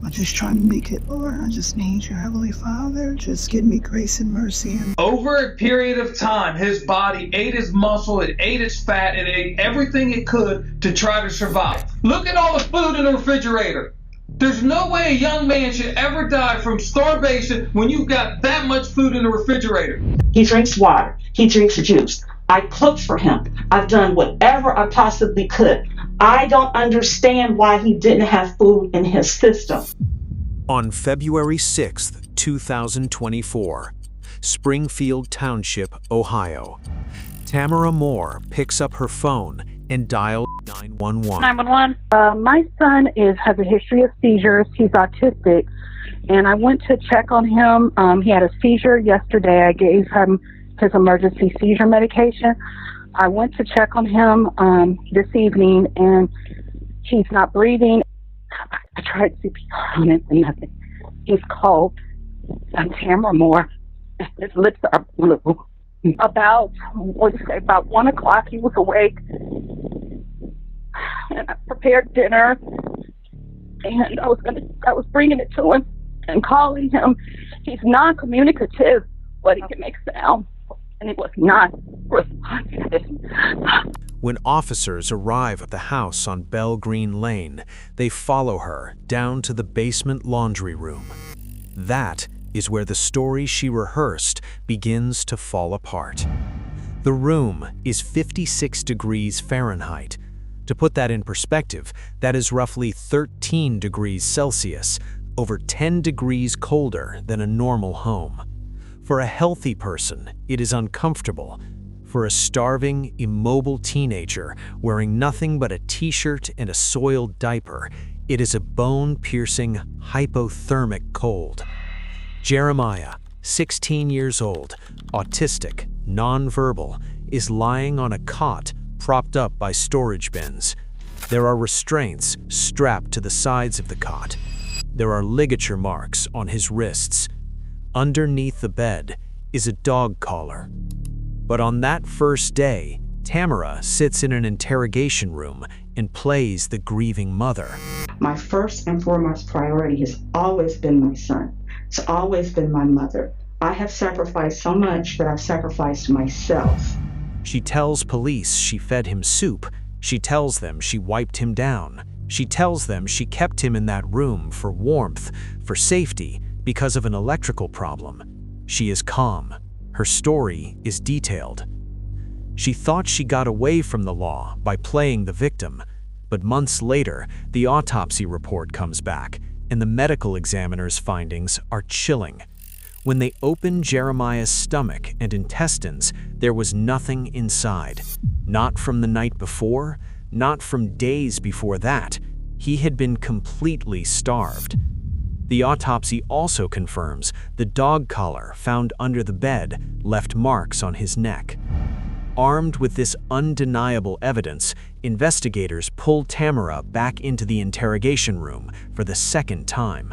I'm just trying to make it, Lord. I just need your Heavenly Father. Just give me grace and mercy. Over a period of time, his body ate his muscle, it ate its fat, it ate everything it could to try to survive. Look at all the food in the refrigerator. There's no way a young man should ever die from starvation when you've got that much food in the refrigerator. He drinks water. He drinks juice. I cooked for him. I've done whatever I possibly could. I don't understand why he didn't have food in his system. On February 6th, 2024, Springfield Township, Ohio, Tamara Moore picks up her phone and dials 911. 911. My son has a history of seizures. He's autistic, and I went to check on him. He had a seizure yesterday. I gave him his emergency seizure medication. I went to check on him this evening, and he's not breathing. I tried CPR on him and nothing. He's cold. I'm Tamara Moore. His lips are blue. About 1 o'clock, he was awake. And I prepared dinner, and I was bringing it to him and calling him. He's non-communicative, but he can make sound, and he was not responsive. When officers arrive at the house on Bell Green Lane, they follow her down to the basement laundry room. That is where the story she rehearsed begins to fall apart. The room is 56 degrees Fahrenheit. To put that in perspective, that is roughly 13 degrees Celsius, over 10 degrees colder than a normal home. For a healthy person, it is uncomfortable. For a starving, immobile teenager wearing nothing but a t-shirt and a soiled diaper, it is a bone-piercing, hypothermic cold. Jeremiah, 16 years old, autistic, nonverbal, is lying on a cot propped up by storage bins. There are restraints strapped to the sides of the cot. There are ligature marks on his wrists. Underneath the bed is a dog collar. But on that first day, Tamara sits in an interrogation room and plays the grieving mother. My first and foremost priority has always been my son. It's always been my mother. I have sacrificed so much that I've sacrificed myself. She tells police she fed him soup. She tells them she wiped him down. She tells them she kept him in that room for warmth, for safety, because of an electrical problem. She is calm. Her story is detailed. She thought she got away from the law by playing the victim, but months later, the autopsy report comes back, and the medical examiner's findings are chilling. When they opened Jeremiah's stomach and intestines, there was nothing inside. Not from the night before, not from days before that. He had been completely starved. The autopsy also confirms the dog collar found under the bed left marks on his neck. Armed with this undeniable evidence, investigators pulled Tamara back into the interrogation room for the second time.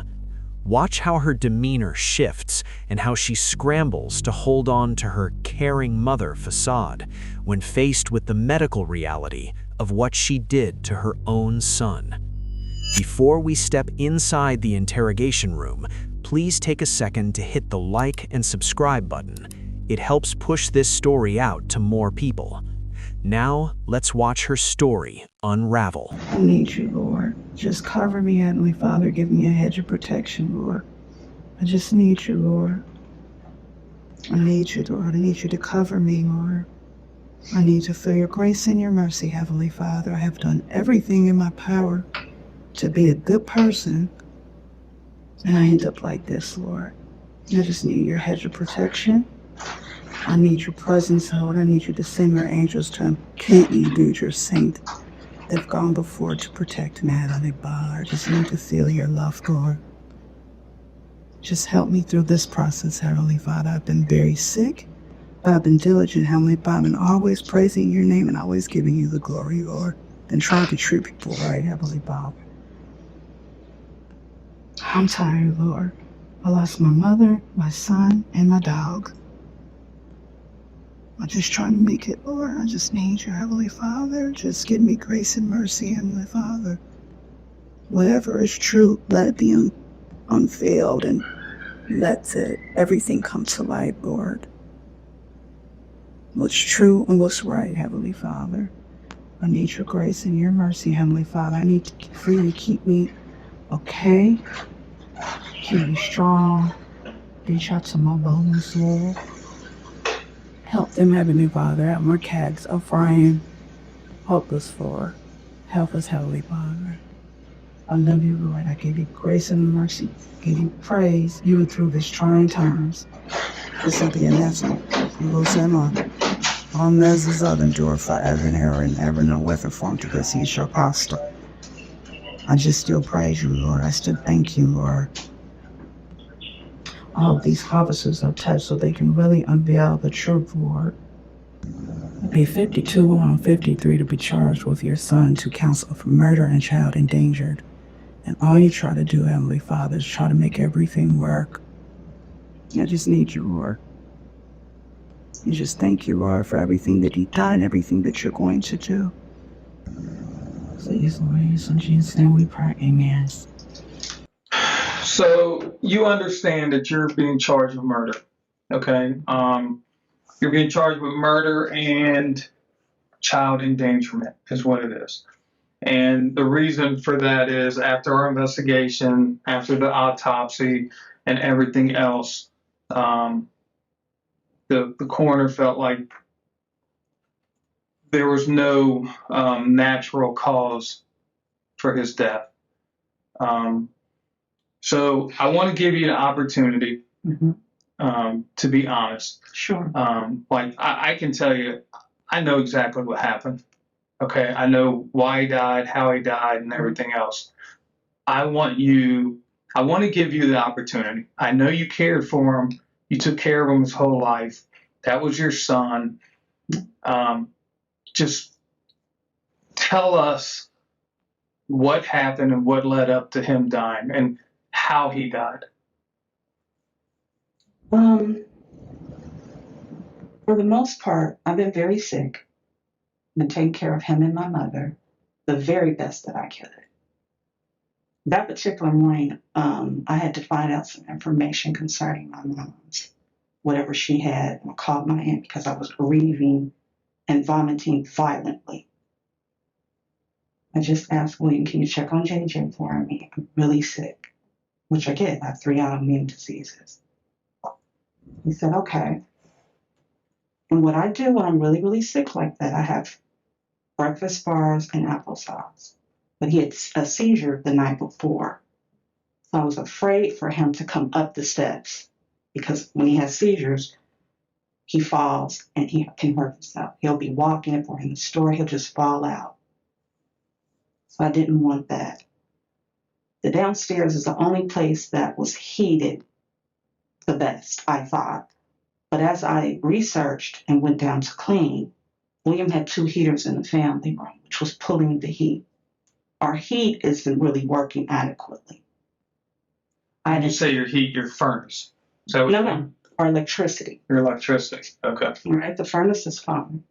Watch how her demeanor shifts and how she scrambles to hold on to her caring mother facade when faced with the medical reality of what she did to her own son. Before we step inside the interrogation room, please take a second to hit the like and subscribe button. It helps push this story out to more people. Now, let's watch her story unravel. I need you, Lord. Just cover me, Heavenly Father. Give me a hedge of protection, Lord. I just need you, Lord. I need you, Lord. I need you to cover me, Lord. I need to feel your grace and your mercy, Heavenly Father. I have done everything in my power to be a good person, and I end up like this, Lord. I just need your hedge of protection. I need your presence, Lord. I need you to send your angels to accompany your saint that have gone before to protect Madeline. I just need to feel your love, Lord. Just help me through this process, Heavenly Father. I've been very sick, but I've been diligent, Heavenly Father, and always praising your name and always giving you the glory, Lord, and trying to treat people right, Heavenly Father. I'm tired, Lord. I lost my mother, my son, and my dog. I'm just trying to make it, Lord. I just need your Heavenly Father. Just give me grace and mercy, Heavenly Father. Whatever is true, let it be unveiled, and let everything come to light, Lord. What's true and what's right, Heavenly Father. I need your grace and your mercy, Heavenly Father. I need for you to keep me okay, keep me strong, reach out to my bones, Lord. Help them, Heavenly Father, at my cags, Ephraim. Help us, Lord. Help us, Heavenly Father. I love you, Lord. I give you grace and mercy. I give you praise, even through these trying times. This will be an answer. You will send on those other endure forever and ever, no weapon formed against you shall prosper. I just still praise you, Lord. I still thank you, Lord. All of these officers are touched so they can really unveil the truth, Lord. Be 52 on 53 to be charged with your son to counsel for murder and child endangered. And all you try to do, Heavenly Father, is try to make everything work. I just need you, Lord. You just thank you, Lord, for everything that you've done and everything that you're going to do. Please, Lord, in Jesus' name we pray. Amen. So you understand that you're being charged with murder, okay? You're being charged with murder and child endangerment is what it is. And the reason for that is after our investigation, after the autopsy and everything else, the coroner felt like there was no natural cause for his death. So I want to give you an opportunity to be honest. Sure. Like I can tell you, I know exactly what happened. Okay, I know why he died, how he died, and everything else. I want to give you the opportunity. I know you cared for him. You took care of him his whole life. That was your son. Just tell us what happened and what led up to him dying and how he died. For the most part, I've been very sick. Been taking care of him and my mother the very best that I could. That particular morning, I had to find out some information concerning my mom's, whatever she had. I called my aunt because I was grieving and vomiting violently. I just asked William, can you check on JJ for me? I'm really sick, which I get. I have 3 autoimmune diseases. He said, okay. And what I do when I'm really, really sick like that, I have breakfast bars and applesauce. But he had a seizure the night before. So I was afraid for him to come up the steps because when he has seizures, he falls and he can hurt himself. He'll be walking if we're in the store, he'll just fall out. So I didn't want that. The downstairs is the only place that was heated the best, I thought. But as I researched and went down to clean, William had 2 heaters in the family room, which was pulling the heat. Our heat isn't really working adequately. I didn't say your heat, your furnace. So no, our electricity. Your electricity. Okay. All right, the furnace is fine.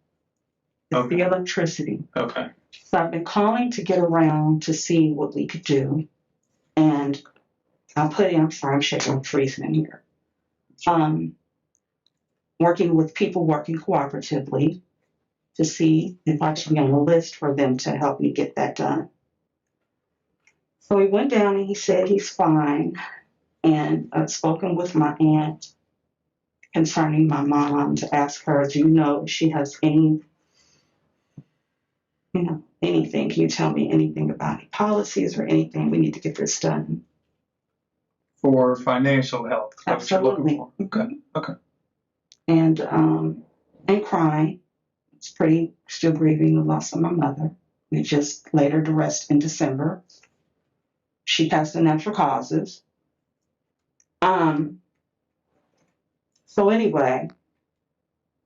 It's okay. The electricity. Okay. So I've been calling to get around to see what we could do. And I'm sorry, I'm shaking, I'm freezing in here. Working with people working cooperatively to see if I should be on a list for them to help me get that done. So he went down and he said he's fine. And I've spoken with my aunt concerning my mom to ask her, do you know if she has anything? Can you tell me anything about any policies or anything? We need to get this done. For financial help. Absolutely. Okay. And crying. It's still grieving the loss of my mother. We just laid her to rest in December. She passed of natural causes. So anyway,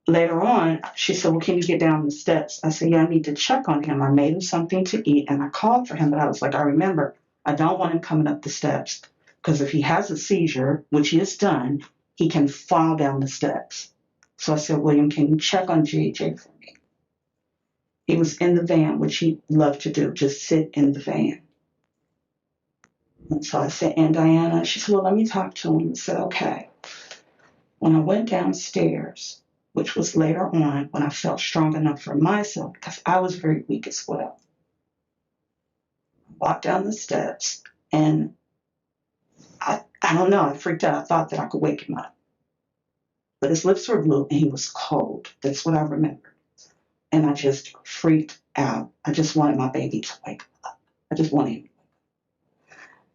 later on, she said, well, can you get down the steps? I said, yeah, I need to check on him. I made him something to eat and I called for him, but I was like, I remember, I don't want him coming up the steps because if he has a seizure, which he has done, he can fall down the steps. So I said, William, can you check on JJ for me? He was in the van, which he loved to do, just sit in the van. And so I said, Aunt Diana, she said, well, let me talk to him. I said, okay. When I went downstairs, which was later on when I felt strong enough for myself, because I was very weak as well, I walked down the steps and I don't know, I freaked out. I thought that I could wake him up. But his lips were blue and he was cold. That's what I remember. And I just freaked out. I just wanted my baby to wake up. I just wanted him.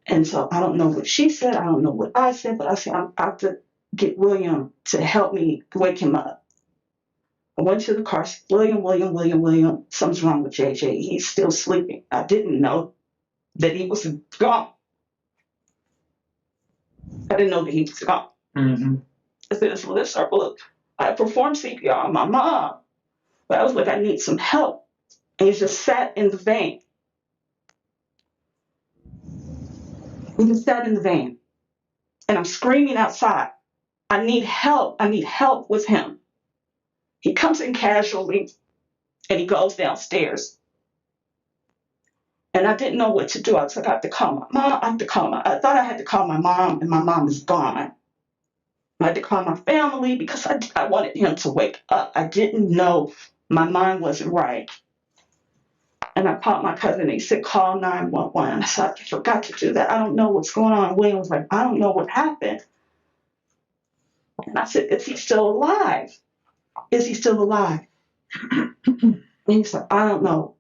And so I don't know what she said. I don't know what I said, but I said, I'm out to get William to help me wake him up. I went to the car. William, something's wrong with JJ. He's still sleeping. I didn't know that he was gone. I didn't know that he was gone. Mm-hmm. I said, so let's start. Look, I performed CPR on my mom, but I was like, I need some help. And he just sat in the van. He just sat in the van. And I'm screaming outside, I need help. I need help with him. He comes in casually and he goes downstairs. And I didn't know what to do. I was like, I have to call my mom. I thought I had to call my mom, and my mom is gone. I had to call my family because I wanted him to wake up. I didn't know. My mind wasn't right. And I called my cousin and he said, call 911. I said, I forgot to do that. I don't know what's going on. William was like, I don't know what happened. And I said, is he still alive? Is he still alive? And he said, I don't know.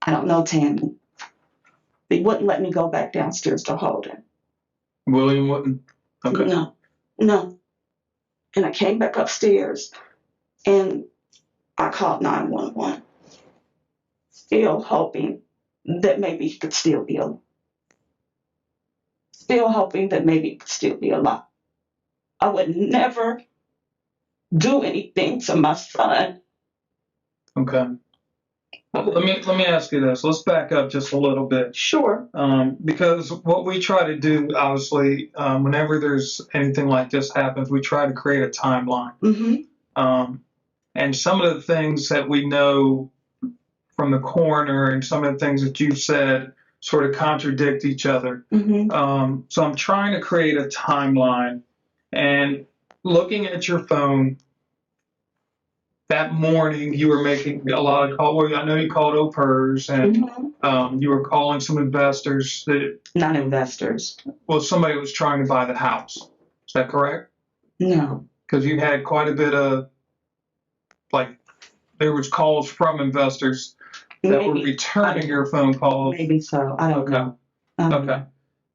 I don't know, Tammy. They wouldn't let me go back downstairs to hold him. William wouldn't? Okay. No. And I came back upstairs and I called 911. Still hoping that maybe he could still be alive. Still hoping that maybe he could still be alive. I would never do anything to my son. Okay. Let me ask you this. Let's back up just a little bit. Sure. Because what we try to do, obviously, whenever there's anything like this happens, we try to create a timeline. Mm-hmm. And some of the things that we know from the coroner and some of the things that you've said sort of contradict each other. Mm-hmm. So I'm trying to create a timeline. And looking at your phone, that morning you were making a lot of calls. Well, I know you called au pairs and you were calling some investors that. Not investors. Well, somebody was trying to buy the house. Is that correct? No. Because you had quite a bit of, like, there was calls from investors that were returning your phone calls. Maybe so. I don't know. Okay.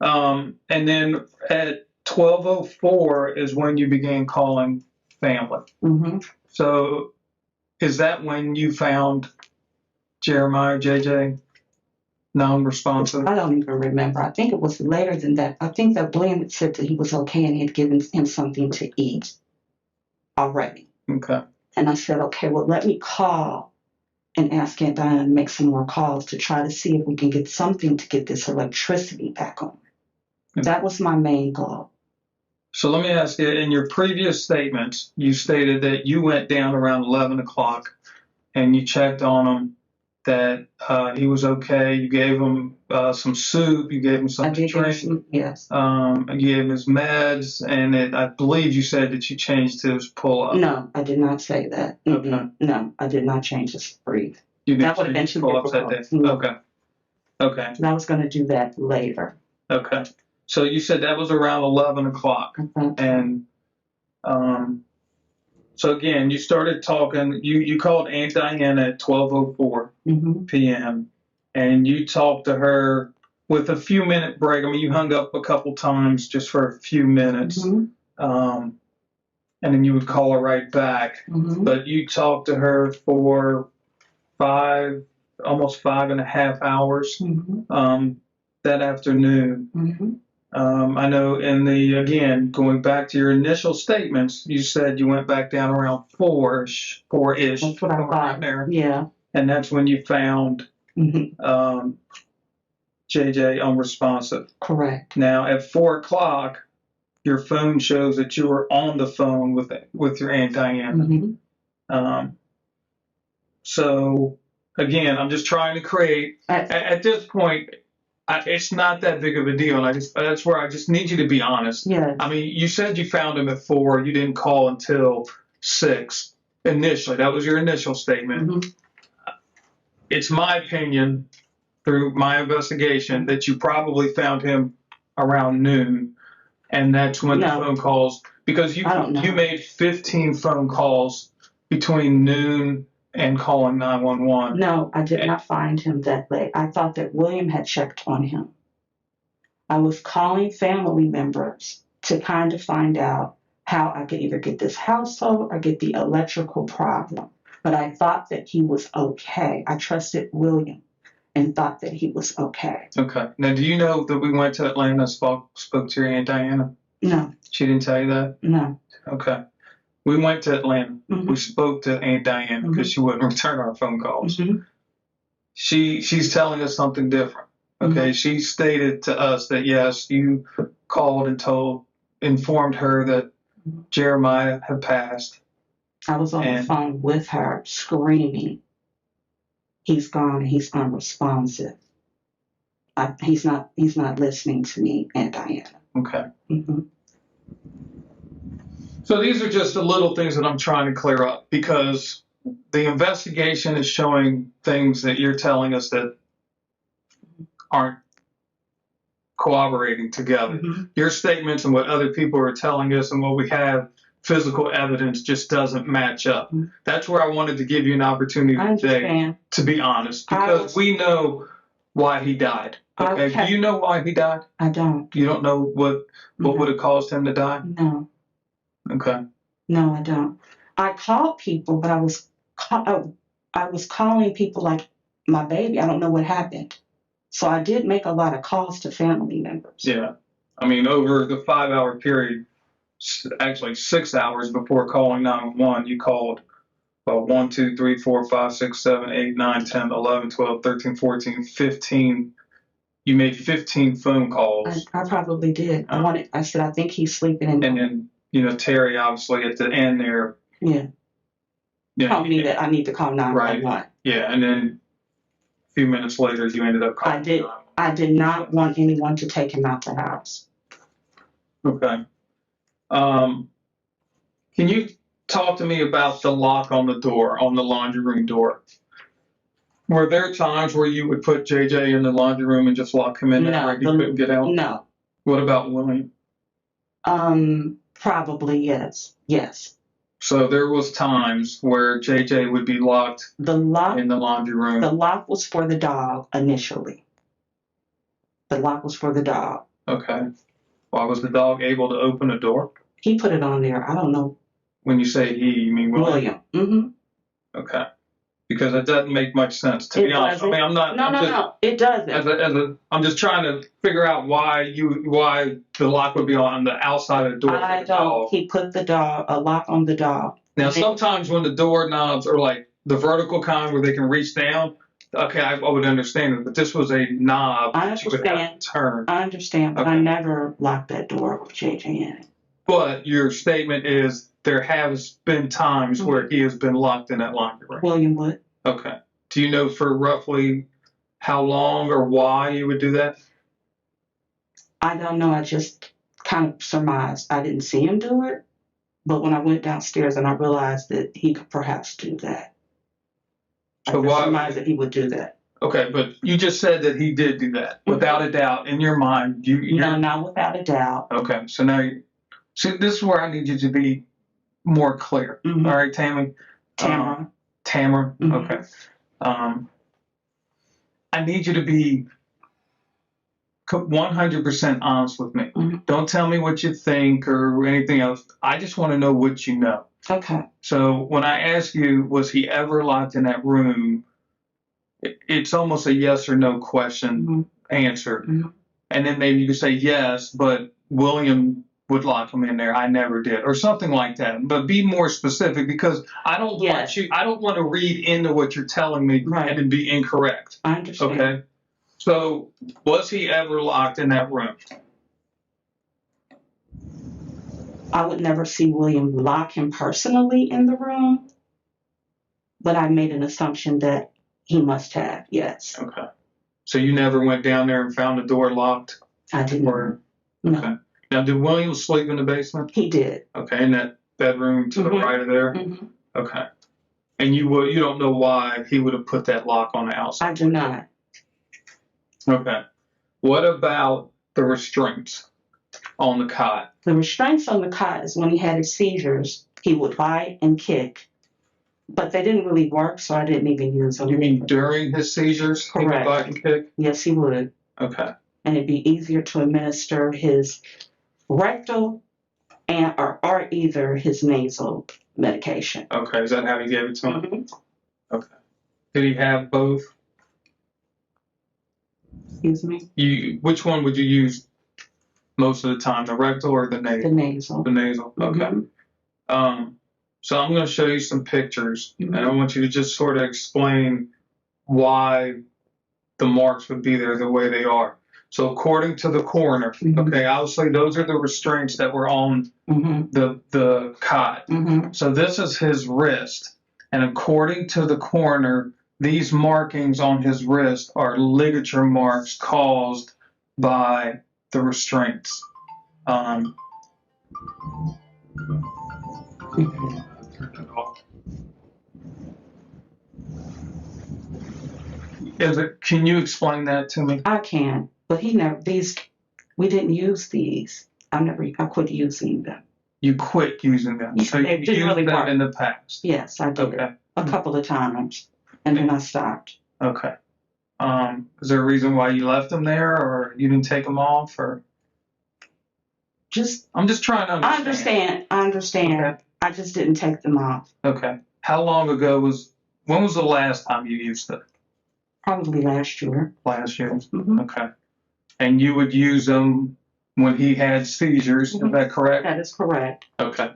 And then at 12:04 is when you began calling family. Mm-hmm. So is that when you found Jeremiah, JJ, non-responsive? I don't even remember. I think it was later than that. I think that William had said that he was okay and he had given him something to eat already. Okay. And I said, okay, well, let me call and ask Aunt Diana to make some more calls to try to see if we can get something to get this electricity back on. Okay. That was my main goal. So let me ask you, in your previous statements, you stated that you went down around 11 o'clock and you checked on him, that he was okay. You gave him some soup. You gave him something to drink. Yes. You gave him his meds, and I believe you said that you changed his pull-up. No, I did not say that. Okay. No, I did not change his breathe. You didn't that would have been too pull-ups that day. Okay. Okay. And I was going to do that later. Okay. So you said that was around 11 o'clock. And so again, you started talking, you called Aunt Diana at 12:04 p.m. and you talked to her with a few minute break. I mean, you hung up a couple times just for a few minutes. And then you would call her right back. But you talked to her for almost 5.5 hours that afternoon. I know again, going back to your initial statements, you said you went back down around 4-ish. That's what I thought. There. Yeah. And that's when you found JJ unresponsive. Correct. Now at 4 o'clock, your phone shows that you were on the phone with your Aunt Diana. So again, I'm just trying to create, at this point, It's not that big of a deal. And that's where I just need you to be honest. Yes. I mean, you said you found him at 4. You didn't call until 6 initially. That was your initial statement. Mhm. It's my opinion, through my investigation, that you probably found him around noon, and that's when the No. phone calls, because I don't know. you made 15 phone calls between noon and calling 911. No, I did not find him that late. I thought that William had checked on him. I was calling family members to kind of find out how I could either get this household or get the electrical problem. But I thought that he was okay. I trusted William and thought that he was okay. Okay. Now, do you know that we went to Atlanta and spoke to your Aunt Diana? No, She didn't tell you that? no. Okay. We went to Atlanta. Mhm. We spoke to Aunt Diana because she wouldn't return our phone calls. Mhm. She's telling us something different. Okay. She stated to us that, yes, you called and informed her that Jeremiah had passed. I was on the phone with her screaming, he's gone and he's unresponsive. He's not listening to me, Aunt Diana. Okay. Mm-hmm. So these are just the little things that I'm trying to clear up, because the investigation is showing things that you're telling us that aren't corroborating together. Mm-hmm. Your statements and what other people are telling us and what we have physical evidence just doesn't match up. Mm-hmm. That's where I wanted to give you an opportunity today to be honest, because we know why he died. Okay? Do you know why he died? I don't. You don't know what would have caused him to die? No. Okay. No, I don't. I called people, but I was calling people like my baby. I don't know what happened. So I did make a lot of calls to family members. Yeah. I mean, over the 5-hour period, actually 6 hours before calling 911, you called 1, 2, 3, 4, 5, 6, 7, 8, 9, 10, 11, 12, 13, 14, 15. You made 15 phone calls. I probably did. I said, I think he's sleeping in. And then, Terry, obviously, at the end there. Yeah. Told me that I need to call 911. Right. Yeah. And then a few minutes later, you ended up calling. I did not want anyone to take him out the house. Okay. Can you talk to me about the lock on the door, on the laundry room door? Were there times where you would put JJ in the laundry room and just lock him in there where he couldn't get out? No. What about William? Probably yes. Yes. So there was times where JJ would be locked in the laundry room. The lock was for the dog initially. The lock was for the dog. Okay. Why was the dog able to open a door? He put it on there. I don't know. When you say he, you mean William? Mm-hmm. Okay. Because it doesn't make much sense, to be honest. I mean, I'm not. No, it doesn't. I'm just trying to figure out why the lock would be on the outside of the door. I don't. He put a lock on the dog. Now, sometimes when the door knobs are like the vertical kind where they can reach down, okay, I would understand it. But this was a knob that you would have to turn. I understand, but I never locked that door with JJ in it. But your statement is there has been times where he has been locked in that laundry room. William would. Okay. Do you know for roughly how long or why you would do that? I don't know. I just kind of surmised. I didn't see him do it. But when I went downstairs and I realized that he could perhaps do that. So I surmised that he would do that. Okay, but you just said that he did do that. Without a doubt, in your mind. No, not without a doubt. Okay, so now this is where I need you to be more clear. Mm-hmm. All right, Tammy? Tamara. Mm-hmm. Okay. I need you to be 100% honest with me. Mm-hmm. Don't tell me what you think or anything else. I just want to know what you know. Okay. So when I ask you, was he ever locked in that room, it's almost a yes or no question answer. Mm-hmm. And then maybe you could say yes, but William would lock him in there. I never did, or something like that. But be more specific, because I don't want to read into what you're telling me and then be incorrect. I understand. Okay. So was he ever locked in that room? I would never see William lock him personally in the room, but I made an assumption that he must have, yes. Okay. So you never went down there and found the door locked? I didn't. Or, No, okay. Now, did William sleep in the basement? he did. Okay, in that bedroom to the Mhm. right of there? Hmm. Okay. And you don't know why he would have put that lock on the outside? I do not. Okay. What about the restraints on the cot? The restraints on the cot is when he had his seizures, he would bite and kick, but they didn't really work, so I didn't even use them. You mean during his seizures? He would Correct. bite and kick? Yes, he would. Okay. And it'd be easier to administer his rectal or either his nasal medication. Okay. Is that how you gave it to him? Mhm. Okay. Did he have both? Excuse me? Which one would you use most of the time, the rectal or the nasal? The nasal. The nasal. Okay. Mhm. So I'm going to show you some pictures, Mhm. and I want you to just sort of explain why the marks would be there the way they are. So according to the coroner, Mhm. okay, obviously those are the restraints that were on Mhm. the cot. Mhm. So this is his wrist, and according to the coroner, these markings on his wrist are ligature marks caused by the restraints. Mhm. Can you explain that to me? I can, but we didn't use these. I quit using them. You quit using them. So They you didn't used really them work. in the past. Yes, I did. Okay. A couple of times, and then I stopped. Okay. Is there a reason why you left them there, or you didn't take them off, or? I'm just trying to understand. I understand. Okay. I just didn't take them off. Okay. How long ago when was the last time you used them? Probably last year. Last year. Mhm. Okay. And you would use them when he had seizures, Mhm. is that correct? That is correct. Okay.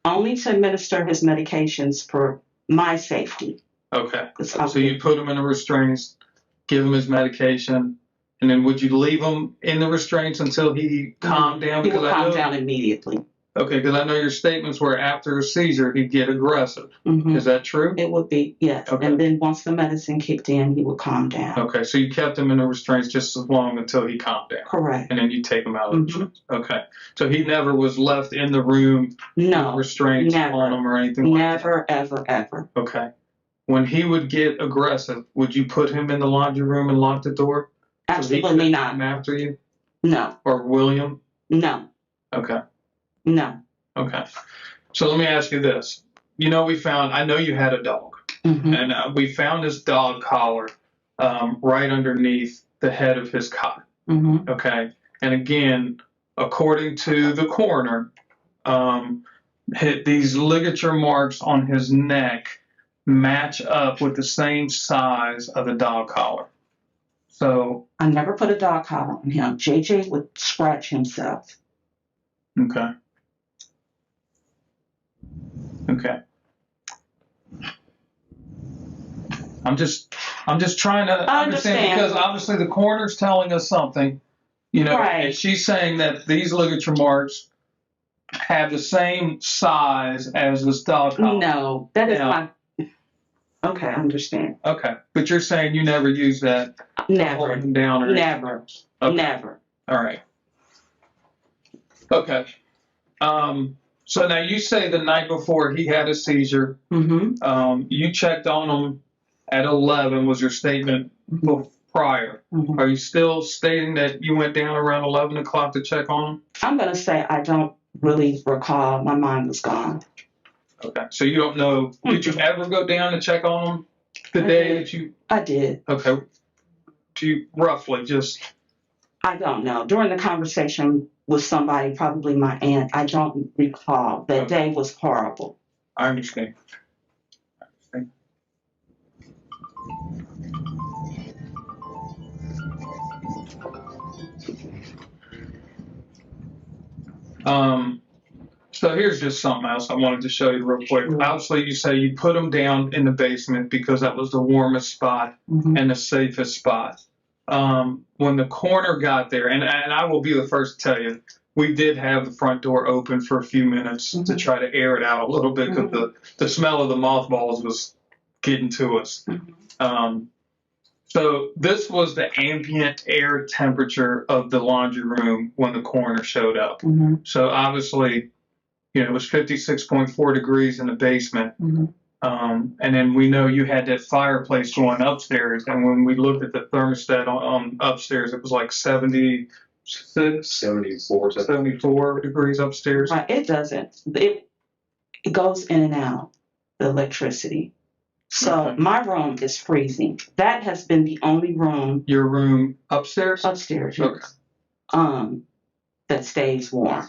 Only to administer his medications for my safety. Okay. That's how So you put him in the restraints, give him his medication, and then would you leave him in the restraints until he calmed down? He would calm down immediately. Okay, because I know your statements were after a seizure, he'd get aggressive. Mhm. Is that true? It would be, yes. Okay. And then once the medicine kicked in, he would calm down. Okay, so you kept him in the restraints just as long until he calmed down. Correct. And then you take him out of the Mhm. restraints. Okay. So he never was left in the room No. with restraints Never. on him or anything like that? Never, ever, ever. Okay. When he would get aggressive, would you put him in the laundry room and lock the door? So he Absolutely couldn't not. come after you? No. Or William? No. Okay. No. Okay. So let me ask you this. I know you had a dog, Mhm. and we found this dog collar right underneath the head of his cot. Mhm. Okay. And again, according to the coroner, these ligature marks on his neck match up with the same size of the dog collar. So, I never put a dog collar on him. JJ would scratch himself. okay. Okay. I'm just trying to understand because obviously the coroner's telling us something, Right. and she's saying that these ligature marks have the same size as this dog collar. No, that is Now- my. Okay, I understand. Okay, but you're saying you never use that to hold Never. him down or anything? Never. Okay. Never. All right. Okay. So now you say the night before he had a seizure, Mm-hmm. you checked on him at 11 was your statement prior. Mhm. Are you still stating that you went down around 11 o'clock to check on him? I'm going to say I don't really recall. My mind was gone. Okay. So you don't know, did you ever go down to check on him the I day did. that you, I did. okay. Do you roughly just, I don't know. During the conversation with somebody, probably my aunt, I don't recall. That day was horrible. I understand. So here's just something else I wanted to show you real quick. Obviously, you say you put them down in the basement because that was the warmest spot and the safest spot. When the coroner got there, and I will be the first to tell you, we did have the front door open for a few minutes to try to air it out a little bit because the smell of the mothballs was getting to us. So this was the ambient air temperature of the laundry room when the coroner showed up. Mm-hmm. So obviously, it was 56.4 degrees in the basement. Mm-hmm. And then we know you had that fireplace going upstairs. And when we looked at the thermostat on upstairs, it was like 74 degrees upstairs. Right. It doesn't. It goes in and out, the electricity. So Okay. my room is freezing. That has been the only room Your room upstairs? upstairs, Okay. that stays warm.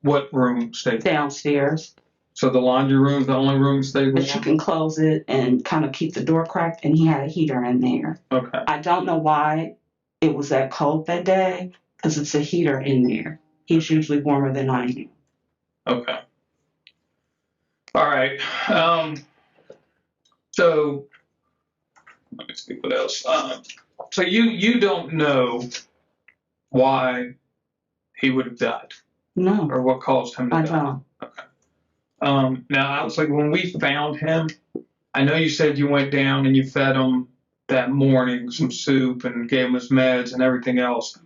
What room stays? Downstairs, So the laundry room's the only room that stays warm? but you can close it and kind of keep the door cracked, and he had a heater in there. Okay. I don't know why it was that cold that day, because it's a heater in there. He's usually warmer than I am. Okay. All right. So let me see what else. So you don't know why he would have died No, or what caused him to I die. don't. Now I was like, when we found him, I know you said you went down and you fed him that morning some soup and gave him his meds and everything else.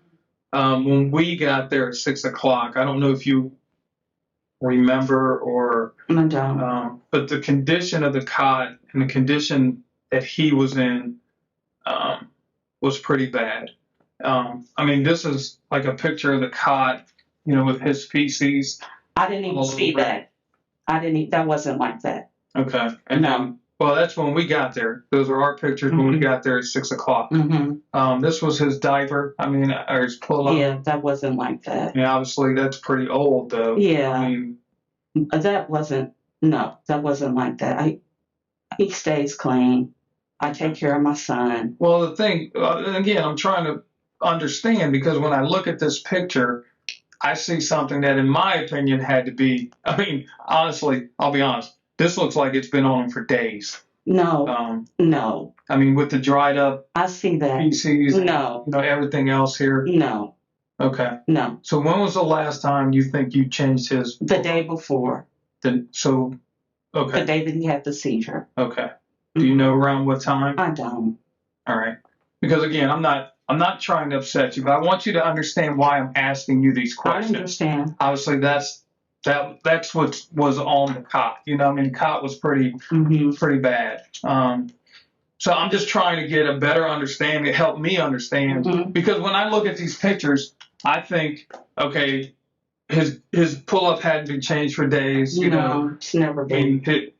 When we got there at 6 o'clock, I don't know if you remember or, I don't. but the condition of the cot and the condition that he was in was pretty bad. I mean, this is like a picture of the cot, with his feces. I didn't even see that. That wasn't like that. Okay. And No. well, that's when we got there. Those are our pictures when we Mhm. got there at 6 o'clock. Mm-hmm. This was his diaper. I mean, or his pull-up. Yeah, that wasn't like that. Yeah, obviously that's pretty old, though. Yeah. I mean, That wasn't like that. He stays clean. I take care of my son. well, the thing, and again, I'm trying to understand because when I look at this picture, I see something that, in my opinion, had to be. I mean, honestly, I'll be honest. This looks like it's been on him for days. No, no. I mean, with the dried up I see that. feces, No, everything else here. no, Okay. no. So when was the last time you think you changed his? The day before. So, okay. The day that he had the seizure. Okay. Do you know around what time? I don't. All right. Because again, I'm not trying to upset you, but I want you to understand why I'm asking you these I questions. understand. Obviously, that's what was on the cot. I mean, the cot was pretty bad. So I'm just trying to get a better understanding, help me understand. Mhm. Because when I look at these pictures, I think, okay, his pull-up hadn't been changed for days. No, it's never I been. mean,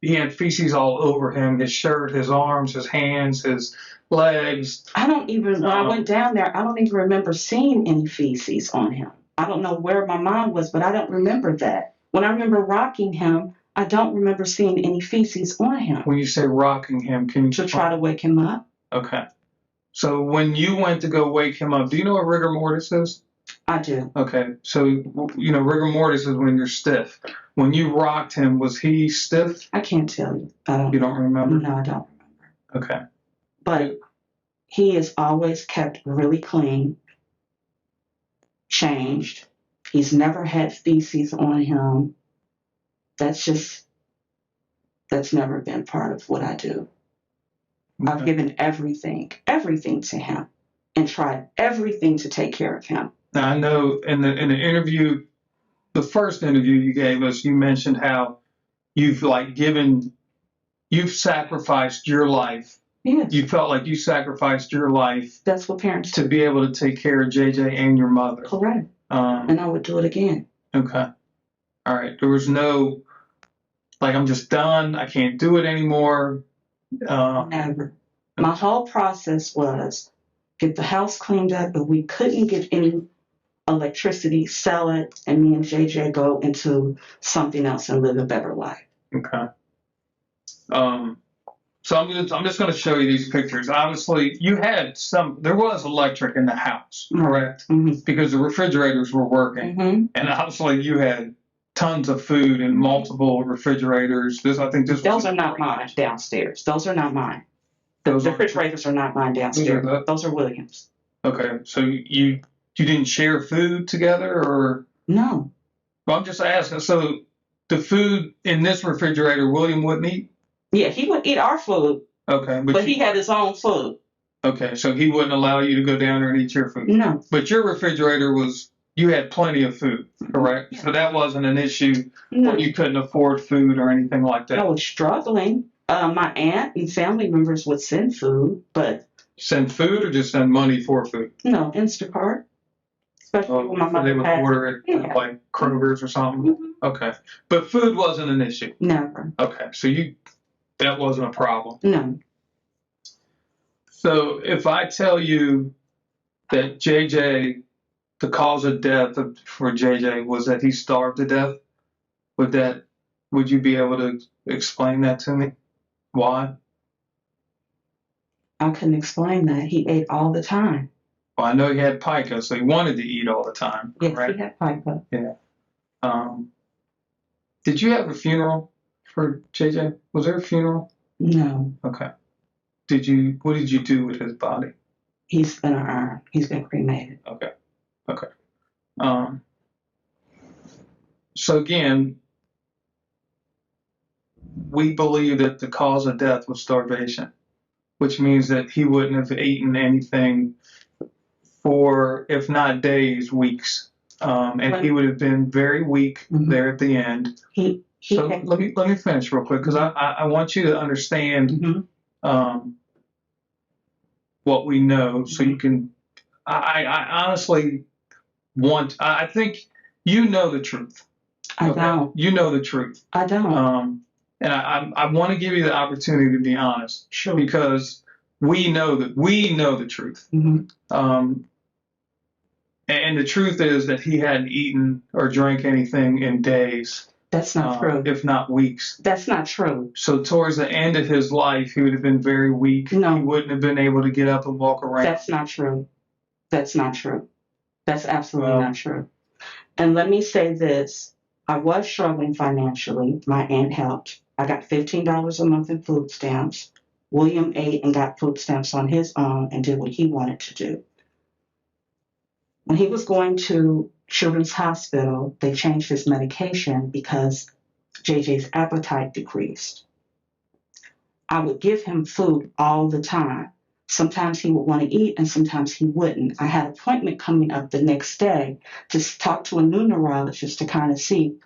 he had feces all over him, his shirt, his arms, his hands, his legs. When I went down there, I don't even remember seeing any feces on him. I don't know where my mind was, but I don't remember that. When I remember rocking him, I don't remember seeing any feces on him. When you say rocking him, can you To try to wake him up? Okay. So when you went to go wake him up, do you know what rigor mortis is? I do. Okay. So, rigor mortis is when you're stiff. When you rocked him, was he stiff? I can't tell you. You don't remember? No, I don't remember. Okay. But he is always kept really clean, changed. He's never had feces on him. That's never been part of what I do. Okay. I've given everything to him and tried everything to take care of him. Now, I know in the interview, the first interview you gave us, you mentioned how you've sacrificed your life. Yes. You felt like you sacrificed your life. That's what parents to do. be able to take care of JJ and your mother. Correct. And I would do it again. Okay. All right. There was no, I'm just done. I can't do it anymore. Never. My whole process was get the house cleaned up, but we couldn't get any electricity, sell it, and me and JJ go into something else and live a better life. Okay. So I'm just going to show you these pictures. Obviously, there was electric in the house, correct? Mm-hmm. Because the refrigerators were working. Mm-hmm. And obviously you had tons of food in multiple refrigerators. Those are not mine downstairs. Those are not mine. The refrigerators are not mine downstairs. Those are Williams. Okay. So you didn't share food together, or? No. Well, I'm just asking. So the food in this refrigerator, William wouldn't eat? Yeah, he would eat our food, Okay, But he had his own food. Okay, so he wouldn't allow you to go down there and eat your food. No. But your refrigerator you had plenty of food, correct? Yeah. So that wasn't an issue No. when you couldn't afford food or anything like that. I was struggling. My aunt and family members would send food, but Send food or just send money for food? no, Instacart. Especially when my So mother they would had. order it Yeah. like Kroger's or something? Mhm. Okay. But food wasn't an issue? Never. Okay, so that wasn't a problem. No. So if I tell you that JJ, the cause of death for JJ was that he starved to death, would you be able to explain that to me? Why? I couldn't explain that. He ate all the time. Well, I know he had pica, so he wanted to eat all the time, Yes, right? he had pica. Yeah. Did you have a funeral for JJ? Was there a funeral? No. Okay. What did you do with his body? He's been urn. He's been cremated. Okay. So again, we believe that the cause of death was starvation, which means that he wouldn't have eaten anything for, if not days, weeks. And he would have been very weak there at the end. Let me finish real quick, because I want you to understand what we know, so you can. I honestly I think you know the truth. I don't. You know the truth. I don't. And I want to give you the opportunity to be honest. Sure. Because we know the truth. And the truth is that he hadn't eaten or drank anything in days. That's not true. If not weeks. That's not true. So towards the end of his life, he would have been very weak. No. He wouldn't have been able to get up and walk around. That's not true. That's not true. That's absolutely not true. And let me say this. I was struggling financially. My aunt helped. I got $15 a month in food stamps. William ate and got food stamps on his own and did what he wanted to do. When he was going to Children's Hospital, they changed his medication because JJ's appetite decreased. I would give him food all the time. Sometimes he would want to eat and sometimes he wouldn't. I had an appointment coming up the next day to talk to a new neurologist to kind of see,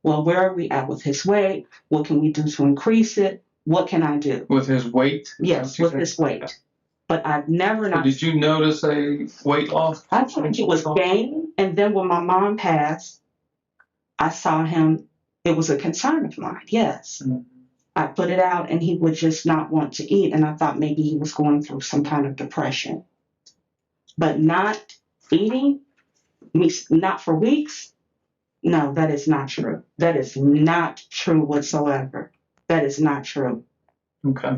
well, where are we at with his weight? What can we do to increase it? What can I do? With his weight? Yes, with his weight. But I've never So did you notice a weight loss? I thought he was gaining, and then when my mom passed, I saw him. It was a concern of mine, yes. Mm-hmm. I put it out, and he would just not want to eat, and I thought maybe he was going through some kind of depression. But not eating, not for weeks, no, that is not true. That is not true whatsoever. That is not true. Okay.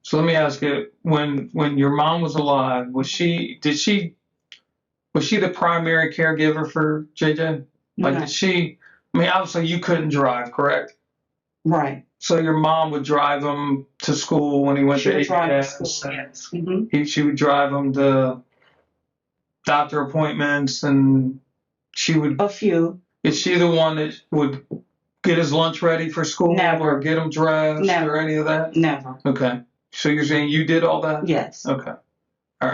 So let me ask you, when your mom was alive, was she the primary caregiver for JJ? Like, no. Obviously you couldn't drive, correct? Right. So your mom would drive him to school when he went to ABS. Yes. Mm-hmm. She would drive him to doctor appointments, and she would. A few. Is she the one that would get his lunch ready for school? Never. Or get him dressed? Never. Or any of that? Never. Okay. So you're saying you did all that? Yes. Okay. All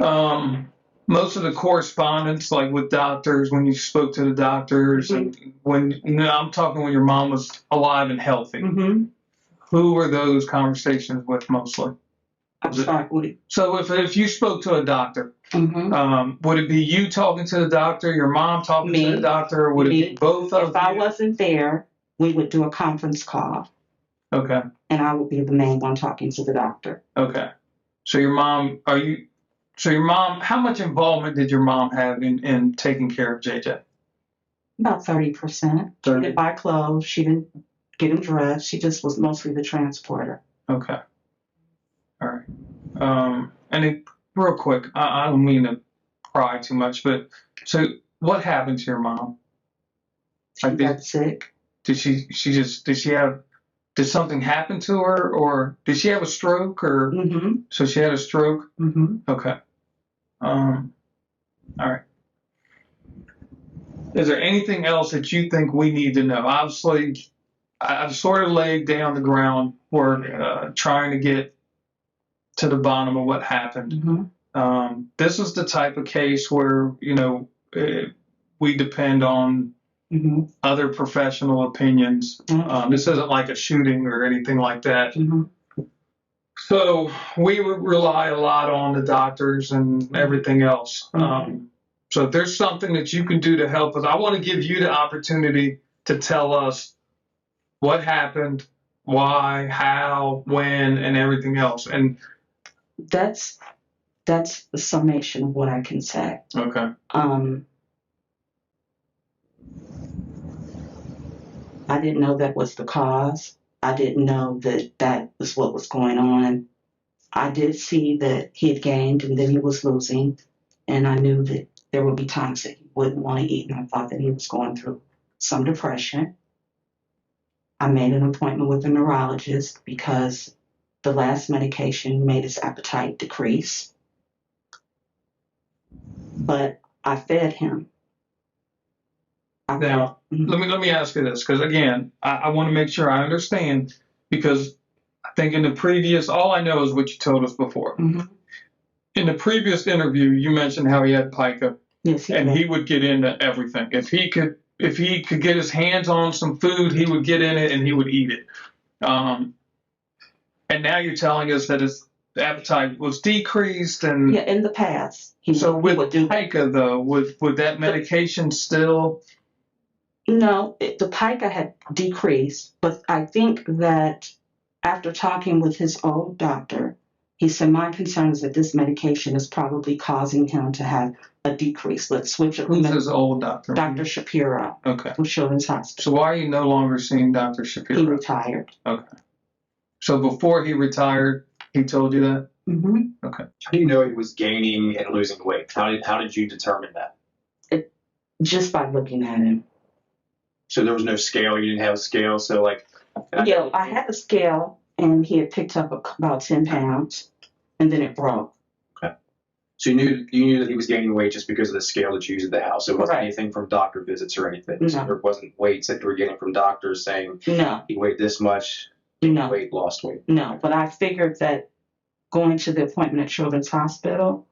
right. Most of the correspondence, like with doctors, when you spoke to the doctors, and I'm talking when your mom was alive and healthy, who were those conversations with mostly? I'm sorry. So if you spoke to a doctor, would it be you talking to the doctor, your mom talking to the doctor, or would it be both of you? If I wasn't there, we would do a conference call. Okay. And I would be the main one talking to the doctor. Okay. So your mom, how much involvement did your mom have in taking care of JJ? About 30%. She didn't buy clothes. She didn't get him dressed. She just was mostly the transporter. Okay. All right. And real quick, I don't mean to pry too much, but so what happened to your mom? She got sick. Did something happen to her, or did she have a stroke, or so she had a stroke? Okay. All right. Is there anything else that you think we need to know? Obviously, I've sort of laid down the groundwork, trying to get to the bottom of what happened. Mm-hmm. This is the type of case where, we depend on Mm-hmm. other professional opinions. Mm-hmm. This isn't like a shooting or anything like that. Mm-hmm. So we would rely a lot on the doctors and everything else. So if there's something that you can do to help us, I want to give you the opportunity to tell us what happened, why, how, when, and everything else. And That's the summation of what I can say. okay. I didn't know that was the cause. I didn't know that that was what was going on. I did see that he had gained and then he was losing, and I knew that there would be times that he wouldn't want to eat, and I thought that he was going through some depression. I made an appointment with a neurologist because the last medication made his appetite decrease, but I fed him. Now, let me ask you this, because again, I want to make sure I understand, because I think in the previous, all I know is what you told us before. Mm-hmm. In the previous interview, you mentioned how he had pica, Yes, he would get into everything. If he could get his hands on some food, he would get in it and he would eat it. And now you're telling us that his appetite was decreased, and yeah, in the past. With pica though, would that medication still? No, the pica had decreased, but I think that after talking with his old doctor, he said, my concern is that this medication is probably causing him to have a decrease. Let's switch it. Who's his old doctor? Dr. Shapiro. Okay. From Children's Hospital. So why are you no longer seeing Dr. Shapiro? He retired. Okay. So before he retired, he told you that? Mm-hmm. Okay. How do you know he was gaining and losing weight? How did you determine that? Just by looking at him. So there was no scale. You didn't have a scale. So I had a scale, and he had picked up about 10 pounds, and then it broke. Okay. So you knew that he was gaining weight just because of the scale that you used at the house. It wasn't Right. anything from doctor visits or anything. No. So there wasn't weights that you were getting from doctors saying No. he weighed this much. No. Weight, lost weight. No, but I figured that going to the appointment at Children's Hospital,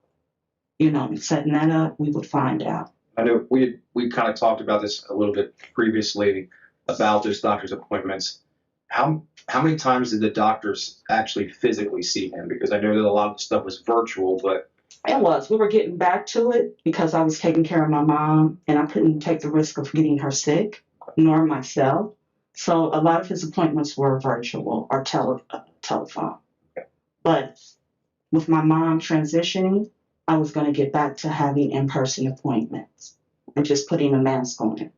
setting that up, we would find out. I know we kind of talked about this a little bit previously about those doctor's appointments. How many times did the doctors actually physically see him? Because I know that a lot of the stuff was virtual, but It was. We were getting back to it because I was taking care of my mom, and I couldn't take the risk of getting her sick, nor myself. So a lot of his appointments were virtual or telephone. But with my mom transitioning, I was going to get back to having in-person appointments and just putting a mask on it.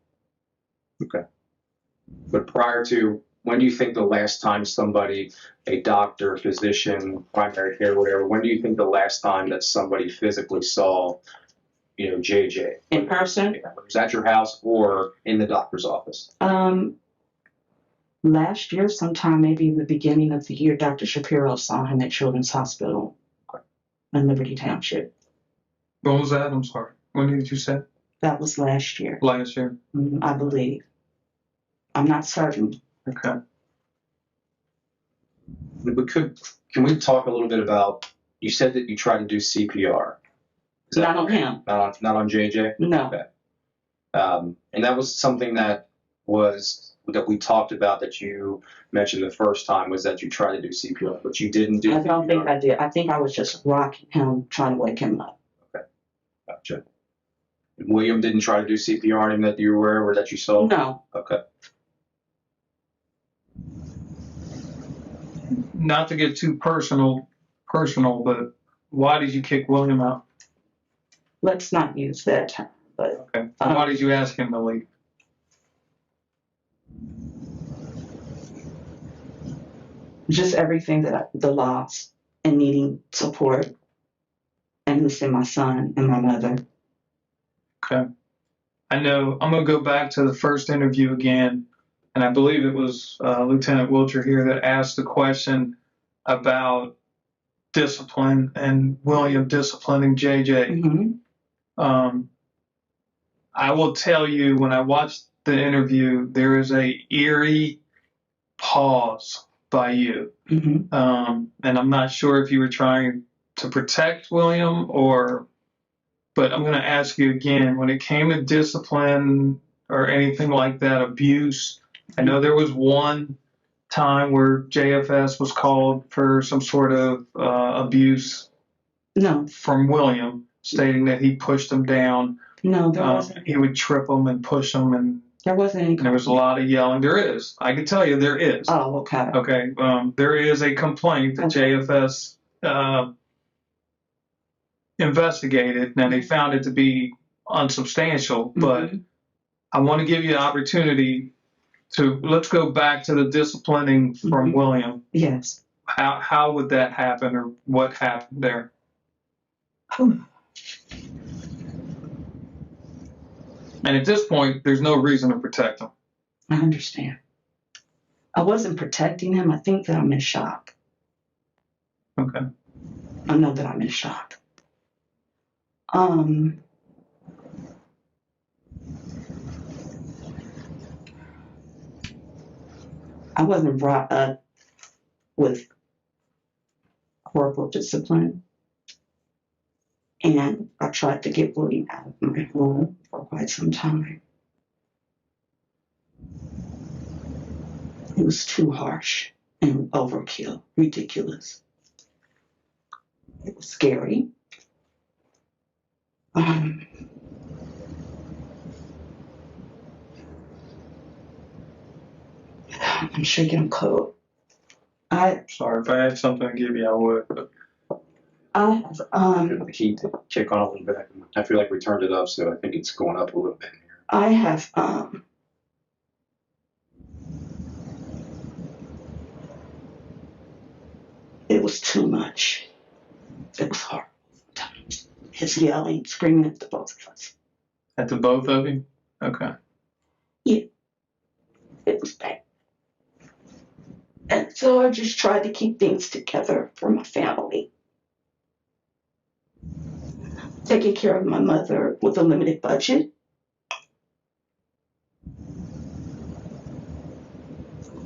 okay. But prior to, when do you think the last time somebody, a doctor, physician, primary care, whatever, when do you think the last time that somebody physically saw, JJ? In person? Yeah, whether it was at your house or in the doctor's office? Last year, sometime maybe in the beginning of the year, Dr. Shapiro saw him at Children's Hospital in Liberty Township. What was that? I'm sorry. When did you say? That was last year. Last year. I believe. I'm not certain. Okay. Can we talk a little bit about, you said that you tried to do CPR. Not on him. Not on JJ? No. Okay. And that was something that we talked about, that you mentioned the first time, was that you tried to do CPR, but you didn't do I don't CPR. think I did. I think I was just rocking him, trying to wake him up. Okay. Gotcha. And William didn't try to do CPR on him that you were aware of or that you saw? No. Okay. Not to get too personal, but why did you kick William out? Let's not use that term. But Okay. Why did you ask him to leave? just everything the loss and needing support and missing my son and my mother. Okay. I know I'm going to go back to the first interview again, and I believe it was Lieutenant Wilcher here that asked the question about discipline and William disciplining JJ. Mm-hmm. I will tell you, when I watched the interview, there is a eerie cause by you. Mm-hmm. And I'm not sure if you were trying to protect William but I'm going to ask you again, when it came to discipline or anything like that, abuse, I know there was one time where JFS was called for some sort of abuse No, from William, stating that he pushed him down. no, there wasn't. He would trip him and push him, and There wasn't any. there was a lot of yelling. There is. I can tell you there is. Oh, okay. Okay. There is a complaint that JFS investigated. Now, they found it to be unsubstantial, but I want to give you an opportunity to, let's go back to the disciplining from William. Yes. How would that happen, or what happened there? And at this point, there's no reason to protect him. I understand. I wasn't protecting him. I think that I'm in shock. Okay. I know that I'm in shock. I wasn't brought up with horrible discipline, and I tried to get William out of my home for quite some time. It was too harsh and overkill, ridiculous. It was scary. I'm shaking. I'm cold. Sorry, if I had something to give you, I would. But I have The heat to kick on a little bit. I feel like we turned it up, so I think it's going up a little bit here. I have it was too much. It was horrible sometimes. His yelling, screaming at the both of us. at the both of you? Okay. Yeah, it was bad. And so I just tried to keep things together for my family. Taking care of my mother with a limited budget.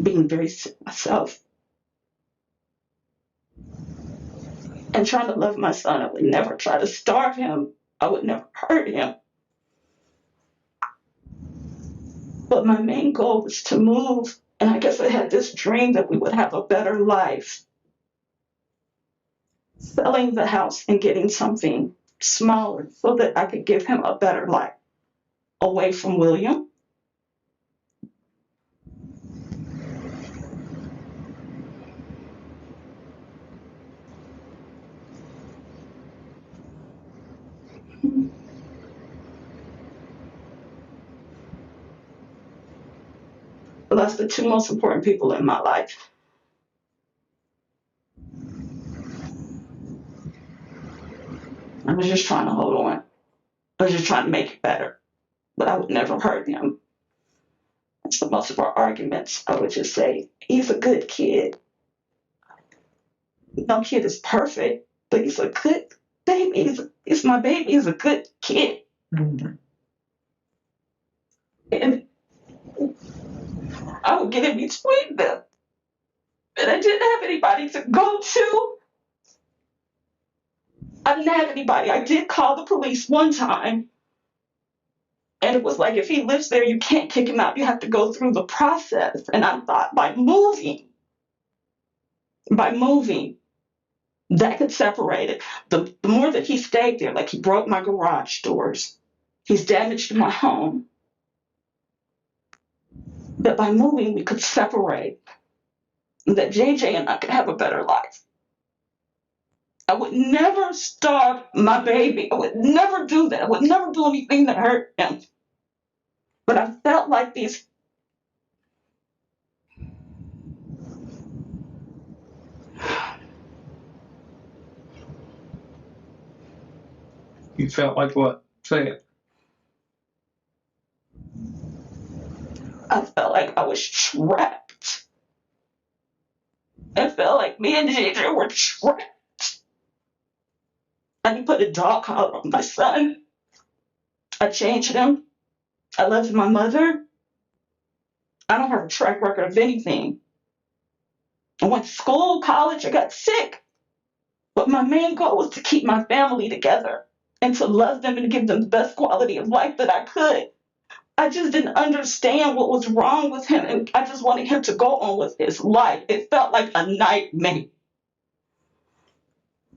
Being very sick myself. And trying to love my son. I would never try to starve him. I would never hurt him. But my main goal was to move. And I guess I had this dream that we would have a better life. Selling the house and getting something smaller so that I could give him a better life. Away from William. But that's the two most important people in my life. I was just trying to hold on. I was just trying to make it better. But I would never hurt him. And so most of our arguments, I would just say, he's a good kid. No kid is perfect, but he's a good baby. He's my baby. He's a good kid. And I would get in between them. And I didn't have anybody to go to. I didn't have anybody. I did call the police one time. And it was like, if he lives there, you can't kick him out. You have to go through the process. And I thought by moving, that could separate it. The more that he stayed there, like he broke my garage doors, he's damaged my home, that by moving, we could separate. That JJ and I could have a better life. I would never starve my baby. I would never do that. I would never do anything that hurt him. But I felt like these. You felt like what? Say it. I felt like I was trapped. I felt like me and JJ were trapped. I put a dog collar on my son. I changed him. I loved my mother. I don't have a track record of anything. I went to school, college, I got sick. But my main goal was to keep my family together and to love them and give them the best quality of life that I could. I just didn't understand what was wrong with him, and I just wanted him to go on with his life. It felt like a nightmare.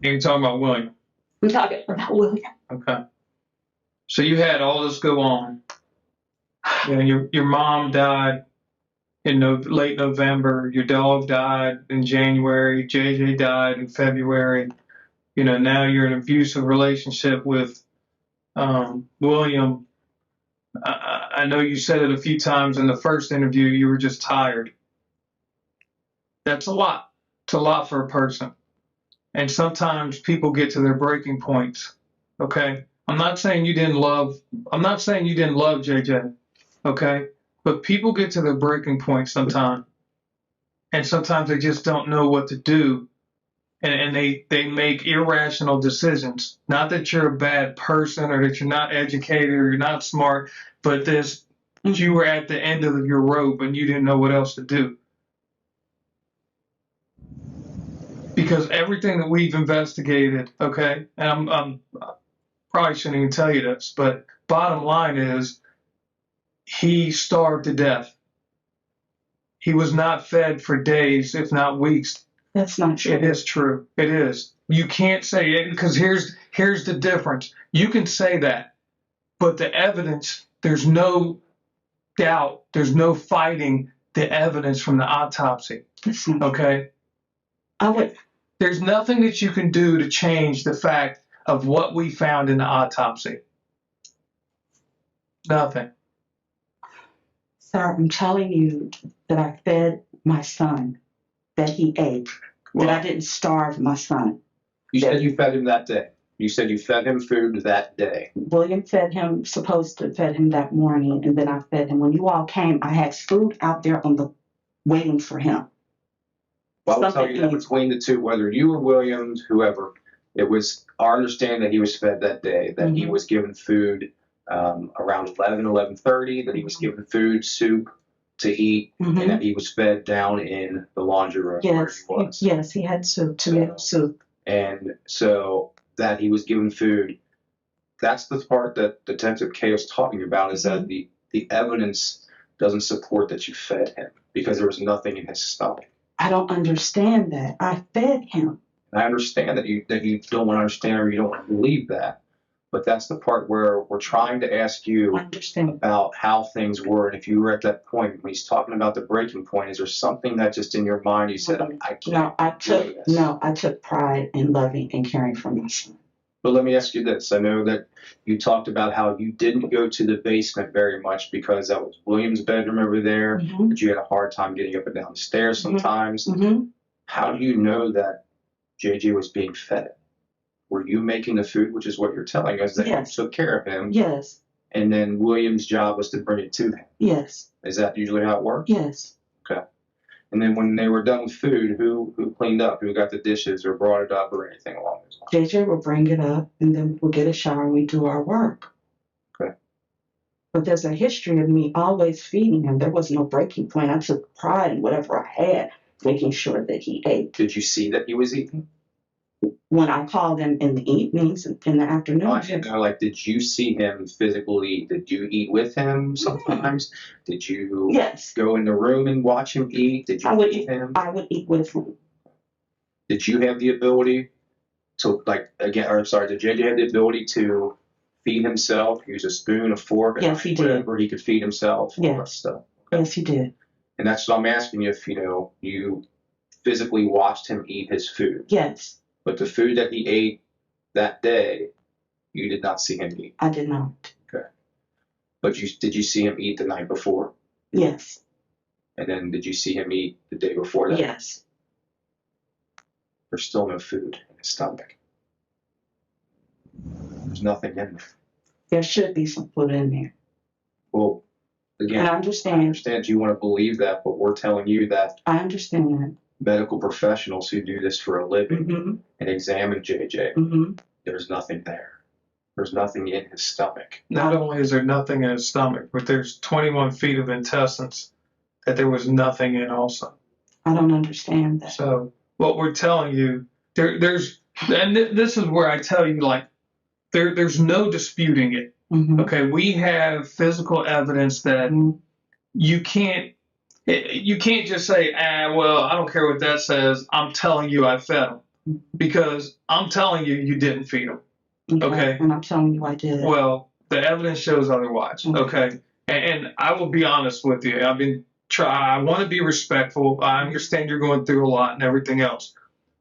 You're talking about William. I'm talking about William. Okay. So you had all this go on. You know, your mom died in late November. Your dog died in January. JJ died in February. You know, now you're in an abusive relationship with William. I know you said it a few times in the first interview. You were just tired. That's a lot. It's a lot for a person. And sometimes people get to their breaking points. Okay. I'm not saying you didn't love JJ. Okay. But people get to their breaking point sometimes. And sometimes they just don't know what to do. And they make irrational decisions. Not that you're a bad person or that you're not educated or you're not smart, but you were at the end of your rope and you didn't know what else to do. Because everything that we've investigated, okay, and I'm probably shouldn't even tell you this, but bottom line is he starved to death. He was not fed for days, if not weeks. That's not true. It is true. It is. You can't say it because here's the difference. You can say that, but the evidence, there's no doubt, there's no fighting the evidence from the autopsy. Okay? There's nothing that you can do to change the fact of what we found in the autopsy. Nothing. Sir, I'm telling you that I fed my son, that he ate, that I didn't starve my son. You said you fed him that day. You said you fed him food that day. William supposed to fed him that morning, and then I fed him. When you all came, I had food out there waiting for him. Well, I will tell you that between the two, whether you or Williams, whoever, it was our understanding that he was fed that day, that he was given food around 11:30, that he was given food, soup to eat, and that he was fed down in the laundry room where he was. Yes, he had soup, tomato soup. And so that he was given food, that's the part that Detective K was talking about, is that the evidence doesn't support that you fed him because there was nothing in his stomach. I don't understand that. I fed him. And I understand that you don't want to understand or you don't want to believe that. But that's the part where we're trying to ask you about how things were. And if you were at that point, when he's talking about the breaking point, is there something that just in your mind you said, I can't do this? No, I took pride in loving and caring for my son. But let me ask you this. I know that you talked about how you didn't go to the basement very much because that was William's bedroom over there, but you had a hard time getting up and down the stairs sometimes. How do you know that JJ was being fed? Were you making the food, which is what you're telling us, that you took care of him? Yes. And then William's job was to bring it to him? Yes. Is that usually how it works? Yes. Okay. And then when they were done with food, who cleaned up? Who got the dishes or brought it up or anything along those lines? JJ will bring it up, and then we'll get a shower and we do our work. Okay. But there's a history of me always feeding him. There was no breaking point. I took pride in whatever I had, making sure that he ate. Did you see that he was eating? When I called him in the evenings, in the afternoon. I didn't know, like, did you see him physically eat? Did you eat with him sometimes? Did you go in the room and watch him eat? Did you eat him? I would eat with him. Did you have the ability to, did JJ have the ability to feed himself, use a spoon, a fork, yes, he did. Where he could feed himself? All that stuff? Okay. Yes, he did. And that's what I'm asking you, if, you physically watched him eat his food. Yes. But the food that he ate that day, you did not see him eat. I did not. Okay. But did you see him eat the night before? Yes. And then did you see him eat the day before that? Yes. There's still no food in his stomach. There's nothing in there. There should be some food in there. Well, again, I understand you want to believe that, but we're telling you that. I understand that. Medical professionals who do this for a living and examine JJ, there's nothing there. There's nothing in his stomach. Not only is there nothing in his stomach, but there's 21 feet of intestines that there was nothing in also. I don't understand that. So what we're telling you, this is where I tell you, like, there's no disputing it. Mm-hmm. Okay, we have physical evidence that you can't just say, well, I don't care what that says. I'm telling you I fed him, because I'm telling you you didn't feed him. Okay. And I'm telling you I did. Well, the evidence shows otherwise. Okay. And I will be honest with you. I want to be respectful. I understand you're going through a lot and everything else.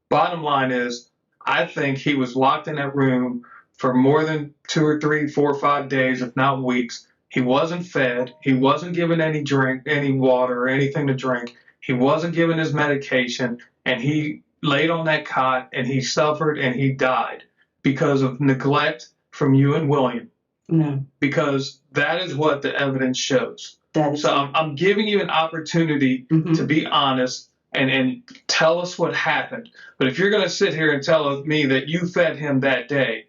Bottom line is, I think he was locked in that room for more than 2 or 3, 4 or 5 days, if not weeks. He wasn't fed. He wasn't given any water or anything to drink. He wasn't given his medication, and he laid on that cot and he suffered and he died because of neglect from you and William. No. Because that is what the evidence shows. So I'm giving you an opportunity to be honest and tell us what happened. But if you're going to sit here and tell me that you fed him that day,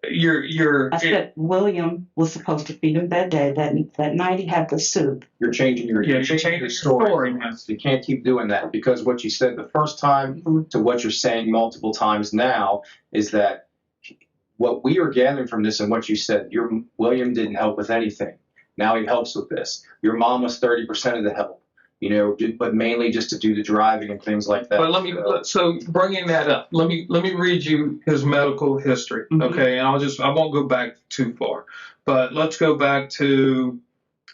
I said William was supposed to feed him that day. That night he had the soup. You're changing your story. You can't keep doing that, because what you said the first time to what you're saying multiple times now is that what we are gathering from this and what you said, William didn't help with anything. Now he helps with this. Your mom was 30% of the help, but mainly just to do the driving and things like that. But so bringing that up, let me read you his medical history, okay? And I won't go back too far, but let's go back to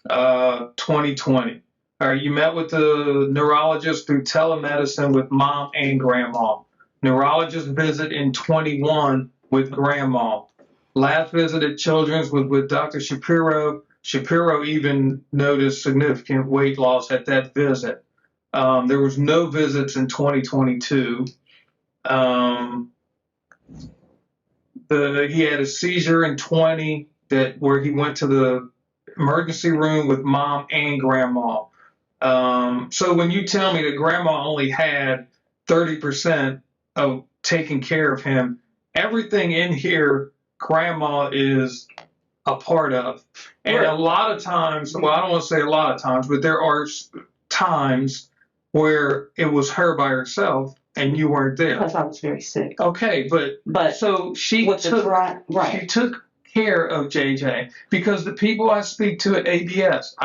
2020. All right, you met with the neurologist through telemedicine with mom and grandma. Neurologist visit in 21 with grandma. Last visit at Children's was with Dr. Shapiro. Shapiro even noticed significant weight loss at that visit. There was no visits in 2022. He had a seizure in 20 where he went to the emergency room with mom and grandma. So when you tell me that grandma only had 30% of taking care of him, everything in here grandma is a part of. And a lot of times, well, I don't want to say a lot of times, but there are times where it was her by herself and you weren't there. Because I was very sick. Okay, but so she took care of JJ, because the people I speak to at ABS,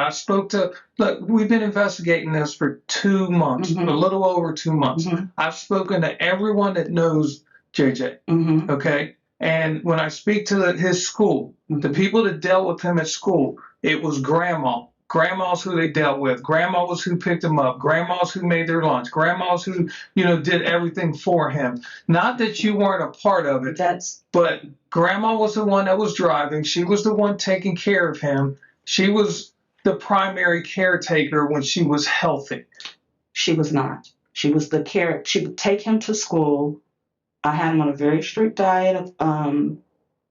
look, we've been investigating this for 2 months, a little over 2 months. I've spoken to everyone that knows JJ, okay? And when I speak to his school, the people that dealt with him at school, it was grandma. Grandma's who they dealt with. Grandma was who picked him up. Grandma's who made their lunch. Grandma's who, did everything for him. Not that you weren't a part of it, but grandma was the one that was driving. She was the one taking care of him. She was the primary caretaker when she was healthy. She was not. She was the care. She would take him to school. I had him on a very strict diet of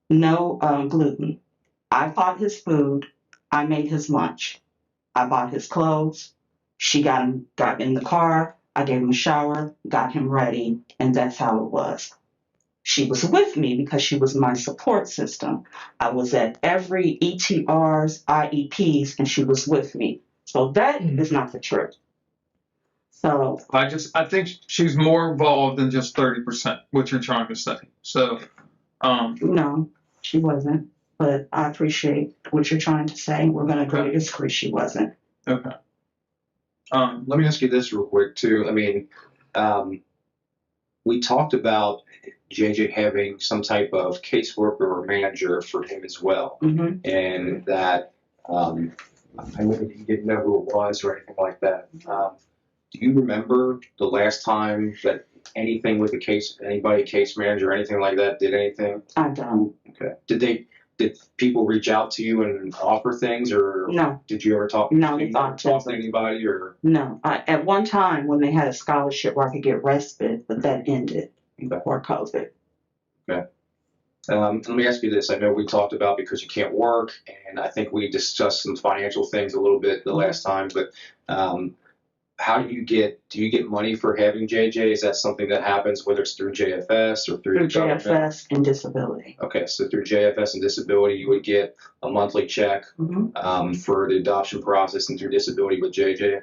no gluten. I bought his food. I made his lunch. I bought his clothes. She got in the car. I gave him a shower, got him ready, and that's how it was. She was with me because she was my support system. I was at every ETRs, IEPs, and she was with me. So that is not the truth. So I think she's more involved than just 30%, what you're trying to say. So no, she wasn't. But I appreciate what you're trying to say. We're going to agree to disagree. She wasn't. Okay. Let me ask you this real quick too. I mean, we talked about JJ having some type of caseworker or manager for him as well, and that I know that he didn't know who it was or anything like that. Do you remember the last time that anything with case manager or anything like that did anything? I don't. Okay. Did people reach out to you and offer things, or no? Did you ever talk to anybody, or no? At one time when they had a scholarship where I could get respite, but that ended before COVID. Okay. Let me ask you this. I know we talked about because you can't work, and I think we discussed some financial things a little bit the last time, but how do you get money for having JJ? Is that something that happens whether it's through JFS or through Through the government? JFS and disability. Okay, so through JFS and disability, you would get a monthly check for the adoption process, and through disability with JJ.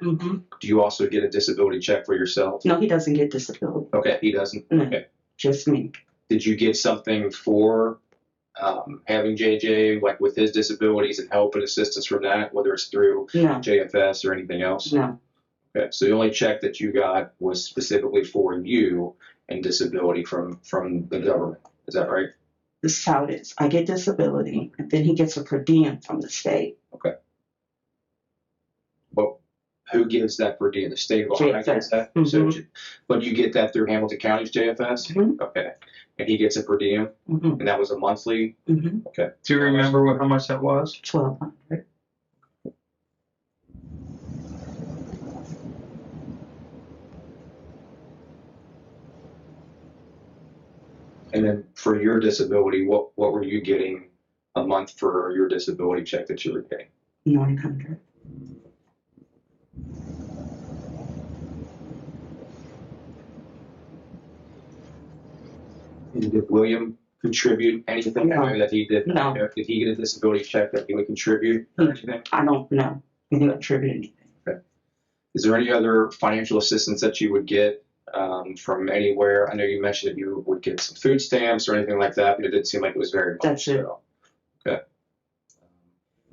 Do you also get a disability check for yourself? No, he doesn't get disability. Okay, he doesn't. No, Okay. just me. Did you get something for having JJ, like with his disabilities and help and assistance from that, whether it's through No, JFS or anything else? no. Okay, so the only check that you got was specifically for you and disability from the government. Is that right? This is how it is. I get disability, and then he gets a per diem from the state. Okay. Well, who gives that per diem? The state of Ohio gets that? So, but you get that through Hamilton County's JFS? Okay. And he gets a per diem? And that was a monthly? Okay. Do you remember how much that was? $1,200. And then for your disability, what were you getting a month for your disability check that you were getting? $900. And did William contribute anything? No. I know that he did. No. Did he get a disability check that he would contribute or anything? I don't know. He didn't contribute anything. Okay. Is there any other financial assistance that you would get from anywhere? I know you mentioned that you would get some food stamps or anything like that, but it didn't seem like it was very much. That's it. So. Okay.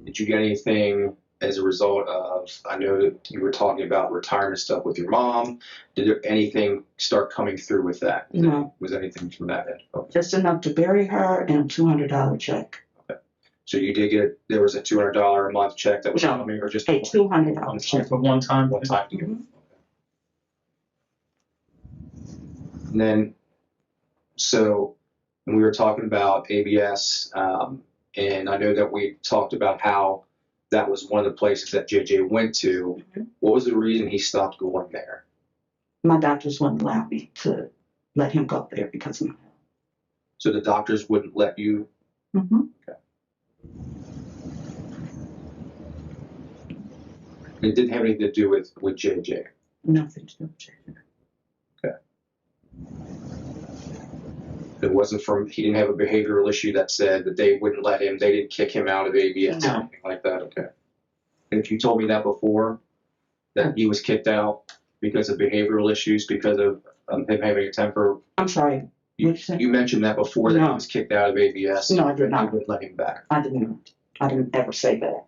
Did you get anything as a result of, I know that you were talking about retirement stuff with your mom. Did there anything start coming through with that? No. Was anything from that end? Okay. Just enough to bury her and a $200 check. Okay. So you did get, there was a $200 a month check that was No. coming, or just A $200 check. For one time? one time? And then, so when we were talking about ABS, and I know that we talked about how that was one of the places that JJ went to. What was the reason he stopped going there? My doctors wouldn't allow me to let him go there because of my health. So the doctors wouldn't let you? Okay. It didn't have anything to do with JJ? Nothing to do with JJ. Okay. It wasn't from, he didn't have a behavioral issue that said that they wouldn't let him, they didn't kick him out of ABS or anything like that? Okay. And if you told me that before, that he was kicked out because of behavioral issues, because of him having a temper. I'm sorry. You mentioned that before, that he was kicked out of ABS. No, I did not. They wouldn't let him back. I didn't. I didn't ever say that.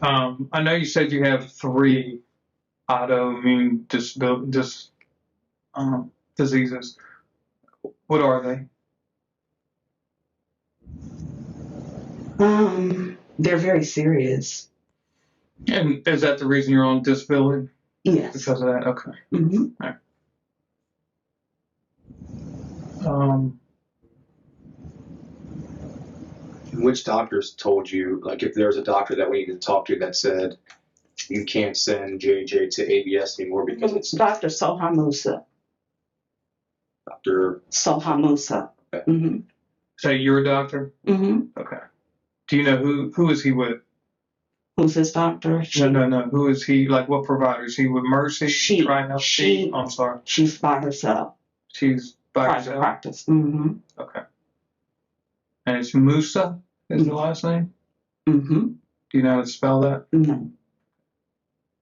I know you said you have 3 autoimmune diseases. What are they? They're very serious. And is that the reason you're on disability? Yes. Because of that? Okay. All right. Which doctors told you, like if there was a doctor that we needed to talk to that said, you can't send JJ to ABS anymore because it's Dr. Soha Musa. Dr. Soha Musa. Okay. So you're a doctor? Okay. Do you know who is he with? Who's his doctor? No. Who is he? Like what provider? Is he with Mercy? She. I'm sorry. She's by herself. She's by Private herself? practice. Okay. And it's Musa is the last name? Do you know how to spell that? No.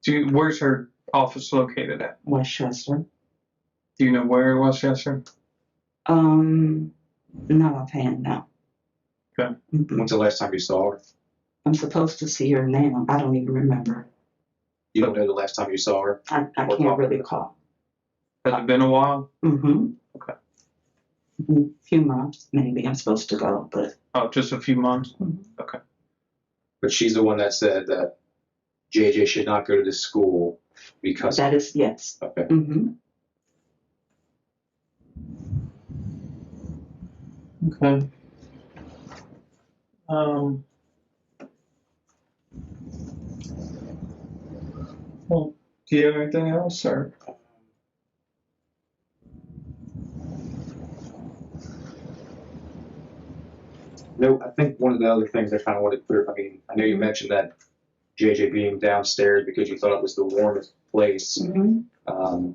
Where's her office located at? Westchester. Do you know where in Westchester? Not offhand, no. Okay. When's the last time you saw her? I'm supposed to see her now. I don't even remember. You don't know the last time you saw her? I can't really recall. Has it been a while? Okay. A few months, maybe. I'm supposed to go, but. Oh, just a few months? Okay. But she's the one that said that JJ should not go to this school because. That is, yes. Okay. Okay. Well, do you have anything else, or? No, I think one of the other things I kind of wanted to clear, I mean, I know you mentioned that JJ being downstairs because you thought it was the warmest place. Mm-hmm.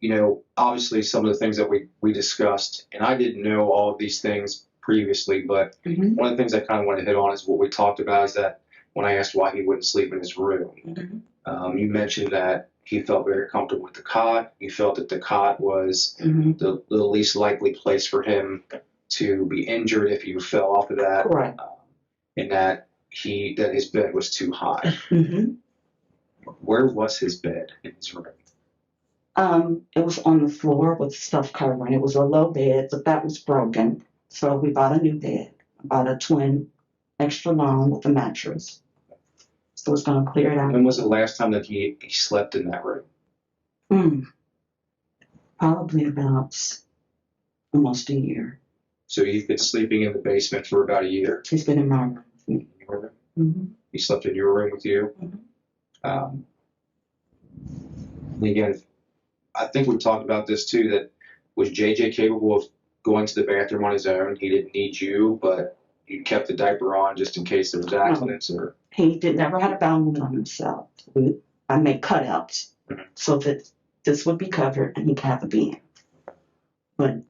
You know, obviously some of the things that we discussed, and I didn't know all of these things previously, but Mm-hmm. one of the things I kind of want to hit on is what we talked about is that when I asked why he wouldn't sleep in his room, Mm-hmm. you mentioned that he felt very comfortable with the cot. You felt that the cot was Mm-hmm. the least likely place for him to be injured if you fell off of that, Correct. and that his bed was too high. Mm-hmm. Where was his bed in his room? It was on the floor with stuff covering. It was a low bed, but that was broken. So we bought a new bed, bought a twin, extra long with a mattress. So it's going to clear it out. When was the last time that he slept in that room? Probably about almost a year. So he's been sleeping in the basement for about a year. He's been in my room with me. Mm-hmm. He slept in your room with you. Mm-hmm. And again, I think we talked about this too. That was JJ capable of going to the bathroom on his own? He didn't need you, but you kept the diaper on just in case there was accidents, or he never had a bowel movement on himself. I made cutouts so that this would be covered and he could have a being. But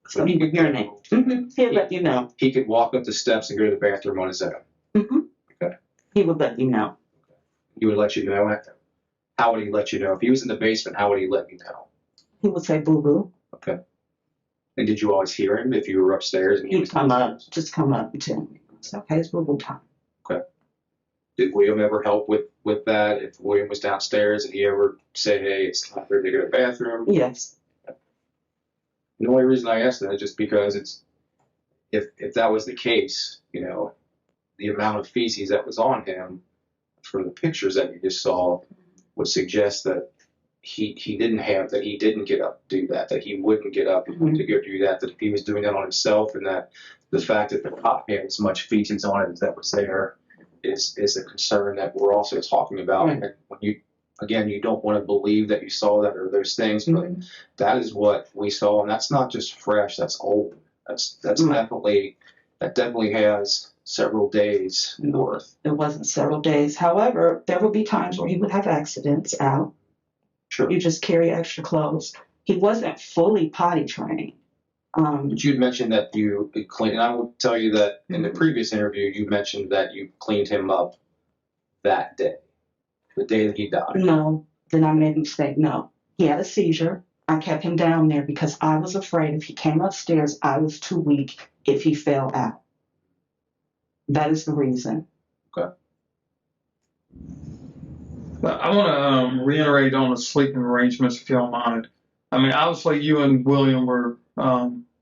so he would urinate. He'd let you know. He could walk up the steps and go to the bathroom on his own. Okay. He would let you know. He would let you know. How would he let you know? If he was in the basement, how would he let you know? He would say boo boo. Okay. And did you always hear him if you were upstairs? And He'd come up and tell me. It's okay, it's boo boo time. Okay. Did William ever help with that? If William was downstairs, did he ever say, hey, it's time for you to go to the bathroom? Yes. The only reason I asked that is just because it's if that was the case, you know, the amount of feces that was on him from the pictures that you just saw would suggest that he didn't get up to do that he wouldn't get up to go do that if he was doing that on himself, and that the fact that the cop had as much feces on it as that was there is a concern that we're also talking about. Right. And when you don't want to believe that you saw that or those things, but that is what we saw, and that's not just fresh, that's old. That's definitely has several days worth. It wasn't several days. However, there would be times where he would have accidents out. Sure. You just carry extra clothes. He wasn't fully potty trained. But you'd mentioned that you cleaned, and I will tell you that in the previous interview, you mentioned that you cleaned him up that day, the day that he died. No, then I made a mistake. No, he had a seizure. I kept him down there because I was afraid if he came upstairs, I was too weak if he fell out. That is the reason. Okay. I want to reiterate on the sleeping arrangements, if you don't mind. I mean, obviously, you and William were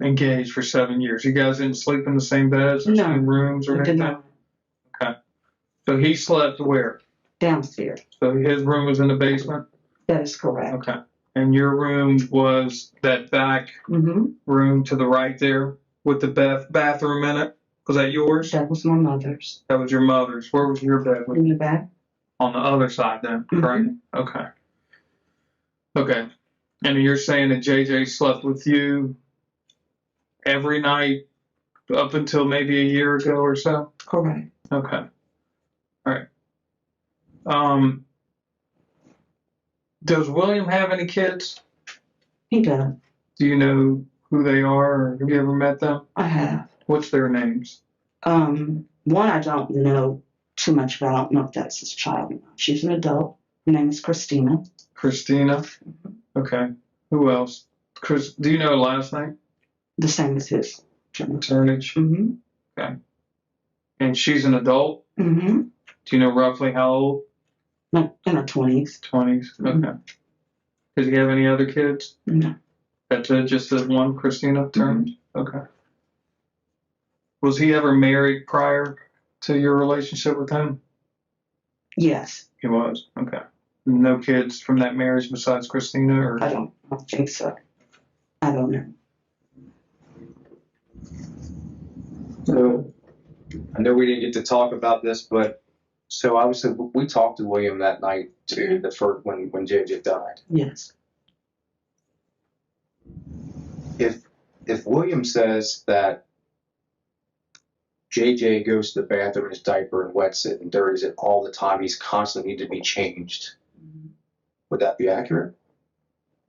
engaged for 7 years. You guys didn't sleep in the same beds or same rooms or anything? Not. Okay. So he slept where? Downstairs. So his room was in the basement? That is correct. Okay. And your room was that back room to the right there with the bathroom in it? Was that yours? That was my mother's. That was your mother's. Where was your bed? In the back. On the other side then, correct? Okay. Okay. And you're saying that JJ slept with you every night up until maybe a year ago or so? Correct. Okay. All right. Does William have any kids? He does. Do you know who they are, or have you ever met them? I have. What's their names? One I don't know too much about. I don't know if that's his child or not. She's an adult. Her name is Christina. Christina? Okay. Who else? Do you know her last name? The same as his. Turnage? Okay. And she's an adult? Do you know roughly how old? In her 20s. 20s? Okay. Does he have any other kids? No. That's it? Just the one, Christina Turnage? Okay. Was he ever married prior to your relationship with him? Yes. He was? Okay. No kids from that marriage besides Christina? Or? I don't think so. I don't know. So, I know we didn't get to talk about this, but so obviously we talked to William that night too, the first when JJ died. Yes. If William says that JJ goes to the bathroom in his diaper and wets it and dirties it all the time. He's constantly need to be changed. Would that be accurate?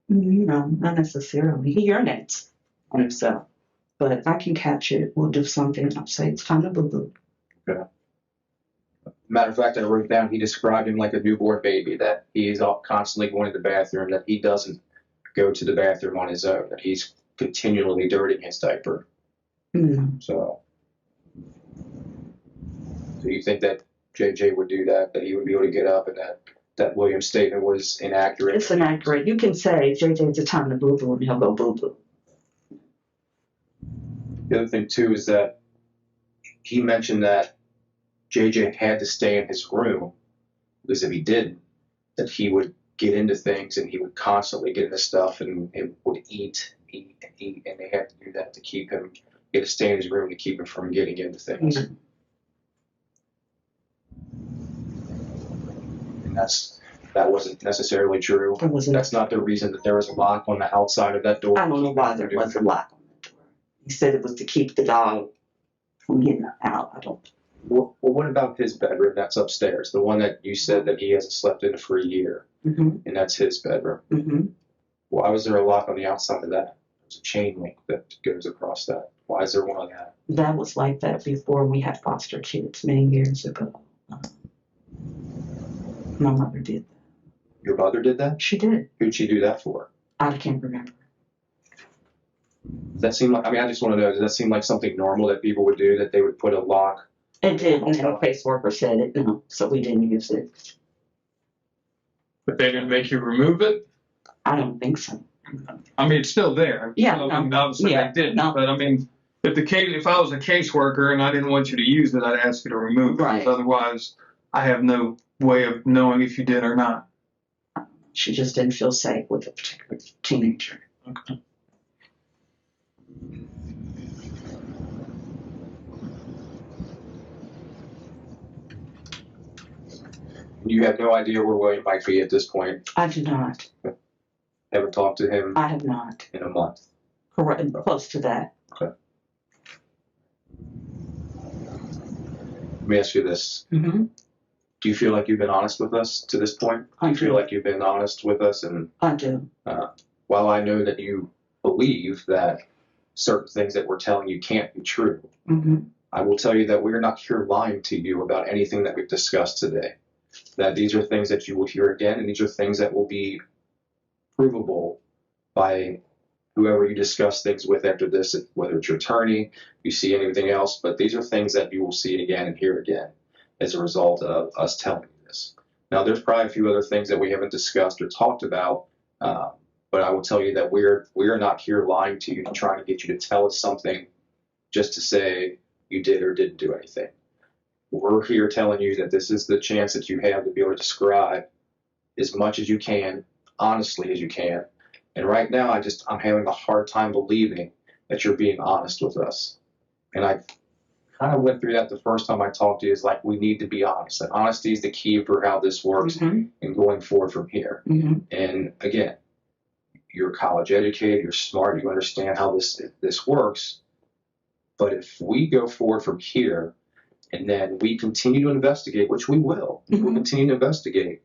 No, not necessarily. He urinates on himself. But if I can catch it, we'll do something. I'll say it's time to boo-boo. Okay. Matter of fact, I wrote down he described him like a newborn baby, that he is constantly going to the bathroom, that he doesn't go to the bathroom on his own, that he's continually dirtying his diaper. So you think that JJ would do that, that he would be able to get up, and that William's statement was inaccurate? It's inaccurate. You can say, JJ, it's a time to boo-boo, and he'll go boo-boo. The other thing, too, is that he mentioned that JJ had to stay in his room because if he didn't, that he would get into things and he would constantly get into stuff and would eat, and they had to do that to keep him, he had to stay in his room to keep him from getting into things. And that wasn't necessarily true. That's not the reason that there was a lock on the outside of that door. I don't know why there was a lock on the door. He said it was to keep the dog from getting out. I don't. Well, what about his bedroom that's upstairs? The one that you said that he hasn't slept in for a year, and that's his bedroom. Why was there a lock on the outside of that? There's a chain link that goes across that. Why is there one on that? That was like that before we had foster kids many years ago. My mother did that. Your mother did that? She did. Who'd she do that for? I can't remember. Does that seem like, I mean, I just want to know, does that seem like something normal that people would do, that they would put a lock? It did, and the caseworker said it, no, so we didn't use it. But they didn't make you remove it? I don't think so. I mean, it's still there. Yeah, So, I mean, obviously yeah, they didn't. no. But I mean, if I was a caseworker and I didn't want you to use it, I'd ask you to remove it. Right. Otherwise, I have no way of knowing if you did or not. She just didn't feel safe with a particular teenager. Okay. You have no idea where William might be at this point. I do not. Haven't talked to him I have not. in a month. Correct, close to that. Okay. Let me ask you this. Mm-hmm. Do you feel like you've been honest with us to this point? I Do you feel do. like you've been honest with us? And I do. while I know that you believe that certain things that we're telling you can't be true, I will tell you that we're not here lying to you about anything that we've discussed today. That these are things that you will hear again, and these are things that will be provable by whoever you discuss things with after this, whether it's your attorney, you see anything else, but these are things that you will see again and hear again as a result of us telling you this. Now, there's probably a few other things that we haven't discussed or talked about, but I will tell you that we're not here lying to you and trying to get you to tell us something just to say you did or didn't do anything. We're here telling you that this is the chance that you have to be able to describe as much as you can, honestly as you can. And right now, I'm having a hard time believing that you're being honest with us. And I kind of went through that the first time I talked to you, is like, we need to be honest. And honesty is the key for how this works and going forward from here. And again, you're college educated, you're smart, you understand how this works. But if we go forward from here, and then we continue to investigate, which we will. We'll continue to investigate.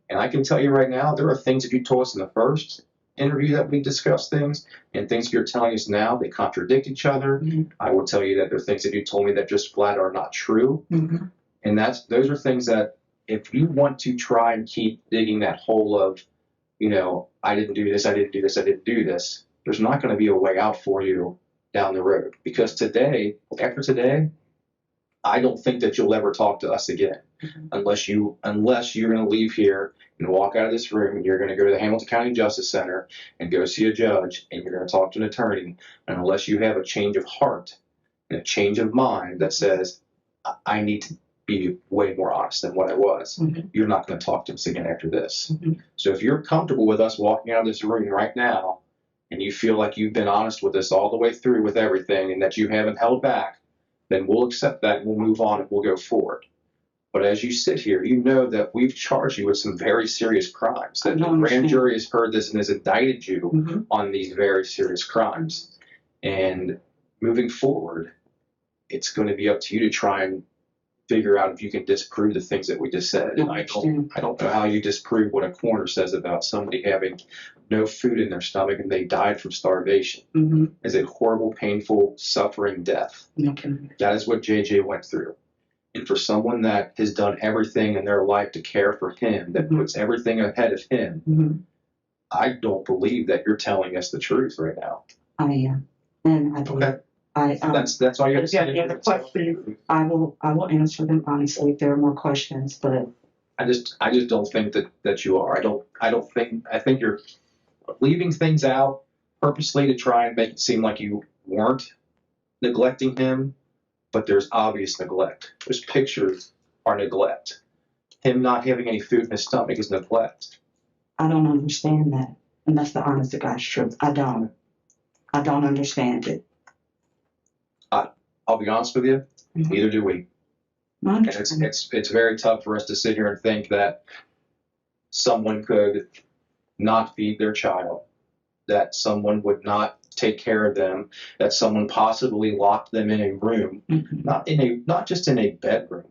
And I can tell you right now, there are things that you told us in the first interview that we discussed things, and things you're telling us now, they contradict each other. I will tell you that there are things that you told me that just flat are not true. And those are things that if you want to try and keep digging that hole of, I didn't do this, I didn't do this, I didn't do this, there's not going to be a way out for you down the road. Because after today, I don't think that you'll ever talk to us again unless you're going to leave here and walk out of this room and you're going to go to the Hamilton County Justice Center and go see a judge and you're going to talk to an attorney. And unless you have a change of heart and a change of mind that says, I need to be way more honest than what I was, you're not going to talk to us again after this. So if you're comfortable with us walking out of this room right now and you feel like you've been honest with us all the way through with everything and that you haven't held back, then we'll accept that and we'll move on and we'll go forward. But as you sit here, you know that we've charged you with some very serious crimes, that the grand jury has heard this and has indicted you on these very serious crimes. And moving forward, it's going to be up to you to try and figure out if you can disprove the things that we just said. And I don't know how you disprove what a coroner says about somebody having no food in their stomach and they died from starvation. Mm-hmm. Is a horrible, painful, suffering death. Okay. That is what JJ went through. And for someone that has done everything in their life to care for him, that puts everything ahead of him, I don't believe that you're telling us the truth right now. I am, and I do. Okay. That's all you have to If you have say. any other questions, I will answer them honestly if there are more questions. But I just don't think that you are. I think you're leaving things out purposely to try and make it seem like you weren't neglecting him, but there's obvious neglect. Those pictures are neglect. Him not having any food in his stomach is neglect. I don't understand that, and that's the honest to God's truth. I don't understand it. I'll be honest with you. Neither do we. I And understand. it's very tough for us to sit here and think that someone could not feed their child, that someone would not take care of them, that someone possibly locked them in a room, not just in a bedroom.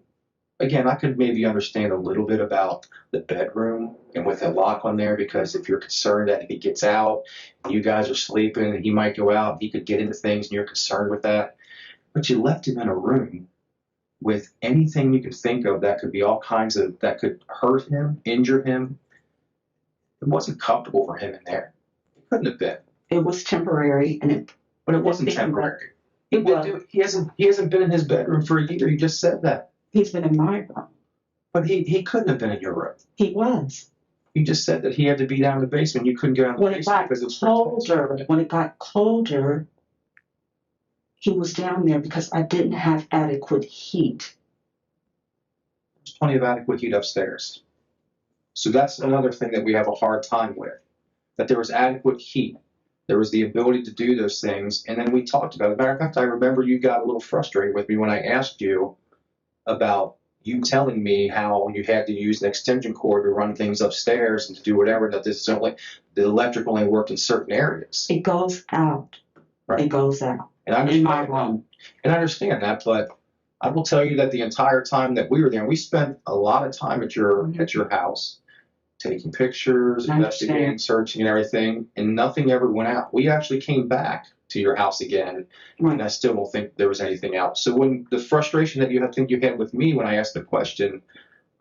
Again, I could maybe understand a little bit about the bedroom and with a lock on there, because if you're concerned that if he gets out, you guys are sleeping, and he might go out, he could get into things, and you're concerned with that. But you left him in a room with anything you could think of that could be all kinds of, that could hurt him, injure him. It wasn't comfortable for him in there. It couldn't have been. It was temporary, But it wasn't temporary. It was. He hasn't been in his bedroom for a year. You just said that. He's been in my room. But he couldn't have been in your room. He was. You just said that he had to be down in the basement. You couldn't go down in the basement because it was colder. When it got colder, he was down there because I didn't have adequate heat. There's plenty of adequate heat upstairs. So that's another thing that we have a hard time with. That there was adequate heat. There was the ability to do those things. And then we talked about it. As a matter of fact, I remember you got a little frustrated with me when I asked you about you telling me how you had to use an extension cord to run things upstairs and to do whatever, that this is only, the electric only worked in certain areas. It goes out. Right. It goes out. And I in my room. And I understand that, but I will tell you that the entire time that we were there, we spent a lot of time at your house, taking pictures, investigating, searching, and everything, and nothing ever went out. We actually came back to your house again, and I still don't think there was anything out. So when the frustration that you had with me when I asked the question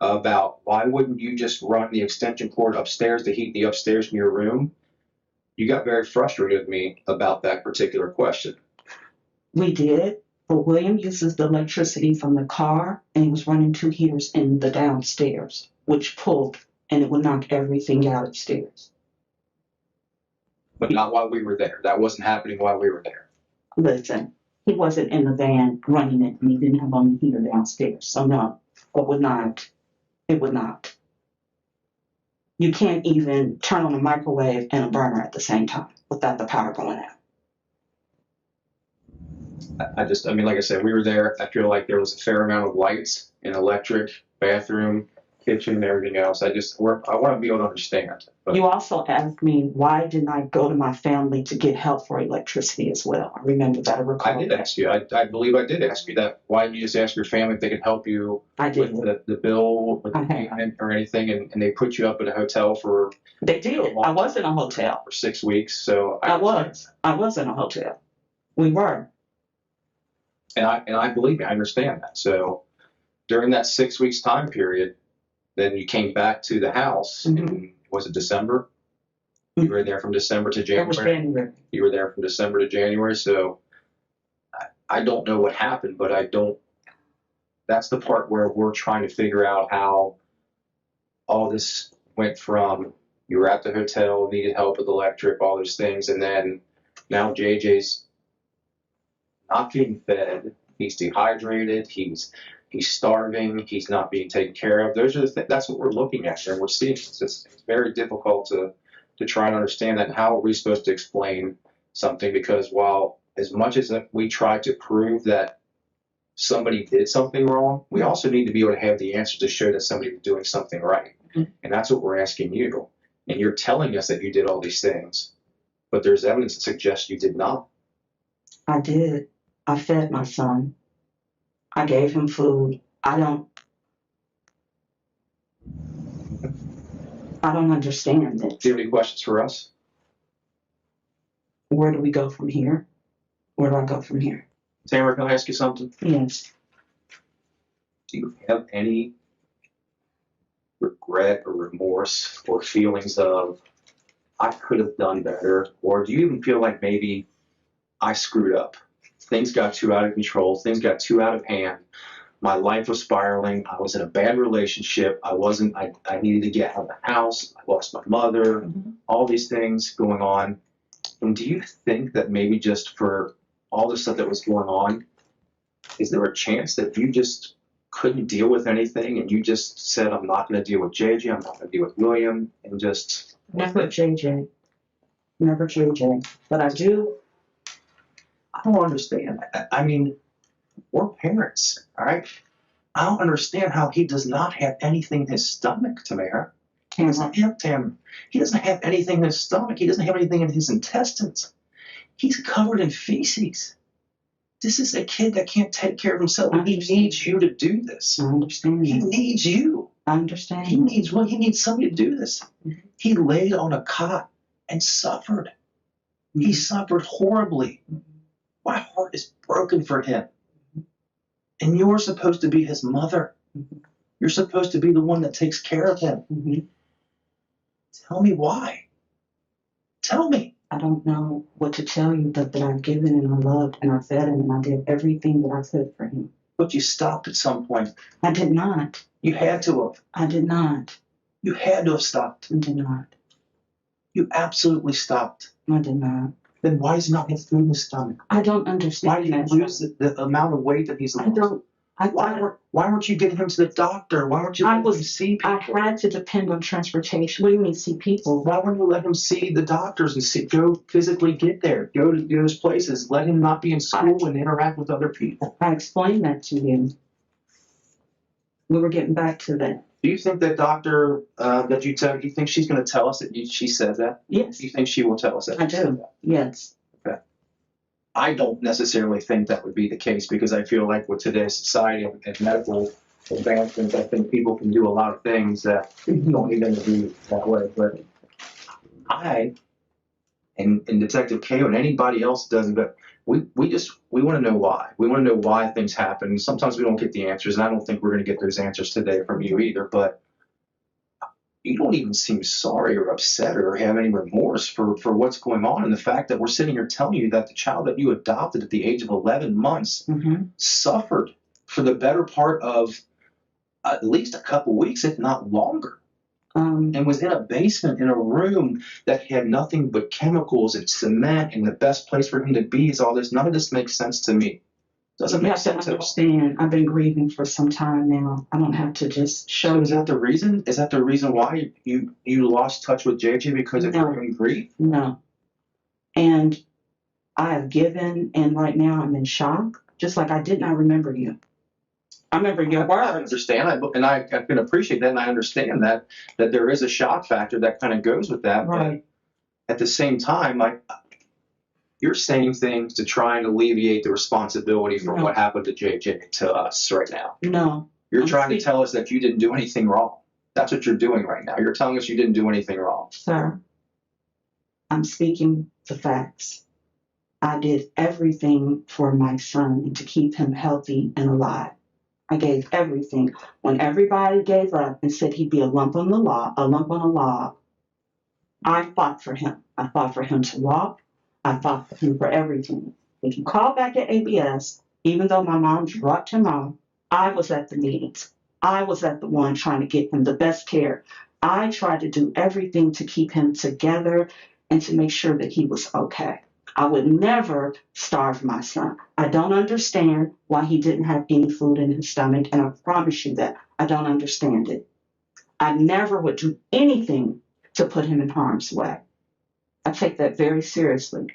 about why wouldn't you just run the extension cord upstairs to heat the upstairs in your room, you got very frustrated with me about that particular question. We did, but William uses the electricity from the car, and he was running 2 heaters in the downstairs, which pulled, and it would knock everything out upstairs. But not while we were there. That wasn't happening while we were there. Listen, he wasn't in the van running it, and he didn't have on the heater downstairs. So no, it would not. It would not. You can't even turn on a microwave and a burner at the same time without the power going out. I mean, like I said, we were there. I feel like there was a fair amount of lights and electric, bathroom, kitchen, and everything else. I want to be able to understand. But You also asked me why didn't I go to my family to get help for electricity as well. I remember that. I recall. I did ask you. I believe I did ask you that. Why didn't you just ask your family if they could help you with the bill, with the payment, or anything? And they put you up at a hotel for. They did. I was in a hotel for 6 weeks. So I was in a hotel. We were. And I believe me, I understand that. So during that 6 weeks time period, then you came back to the house. In, was it December? You were there from December to January. It was January. You were there from December to January. So I don't know what happened, but that's the part where we're trying to figure out how all this went from you were at the hotel, needed help with electric, all those things, and then now JJ's not getting fed. He's dehydrated. He's starving. He's not being taken care of. Those are that's what we're looking at here, and we're seeing. It's very difficult to try and understand that. And how are we supposed to explain something? Because while as much as we try to prove that somebody did something wrong, we also need to be able to have the answer to show that somebody was doing something right. And that's what we're asking you. And you're telling us that you did all these things, but there's evidence that suggests you did not. I did. I fed my son. I gave him food. I don't understand it. Do you have any questions for us? Where do we go from here? Where do I go from here? Tamara, can I ask you something? Yes. Do you have any regret or remorse or feelings of, I could have done better? Or do you even feel like maybe I screwed up? Things got too out of control. Things got too out of hand. My life was spiraling. I was in a bad relationship. I needed to get out of the house. I lost my mother, all these things going on. And do you think that maybe just for all the stuff that was going on, is there a chance that you just couldn't deal with anything and you just said, I'm not going to deal with JJ, I'm not going to deal with William, and just... Never JJ. Never JJ. But I do. I don't understand. I mean, we're parents, all right? I don't understand how he does not have anything in his stomach, Tamara. He doesn't have He doesn't have anything in his stomach. He doesn't have anything in his intestines. He's covered in feces. This is a kid that can't take care of himself. He needs you to do this. I understand. He needs you. I understand. He needs somebody to do this. He laid on a cot and suffered. He suffered horribly. My heart is broken for him. And you're supposed to be his mother. You're supposed to be the one that takes care of him. Tell me why. Tell me. I don't know what to tell you, but that I've given and I loved and I fed him and I did everything that I could for him. But you stopped at some point. I did not. You had to have. I did not. You had to have stopped. I did not. You absolutely stopped. I did not. Then why does he not have food in his stomach? I don't understand. Why did he lose the amount of weight that he's lost? I don't. Why weren't you getting him to the doctor? Why weren't you letting him see people? I had to depend on transportation. What do you mean see people? Why wouldn't you let him see the doctors and go physically get there? Go to those places. Let him not be in school and interact with other people. I explained that to you. We were getting back to that. Do you think that doctor that you tell, you think she's going to tell us that she said that? Yes. Do you think she will tell us that? I do. Yes. Okay. I don't necessarily think that would be the case because I feel like with today's society and medical advancements, I think people can do a lot of things that don't need them to do that way. But I, and Detective Ko and anybody else does, but we want to know why. We want to know why things happen. Sometimes we don't get the answers, and I don't think we're going to get those answers today from you either. But you don't even seem sorry or upset or have any remorse for what's going on. And the fact that we're sitting here telling you that the child that you adopted at the age of 11 months suffered for the better part of at least a couple weeks, if not longer. And was in a basement in a room that had nothing but chemicals and cement, and the best place for him to be is all this. None of this makes sense to me. Doesn't make sense at all. I understand. I've been grieving for some time now. I don't have to just show. So is that the reason? Is that the reason why you lost touch with JJ because of your grief? No. And I have given, and right now I'm in shock, just like I did not remember you. I remember your words. I understand, and I can appreciate that, and I understand that there is a shock factor that kind of goes with that. Right. But at the same time, you're saying things to try and alleviate the responsibility for what happened to JJ to us right now. No. You're trying to tell us that you didn't do anything wrong. That's what you're doing right now. You're telling us you didn't do anything wrong. Sir, I'm speaking the facts. I did everything for my son to keep him healthy and alive. I gave everything. When everybody gave up and said he'd be a lump on a log, I fought for him. I fought for him to walk. I fought for him for everything. If you call back at ABS, even though my mom dropped him off, I was at the meetings. I was at the one trying to get him the best care. I tried to do everything to keep him together and to make sure that he was okay. I would never starve my son. I don't understand why he didn't have any food in his stomach, and I promise you that I don't understand it. I never would do anything to put him in harm's way. I take that very seriously.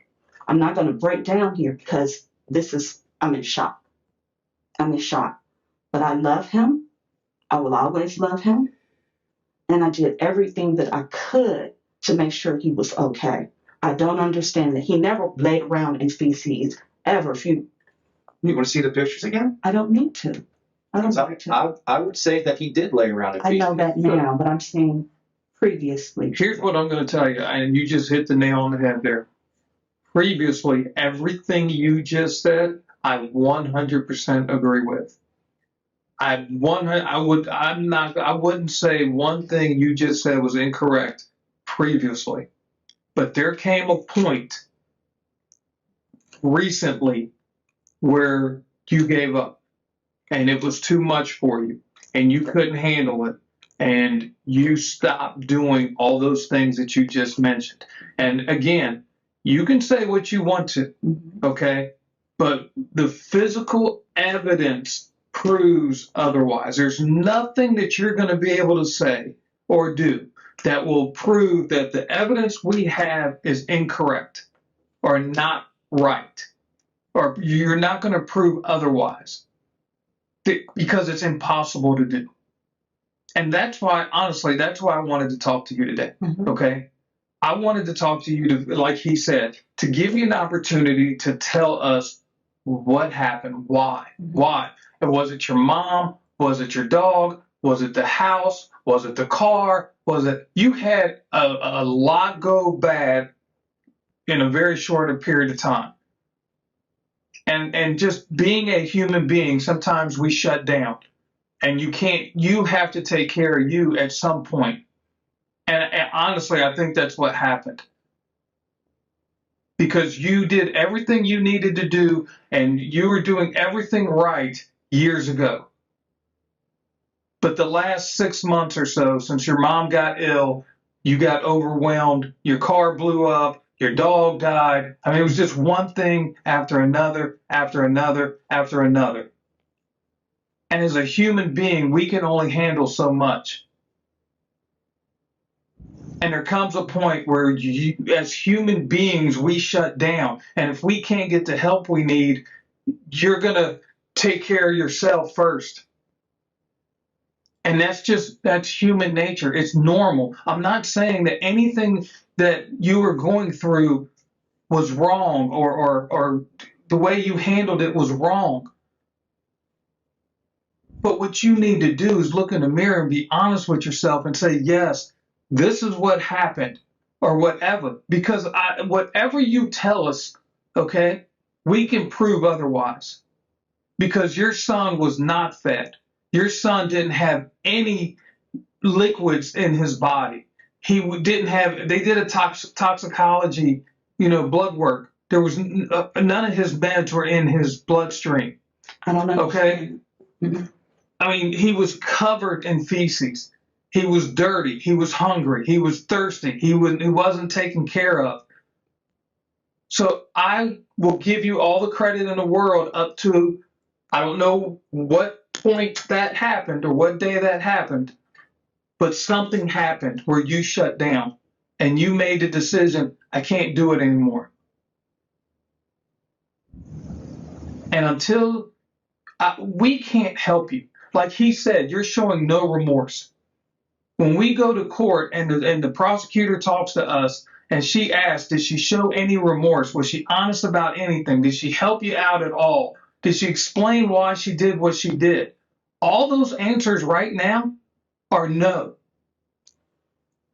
I'm not going to break down here because I'm in shock. I'm in shock. But I love him. I will always love him. And I did everything that I could to make sure he was okay. I don't understand that he never laid around in feces ever. You want to see the pictures again? I don't need to. I don't need to. I would say that he did lay around in I pieces. know that now, but I'm saying previously. Here's what I'm going to tell you, and you just hit the nail on the head there. Previously, everything you just said, I 100% agree with. I wouldn't say one thing you just said was incorrect previously, but there came a point recently where you gave up and it was too much for you and you couldn't handle it and you stopped doing all those things that you just mentioned. And again, you can say what you want to, okay? But the physical evidence proves otherwise. There's nothing that you're going to be able to say or do that will prove that the evidence we have is incorrect or not right, or you're not going to prove otherwise because it's impossible to do. And that's why, honestly, that's why I wanted to talk to you today, okay? I wanted to talk to you, to, like he said, to give you an opportunity to tell us what happened, why. And was it your mom? Was it your dog? Was it the house? Was it the car? Was it, you had a lot go bad in a very short period of time. And just being a human being, sometimes we shut down. And you have to take care of you at some point. And honestly, I think that's what happened. Because you did everything you needed to do, and you were doing everything right years ago. But the last 6 months or so, since your mom got ill, you got overwhelmed, your car blew up, your dog died. I mean, it was just one thing after another, after another, after another. And as a human being, we can only handle so much. And there comes a point where as human beings, we shut down. And if we can't get the help we need, you're going to take care of yourself first. And that's human nature. It's normal. I'm not saying that anything that you were going through was wrong or the way you handled it was wrong. But what you need to do is look in the mirror and be honest with yourself and say, yes, this is what happened or whatever. Because whatever you tell us, okay, we can prove otherwise. Because your son was not fed. Your son didn't have any liquids in his body. He didn't have, they did a toxicology, blood work. There was none of his meds were in his bloodstream. I don't know. Okay. I mean, he was covered in feces. He was dirty. He was hungry. He was thirsty. He wasn't taken care of. So I will give you all the credit in the world up to, I don't know what point that happened or what day that happened, but something happened where you shut down and you made the decision, I can't do it anymore. And until we can't help you. Like he said, you're showing no remorse. When we go to court and the prosecutor talks to us and she asks, did she show any remorse? Was she honest about anything? Did she help you out at all? Did she explain why she did what she did? All those answers right now are no.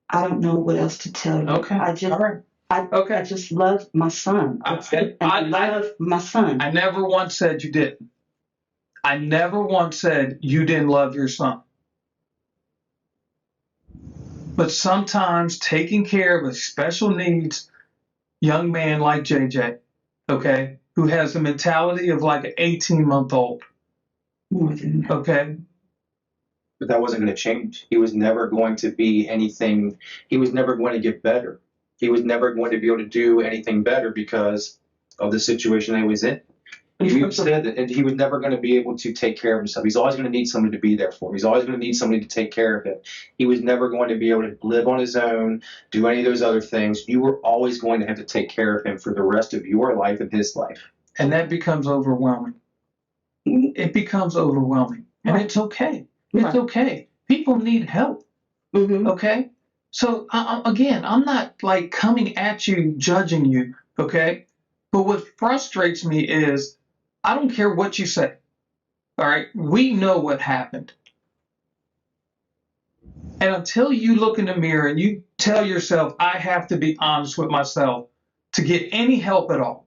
I don't know what else to tell you. Okay. I just, all right. I just love my son. I love my son. I never once said you didn't. I never once said you didn't love your son. But sometimes taking care of a special needs young man like JJ, okay, who has the mentality of like an 18-month-old. More than that. Okay. But that wasn't going to change. He was never going to be anything. He was never going to get better. He was never going to be able to do anything better because of the situation he was in. You said that, and he was never going to be able to take care of himself. He's always going to need somebody to be there for him. He's always going to need somebody to take care of him. He was never going to be able to live on his own, do any of those other things. You were always going to have to take care of him for the rest of your life and his life. And that becomes overwhelming. It becomes overwhelming. And it's okay. It's okay. People need help. Okay? So, again, I'm not like coming at you, judging you. Okay? But what frustrates me is I don't care what you say. All right? We know what happened. And until you look in the mirror and you tell yourself, I have to be honest with myself to get any help at all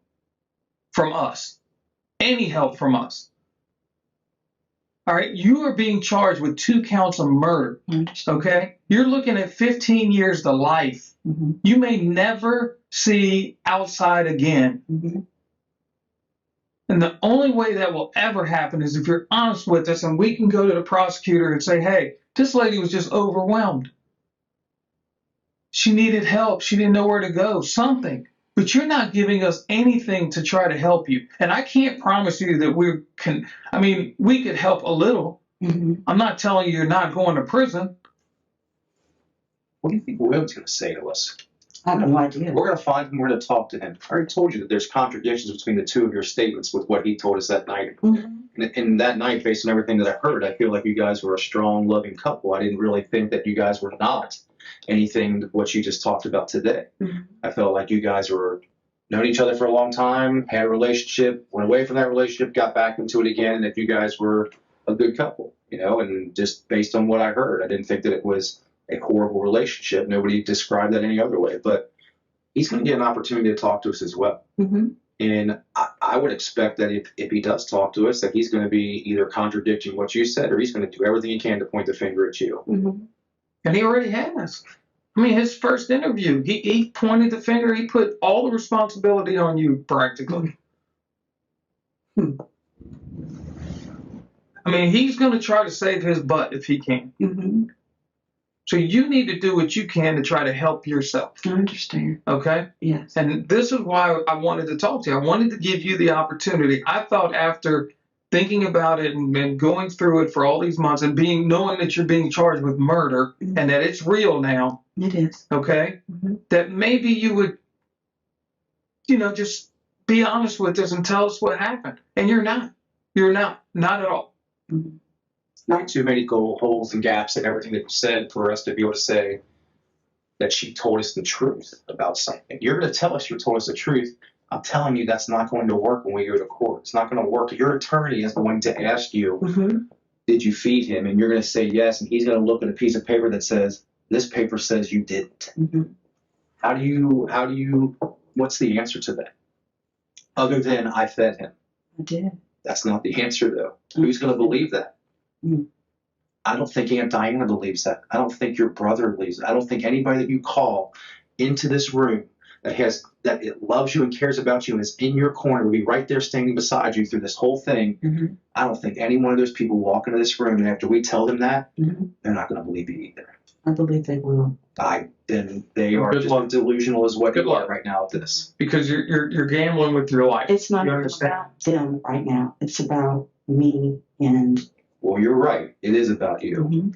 from us, any help from us. All right? You are being charged with 2 counts of murder. Okay? You're looking at 15 years to life. Mm-hmm. You may never see outside again. Mm-hmm. And the only way that will ever happen is if you're honest with us and we can go to the prosecutor and say, hey, this lady was just overwhelmed. She needed help. She didn't know where to go, something. But you're not giving us anything to try to help you. And I can't promise you that we could help a little. Mm-hmm. I'm not telling you you're not going to prison. What do you think William's going to say to us? I have no idea. We're going to find him. We're going to talk to him. I already told you that there's contradictions between the 2 of your statements with what he told us that night. Mm-hmm. And that night, based on everything that I heard, I feel like you guys were a strong, loving couple. I didn't really think that you guys were not anything what you just talked about today. Mm-hmm. I felt like you guys were known each other for a long time, had a relationship, went away from that relationship, got back into it again, and that you guys were a good couple, and just based on what I heard, I didn't think that it was a horrible relationship. Nobody described that any other way, but he's going to get an opportunity to talk to us as well. Mm-hmm. And I would expect that if he does talk to us, that he's going to be either contradicting what you said or he's going to do everything he can to point the finger at you. Mm-hmm. And he already has. I mean, his first interview, he pointed the finger. He put all the responsibility on you, practically. Mm-hmm. I mean, he's going to try to save his butt if he can. Mm-hmm. So you need to do what you can to try to help yourself. I understand. Okay? Yes. And this is why I wanted to talk to you. I wanted to give you the opportunity. I thought after thinking about it and going through it for all these months and knowing that you're being charged with murder Mm-hmm. and that it's real now, It is. okay, Mm-hmm. that maybe you would, just be honest with us and tell us what happened. And you're not. You're not. Not at all. Mm-hmm. Not too many holes and gaps in everything that you said for us to be able to say that she told us the truth about something. You're going to tell us you told us the truth. I'm telling you that's not going to work when we go to court. It's not going to work. Your attorney is going to ask you, Mm-hmm. did you feed him? And you're going to say yes, and he's going to look at a piece of paper that says, this paper says you didn't. Mm-hmm. How do you, what's the answer to that? Other than I fed him. I did. That's not the answer, though. Who's going to believe that? Mm. I don't think Aunt Diana believes that. I don't think your brother believes that. I don't think anybody that you call into this room that it loves you and cares about you and is in your corner will be right there standing beside you through this whole thing. Mm-hmm. I don't think any one of those people walk into this room and after we tell them that, Mm-hmm. they're not going to believe you either. I believe they will. Then they are Good just luck. as delusional as what Good you are luck. right now at this. Because you're gambling with your life. It's not You even understand? about them right now. It's about me and. Well, you're right. It is about you. Mm-hmm.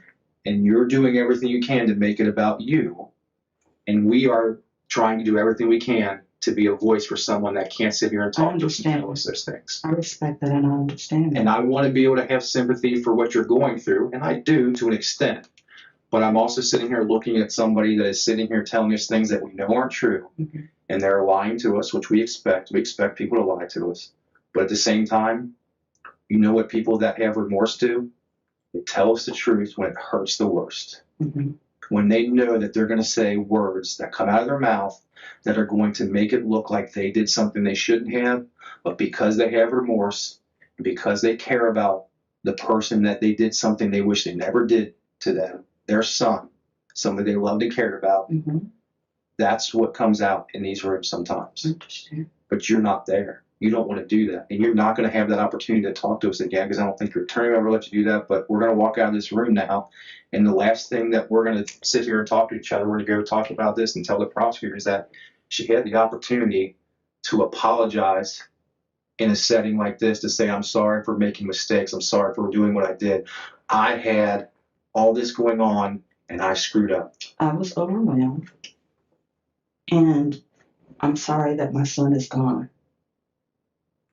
And you're doing everything you can to make it about you. And we are trying to do everything we can to be a voice for someone that can't sit here and talk to us and tell us those things. I respect that and I understand that. And I want to be able to have sympathy for what you're going through, and I do to an extent. But I'm also sitting here looking at somebody that is sitting here telling us things that we know aren't true, Mm-hmm. and they're lying to us, which we expect. We expect people to lie to us. But at the same time, you know what people that have remorse do? They tell us the truth when it hurts the worst. Mm-hmm. When they know that they're going to say words that come out of their mouth that are going to make it look like they did something they shouldn't have, but because they have remorse, and because they care about the person that they did something they wish they never did to them, their son, somebody they loved and cared about, Mm-hmm. that's what comes out in these rooms sometimes. I understand. But you're not there. You don't want to do that. And you're not going to have that opportunity to talk to us again because I don't think your attorney will ever let you do that. But we're going to walk out of this room now. And the last thing that we're going to sit here and talk to each other, we're going to go talk about this and tell the prosecutor is that she had the opportunity to apologize in a setting like this, to say, I'm sorry for making mistakes. I'm sorry for doing what I did. I had all this going on and I screwed up. I was overwhelmed. And I'm sorry that my son is gone.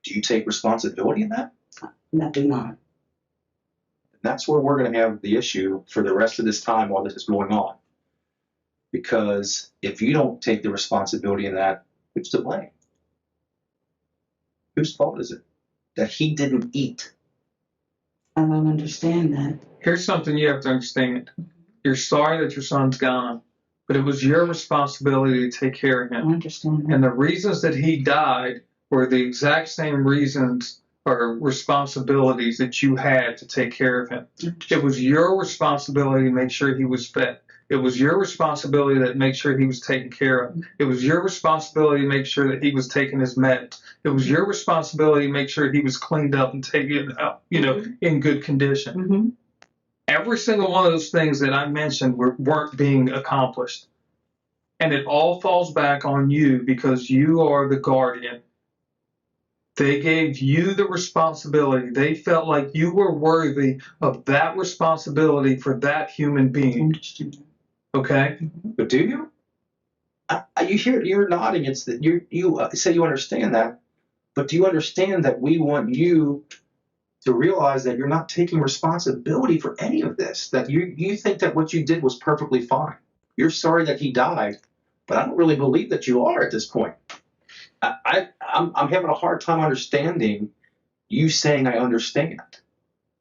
Do you take responsibility in that? I do not. That's where we're going to have the issue for the rest of this time while this is going on. Because if you don't take the responsibility in that, who's to blame? Whose fault is it that he didn't eat. I don't understand that. Here's something you have to understand. You're sorry that your son's gone, but it was your responsibility to take care of I him. understand that. And the reasons that he died were the exact same reasons or responsibilities that you had to take care of him. It was your responsibility to make sure he was fed. It was your responsibility to make sure he was taken care of. It was your responsibility to make sure that he was taking his meds. It was your responsibility to make sure he was cleaned up and taken out, in good condition. Mm-hmm. Every single one of those things that I mentioned weren't being accomplished. And it all falls back on you because you are the guardian. They gave you the responsibility. They felt like you were worthy of that responsibility for that human being. Okay? But do you? You hear you're nodding. It's that you say you understand that, but do you understand that we want you to realize that you're not taking responsibility for any of this? That you think that what you did was perfectly fine. You're sorry that he died, but I don't really believe that you are at this point. I'm having a hard time understanding you saying I understand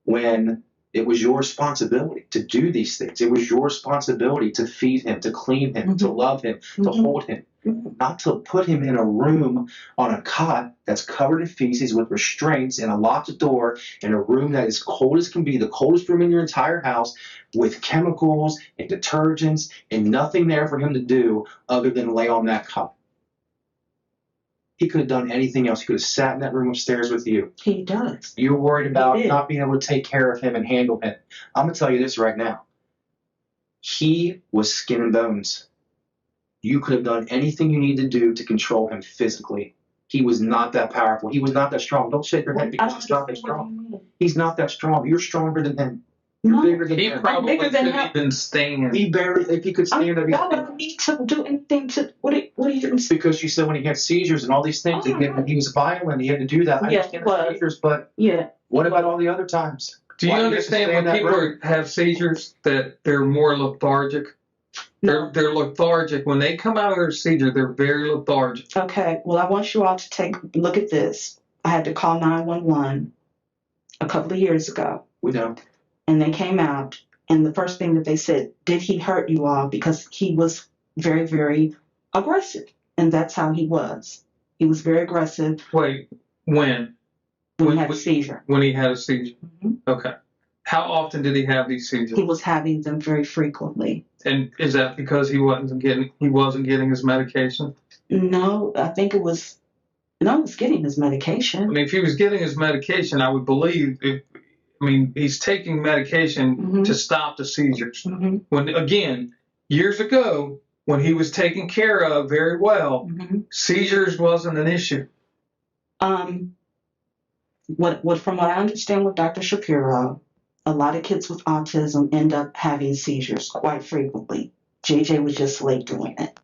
when it was your responsibility to do these things. It was your responsibility to feed him, to clean him, to love him, to hold him, not to put him in a room on a cot that's covered in feces with restraints and a locked door in a room that is cold as can be, the coldest room in your entire house, with chemicals and detergents and nothing there for him to do other than lay on that cot. He could have done anything else. He could have sat in that room upstairs with you. He does. You're worried about not being able to take care of him and handle him. I'm going to tell you this right now. He was skin and bones. You could have done anything you need to do to control him physically. He was not that powerful. He was not that strong. Don't shake your head because he's not that strong. He's not that strong. You're stronger than him. You're bigger than He him. probably bigger than couldn't even stand. He barely, if he could stand up. Why would I need to do anything to, what are you doing? Because you said when he had seizures and all these things, he was violent. He had to do that. I Yeah, understand he the was. seizures, but Yeah. what about all the other times? Do you Why understand have to when stay in that room? people have seizures that they're more lethargic? No. They're lethargic. When they come out of their seizure, they're very lethargic. Okay. Well, I want you all to take a look at this. I had to call 911 a couple of years ago. We know. And they came out, and the first thing that they said, did he hurt you all? Because he was very, very aggressive. And that's how he was. He was very aggressive Wait, when? when he had a seizure. When he had a seizure. Mhm. Okay. How often did he have these seizures? He was having them very frequently. And is that because he wasn't getting his medication? No, I think it was, no, he was getting his medication. I mean, if he was getting his medication, I would believe he's taking medication to stop the seizures. Mm-hmm. When, again, years ago, when he was taken care of very well, seizures wasn't an issue. From what I understand with Dr. Shapiro, a lot of kids with autism end up having seizures quite frequently. JJ was just late doing it.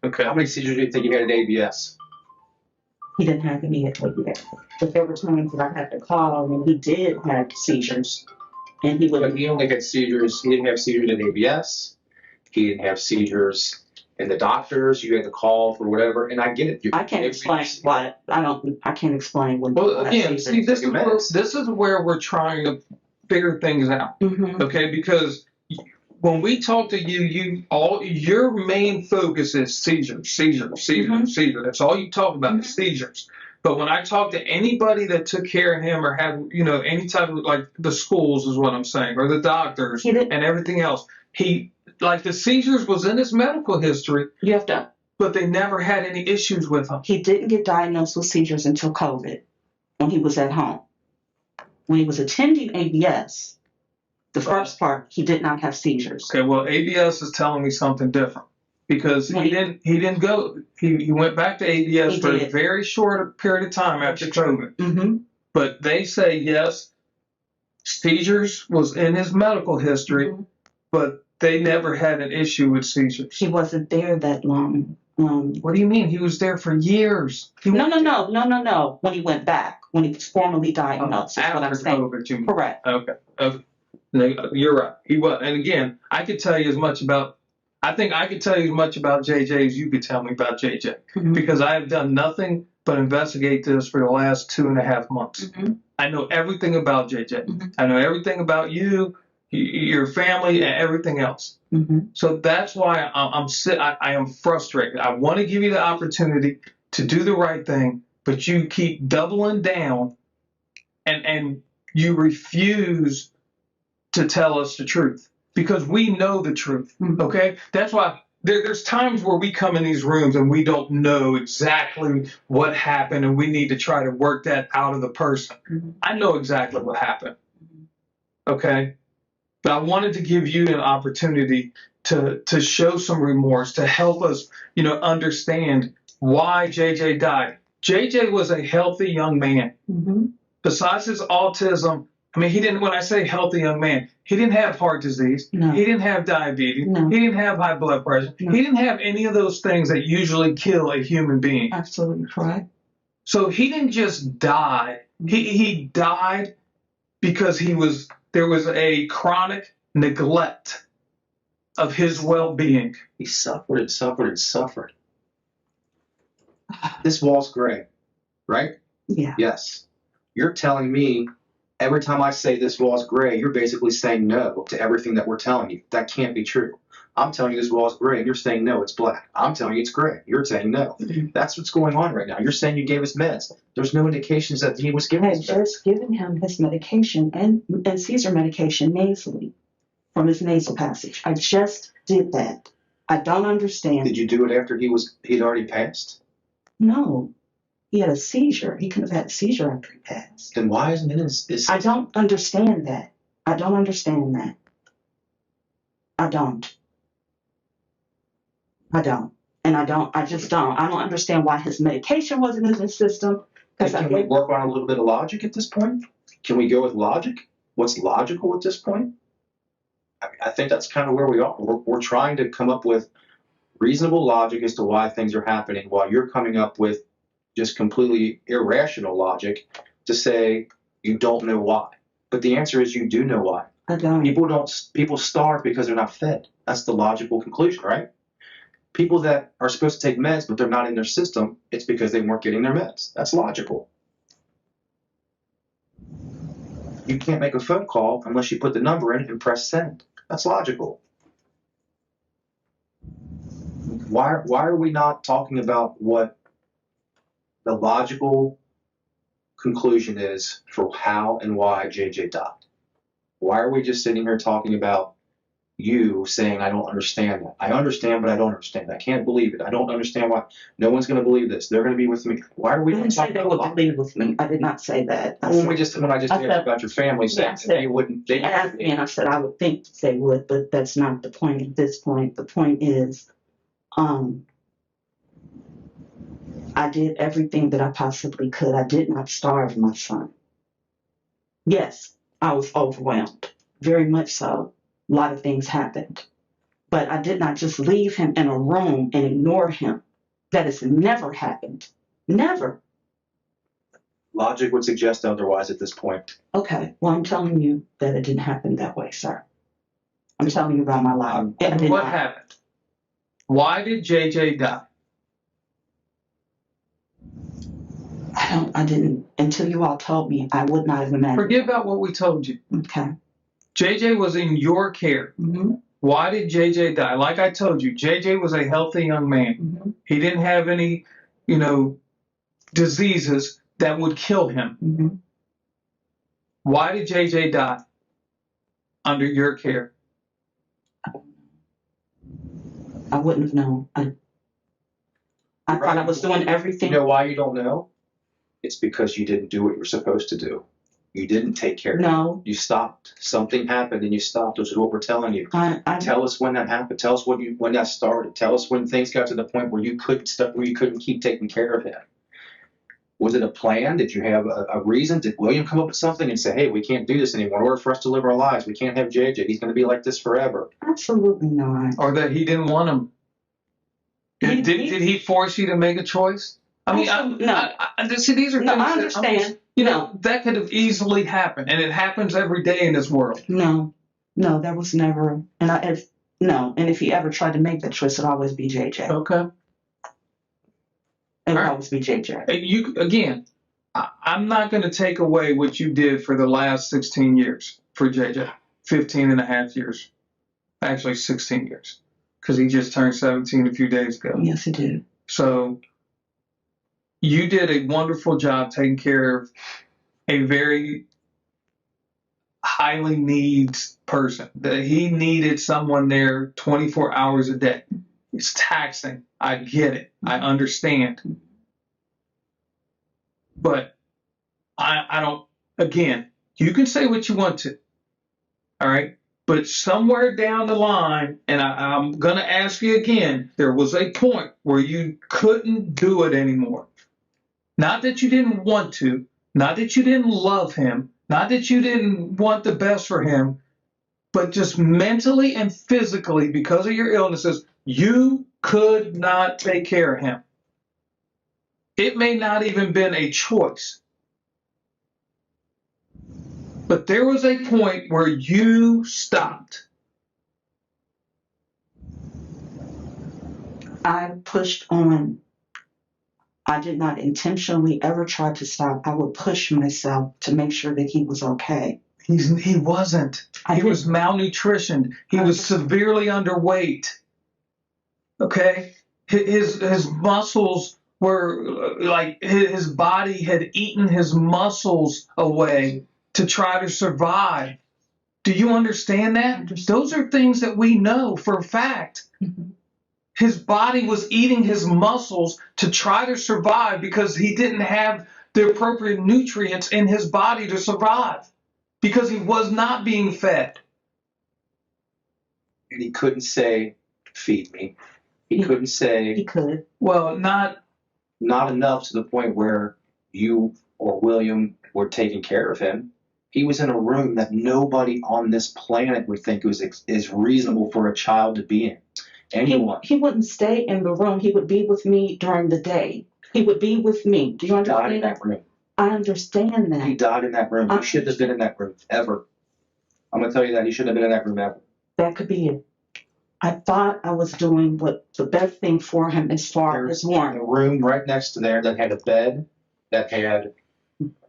Okay. How many seizures do you think you had at ABS? He didn't have any yet, but there were times that I had to call when he did have seizures, and he would. But he only had seizures. He didn't have seizures at ABS. He didn't have seizures in the doctors. You had to call for whatever, and I get it. I can't explain why. I can't explain when. Well, again, see, this is where we're trying to figure things out. Okay, because when we talk to you, your main focus is seizures. That's all you talk about is seizures. But when I talk to anybody that took care of him or had, any type of, like the schools is what I'm saying, or the doctors and everything else, the seizures was in his medical history. You have to. But they never had any issues with him. He didn't get diagnosed with seizures until COVID, when he was at home. When he was attending ABS, the first part, he did not have seizures. Okay, well, ABS is telling me something different because he didn't go. He went back to ABS for a very short period of time after COVID. But they say yes, seizures was in his medical history, but they never had an issue with seizures. He wasn't there that long. What do you mean? He was there for years. No. When he went back, when he was formally diagnosed, is what I'm saying. COVID, you mean. Correct. Okay. No, you're right. He was. And again, I could tell you as much about I think I could tell you as much about JJ as you could tell me about JJ Mhm. because I have done nothing but investigate this for the last 2.5 months. Mhm. I know everything about JJ. Mhm. I know everything about you, your family, and everything else. Mhm. So that's why I am frustrated. I want to give you the opportunity to do the right thing, but you keep doubling down and you refuse to tell us the truth because we know the truth. Mhm. Okay? That's why there's times where we come in these rooms and we don't know exactly what happened and we need to try to work that out of the person. Mhm. I know exactly what happened. Okay? But I wanted to give you an opportunity to show some remorse, to help us, understand why JJ died. JJ was a healthy young man. Mhm. Besides his autism, I mean, he didn't, when I say healthy young man, he didn't have heart disease. No. He didn't have diabetes. No. He didn't have high blood pressure. No. He didn't have any of those things that usually kill a human being. Absolutely correct. So he didn't just die. He died because there was a chronic neglect of his well-being. He suffered and suffered and suffered. This wall's gray, right? Yeah. Yes. You're telling me every time I say this wall's gray, you're basically saying no to everything that we're telling you. That can't be true. I'm telling you this wall's gray, and you're saying no, it's black. I'm telling you it's gray. You're saying no. Mhm. That's what's going on right now. You're saying you gave us meds. There's no indications that he was I given had us meds. just given him his medication and Caesar medication nasally from his nasal passage. I just did that. I don't understand. Did you do it after he'd already passed? No. He had a seizure. He couldn't have had a seizure after he passed. Then why isn't it his I don't understand that. I don't understand that. I don't. And I just don't. I don't understand why his medication wasn't in his system. And can we work on a little bit of logic at this point? Can we go with logic? What's logical at this point? I think that's kind of where we are. We're trying to come up with reasonable logic as to why things are happening while you're coming up with just completely irrational logic to say you don't know why. But the answer is you do know why. I don't. People starve because they're not fed. That's the logical conclusion, right? People that are supposed to take meds but they're not in their system, it's because they weren't getting their meds. That's logical. You can't make a phone call unless you put the number in and press send. That's logical. Why are we not talking about what the logical conclusion is for how and why JJ died? Why are we just sitting here talking about you saying, I don't understand that? I understand, but I don't understand. I can't believe it. I don't understand why. No one's going to believe this. They're going to be with me. Why are we I not didn't say talking they about would believe with me. I did not say that. when I just asked said- about your family, saying Yeah, I that said- they wouldn't. They asked me, and I said I would think they would, but that's not the point at this point. The point is, I did everything that I possibly could. I did not starve my son. Yes, I was overwhelmed, very much so. A lot of things happened. But I did not just leave him in a room and ignore him. That has never happened. Never. Logic would suggest otherwise at this point. Okay, well, I'm telling you that it didn't happen that way, sir. I'm telling you about my life. It did What not. happened? Why did JJ die? I didn't, until you all told me, I would not have imagined. Forget about what we told you. Okay. JJ was in your care. Mm-hmm. Why did JJ die? Like I told you, JJ was a healthy young man. Mm-hmm. He didn't have any, diseases that would kill him. Mm-hmm. Why did JJ die under your care? I wouldn't have known. I thought I was doing everything. You know why you don't know? It's because you didn't do what you were supposed to do. You didn't take care of it. No. You stopped. Something happened and you stopped, which is what we're telling you. Tell us when that happened. Tell us when that started. Tell us when things got to the point where you couldn't keep taking care of him. Was it a plan? Did you have a reason? Did William come up with something and say, hey, we can't do this anymore. In order for us to live our lives, we can't have JJ. He's going to be like this forever. Absolutely not. Or that he didn't want him? Did he force you to make a choice? I mean, see, these are things I understand. That could have easily happened, and it happens every day in this world. No, there was never. And No, and if he ever tried to make that choice, it'd always be JJ. Okay. It would All right. always be JJ. And you again, I'm not going to take away what you did for the last 16 years for JJ. 15 and a half years. Actually 16 years. Because he just turned 17 a few days ago. Yes, he did. So you did a wonderful job taking care of a very highly needs person. That he needed someone there 24 hours a day. It's taxing. I get it. I understand. But I don't, again, you can say what you want to. All right. But somewhere down the line, and I'm going to ask you again, there was a point where you couldn't do it anymore. Not that you didn't want to, not that you didn't love him, not that you didn't want the best for him, but just mentally and physically, because of your illnesses, you could not take care of him. It may not even been a choice. But there was a point where you stopped. I pushed on. I did not intentionally ever try to stop. I would push myself to make sure that he was okay. He wasn't. He was malnutritioned. He was severely underweight. Okay? His muscles were like his body had eaten his muscles away to try to survive. Do you understand that? Those are things that we know for a fact. Mm-hmm. His body was eating his muscles to try to survive because he didn't have the appropriate nutrients in his body to survive because he was not being fed. And he couldn't say, feed me. He couldn't say. He could. Well, not enough to the point where you or William were taking care of him. He was in a room that nobody on this planet would think is reasonable for a child to be in. Anyone. He wouldn't stay in the room. He would be with me during the day. He would be with me. Do you understand? He died in that room. I understand that. He died in that room. He shouldn't have been in that room ever. I'm going to tell you that. He shouldn't have been in that room ever. That could be it. I thought I was doing what the best thing for him as far as warmth. There's a room right next to there that had a bed that had.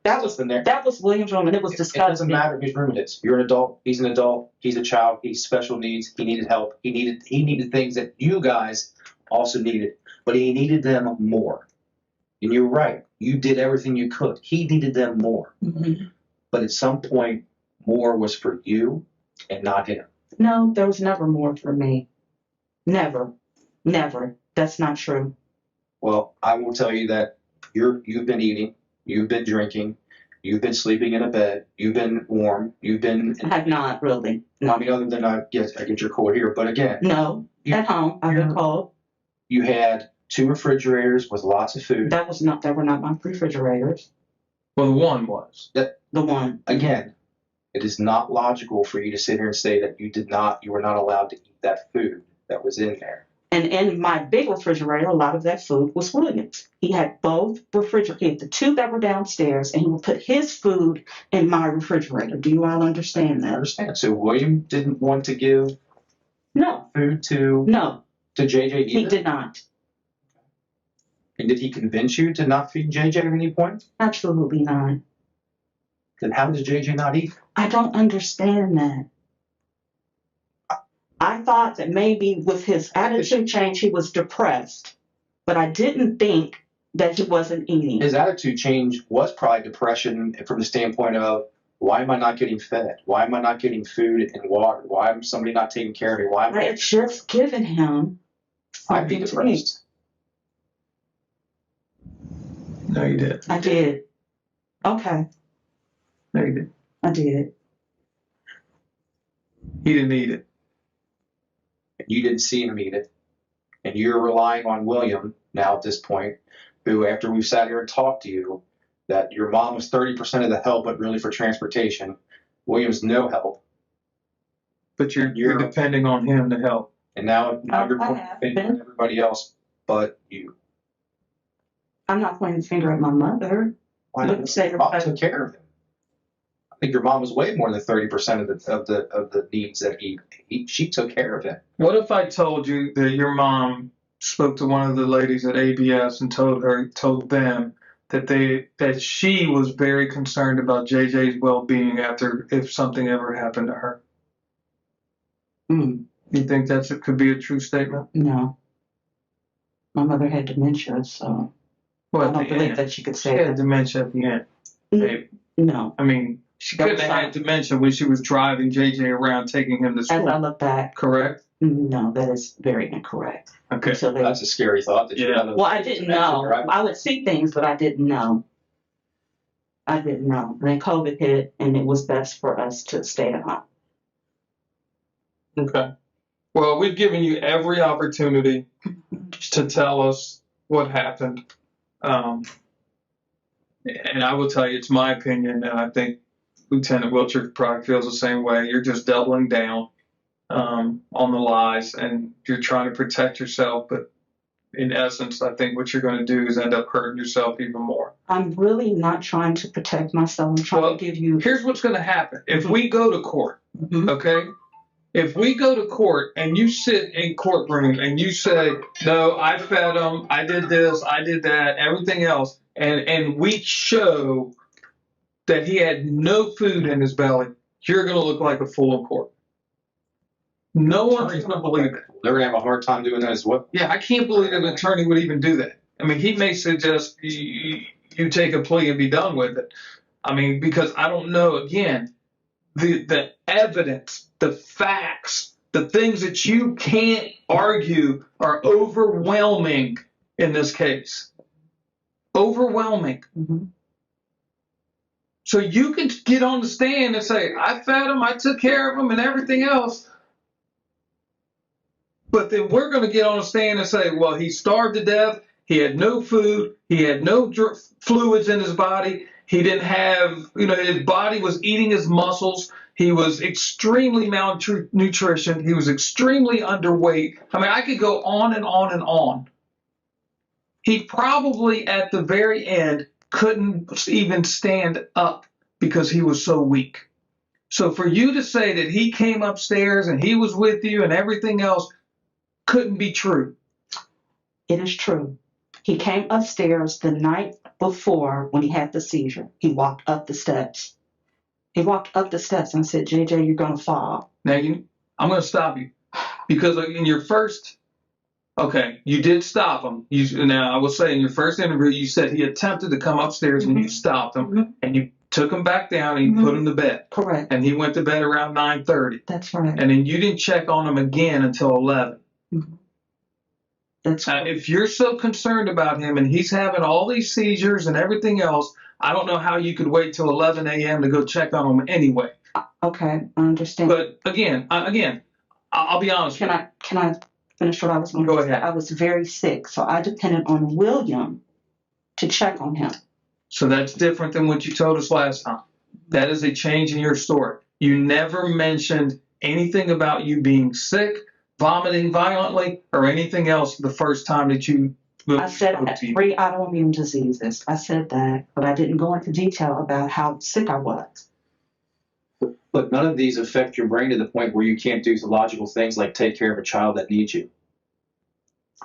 That was in there. That was William's room, and it was disgusting. It doesn't matter whose room it is. You're an adult. He's an adult. He's a child. He's special needs. He needed help. He needed things that you guys also needed, but he needed them more. And you're right. You did everything you could. He needed them more. Mm-hmm. But at some point, more was for you and not him. No, there was never more for me. Never. Never. That's not true. Well, I will tell you that you've been eating. You've been drinking. You've been sleeping in a bed. You've been warm. You've been. I have not really. No. I mean, other than I get your cold here, but again. No. At home, I've been cold. You had 2 refrigerators with lots of food. That were not my refrigerators. well, the one was. The one. Again, it is not logical for you to sit here and say that you were not allowed to eat that food that was in there. And in my big refrigerator, a lot of that food was William's. He had both refrigerators. He had the 2 that were downstairs, and he would put his food in my refrigerator. Do you all understand that? I understand. So William didn't want to give food to JJ either? He did not. And did he convince you to not feed JJ at any point? Absolutely not. Then how does JJ not eat? I don't understand that. I thought that maybe with his attitude change, he was depressed, but I didn't think that he wasn't eating. His attitude change was probably depression from the standpoint of, why am I not getting fed? Why am I not getting food and water? Why am somebody not taking care of me? Why am I had just given him I'd be something to eat. depressed. No, you did. I did. Okay, No, you did. I did. He didn't eat it. You didn't see him eat it. And you're relying on William now at this point, who, after we've sat here and talked to you, that your mom was 30% of the help, but really for transportation. William's no help. But you're depending on him to help. And now you're I pointing have the finger been. at everybody else but you. I'm not pointing the finger at my mother. Why Look, not? say Mom everybody- took care of him. think your mom was way more than 30% of the needs that she took care of him. What if I told you that your mom spoke to one of the ladies at ABS and told them that she was very concerned about JJ's well-being if something ever happened to her? Mm, You think could be a true statement? no. My mother had dementia, so Well, I don't believe that she could she say had that. dementia at the end. Babe. No. I mean, she That couldn't was have had dementia when she was driving JJ around, taking him to As I school. look back, Correct? no, that is very incorrect. Okay. So they, That's a scary thought. well, I didn't know. I would see things, but I didn't know. I didn't know. And then COVID hit, and it was best for us to stay at home. Okay. Well, we've given you every opportunity to tell us what happened. And I will tell you, it's my opinion, and I think Lieutenant Wiltshire probably feels the same way. You're just doubling down on the lies, and you're trying to protect yourself. But in essence, I think what you're going to do is end up hurting yourself even more. I'm really not trying to protect myself. I'm trying to give you. Here's what's going to happen. If we go to court, okay? If we go to court and you sit in courtroom and you say, no, I fed him, I did this, I did that, everything else, and we show that he had no food in his belly, you're going to look like a fool in court. No one's going to believe it. They're going to have a hard time doing that as well. Yeah, I can't believe an attorney would even do that. I mean, he may suggest you take a plea and be done with it. I mean, because I don't know, again, the evidence, the facts, the things that you can't argue are overwhelming in this case. Overwhelming. Mm-hmm. So you can get on the stand and say, I fed him, I took care of him, and everything else. But then we're going to get on the stand and say, well, he starved to death, he had no food, he had no fluids in his body, he didn't have, his body was eating his muscles, he was extremely malnutrition, he was extremely underweight. I mean, I could go on and on and on. He probably, at the very end, couldn't even stand up because he was so weak. So for you to say that he came upstairs and he was with you and everything else couldn't be true. It is true. He came upstairs the night before when he had the seizure. He walked up the steps. He walked up the steps and said, JJ, you're going to fall. Now, I'm going to stop you. Because in your first, you did stop him. Now, I will say in your first interview, you said he attempted to come upstairs and you stopped him. And you took him back down and you put him to bed. Correct. And he went to bed around 9:30. That's right. And then you didn't check on him again until 11. That's right. If you're so concerned about him and he's having all these seizures and everything else, I don't know how you could wait till 11 a.m. to go check on him anyway. Okay, I understand. But again, I'll be honest. Can I finish what I was going to say? Go ahead. I was very sick, so I depended on William to check on him. So that's different than what you told us last time. That is a change in your story. You never mentioned anything about you being sick, vomiting violently, or anything else the first time that you I said I had 3 autoimmune diseases. I said that, but I didn't go into detail about how sick I was. But none of these affect your brain to the point where you can't do logical things like take care of a child that needs you.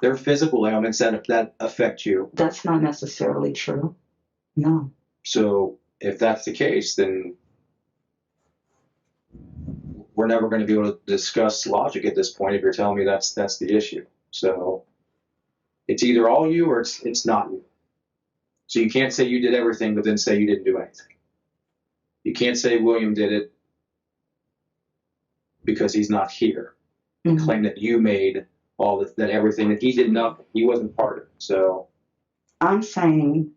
They're physical ailments that affect you. That's not necessarily true. No. So if that's the case, then we're never going to be able to discuss logic at this point if you're telling me that's the issue. So it's either all you or it's not you. So you can't say you did everything but then say you didn't do anything. You can't say William did it because he's not here and claim that you made that everything, that he did nothing. He wasn't part of it. So I'm saying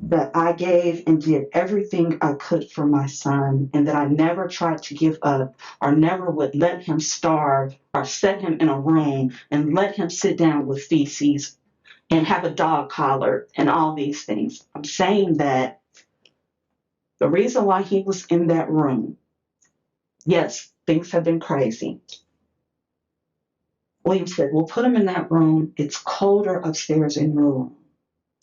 that I gave and did everything I could for my son, and that I never tried to give up or never would let him starve or set him in a room and let him sit down with feces and have a dog collar and all these things. I'm saying that the reason why he was in that room, yes, things have been crazy. William said, we'll put him in that room. It's colder upstairs in your room.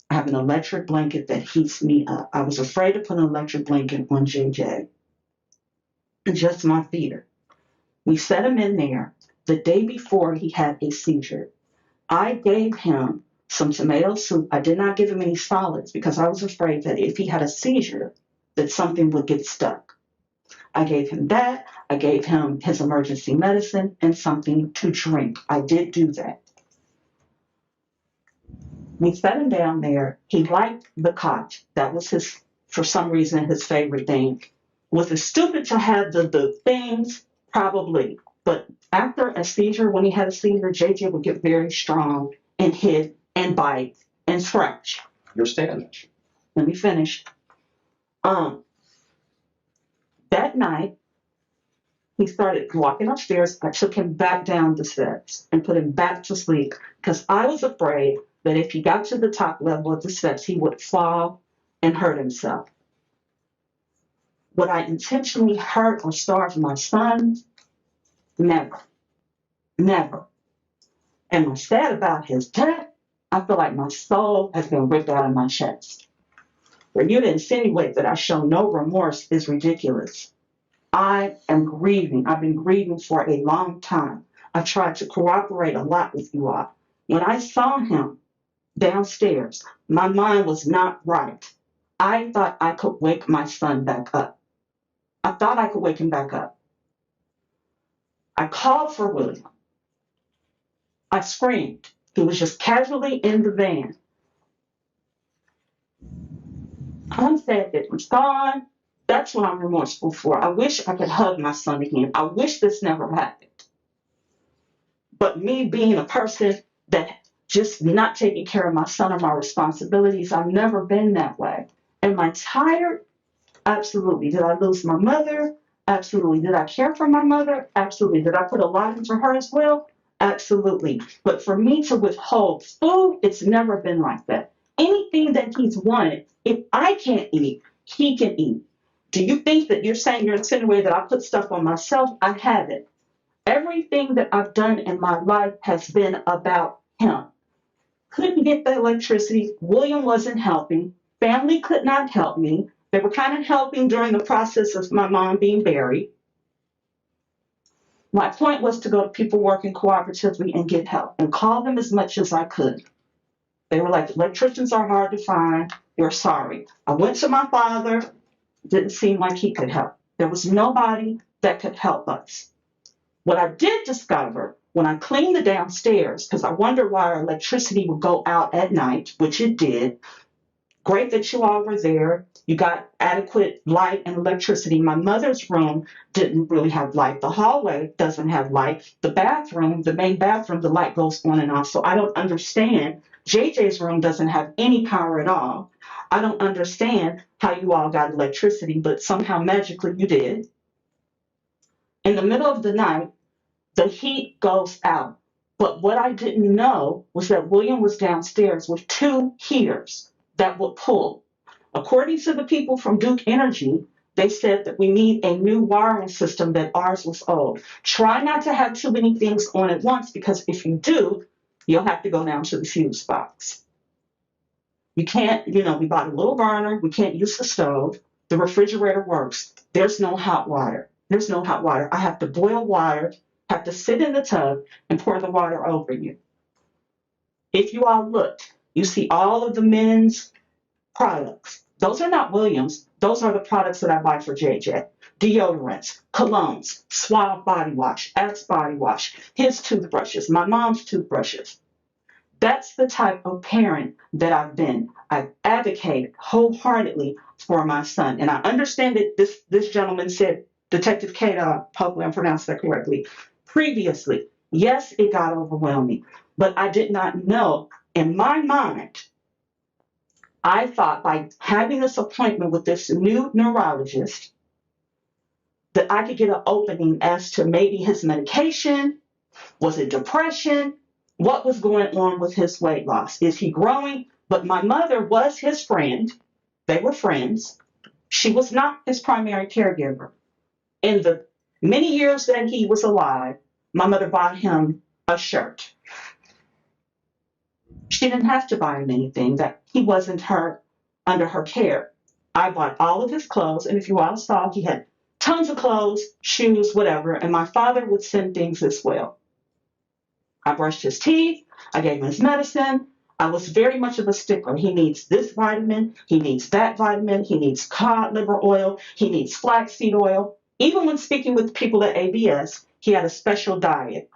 I have an electric blanket that heats me up. I was afraid to put an electric blanket on JJ. Just my fear. We set him in there the day before he had a seizure. I gave him some tomato soup. I did not give him any solids because I was afraid that if he had a seizure, that something would get stuck. I gave him that. I gave him his emergency medicine and something to drink. I did do that. We set him down there. He liked the cot. That was his, for some reason, his favorite thing. Was it stupid to have the things? Probably. But after a seizure, when he had a seizure, JJ would get very strong and hit and bite and scratch. Understand? Let me finish. That night, he started walking upstairs. I took him back down the steps and put him back to sleep because I was afraid that if he got to the top level of the steps, he would fall and hurt himself. Would I intentionally hurt or starve my son? Never. Never. And what's sad about his death, I feel like my soul has been ripped out of my chest. For you to insinuate that I show no remorse is ridiculous. I am grieving. I've been grieving for a long time. I tried to cooperate a lot with you all. When I saw him downstairs, my mind was not right. I thought I could wake my son back up. I thought I could wake him back up. I called for William. I screamed. He was just casually in the van. I'm sad that he's gone. That's what I'm remorseful for. I wish I could hug my son again. I wish this never happened. But me being a person that just not taking care of my son or my responsibilities, I've never been that way. Am I tired? Absolutely. Did I lose my mother? Absolutely. Did I care for my mother? Absolutely. Did I put a lot into her as well? Absolutely. But for me to withhold food, it's never been like that. Anything that he's wanted, if I can't eat, he can eat. Do you think that you're saying you're insinuating that I put stuff on myself? I haven't. Everything that I've done in my life has been about him. Couldn't get the electricity. William wasn't helping. Family could not help me. They were kind of helping during the process of my mom being buried. My point was to go to people working cooperatively and get help and call them as much as I could. They were like, electricians are hard to find. You're sorry. I went to my father. Didn't seem like he could help. There was nobody that could help us. What I did discover when I cleaned the downstairs, because I wondered why our electricity would go out at night, which it did. Great that you all were there. You got adequate light and electricity. My mother's room didn't really have light. The hallway doesn't have light. The bathroom, the main bathroom, the light goes on and off. So I don't understand. JJ's room doesn't have any power at all. I don't understand how you all got electricity, but somehow magically you did. In the middle of the night, the heat goes out. But what I didn't know was that William was downstairs with 2 heaters that would pull. According to the people from Duke Energy, they said that we need a new wiring system, that ours was old. Try not to have too many things on at once, because if you do, you'll have to go down to the fuse box. You can't, we bought a little burner. We can't use the stove. The refrigerator works. There's no hot water. There's no hot water. I have to boil water, have to sit in the tub and pour the water over you. If you all look, you see all of the men's products. Those are not Williams. Those are the products that I buy for JJ. Deodorants, colognes, Suave body wash, Axe body wash, his toothbrushes, my mom's toothbrushes. That's the type of parent that I've been. I've advocated wholeheartedly for my son. And I understand that this gentleman said, Detective Kata, hopefully I'm pronouncing that correctly, previously, yes, it got overwhelming. But I did not know, in my mind, I thought by having this appointment with this new neurologist that I could get an opening as to maybe his medication. Was it depression? What was going on with his weight loss? Is he growing? But my mother was his friend. They were friends. She was not his primary caregiver. In the many years that he was alive, my mother bought him a shirt. She didn't have to buy him anything, that he wasn't under her care. I bought all of his clothes, and if you all saw, he had tons of clothes, shoes, whatever, and my father would send things as well. I brushed his teeth, I gave him his medicine. I was very much of a stickler. He needs this vitamin, he needs that vitamin, he needs cod liver oil, he needs flaxseed oil. Even when speaking with people at ABS, he had a special diet.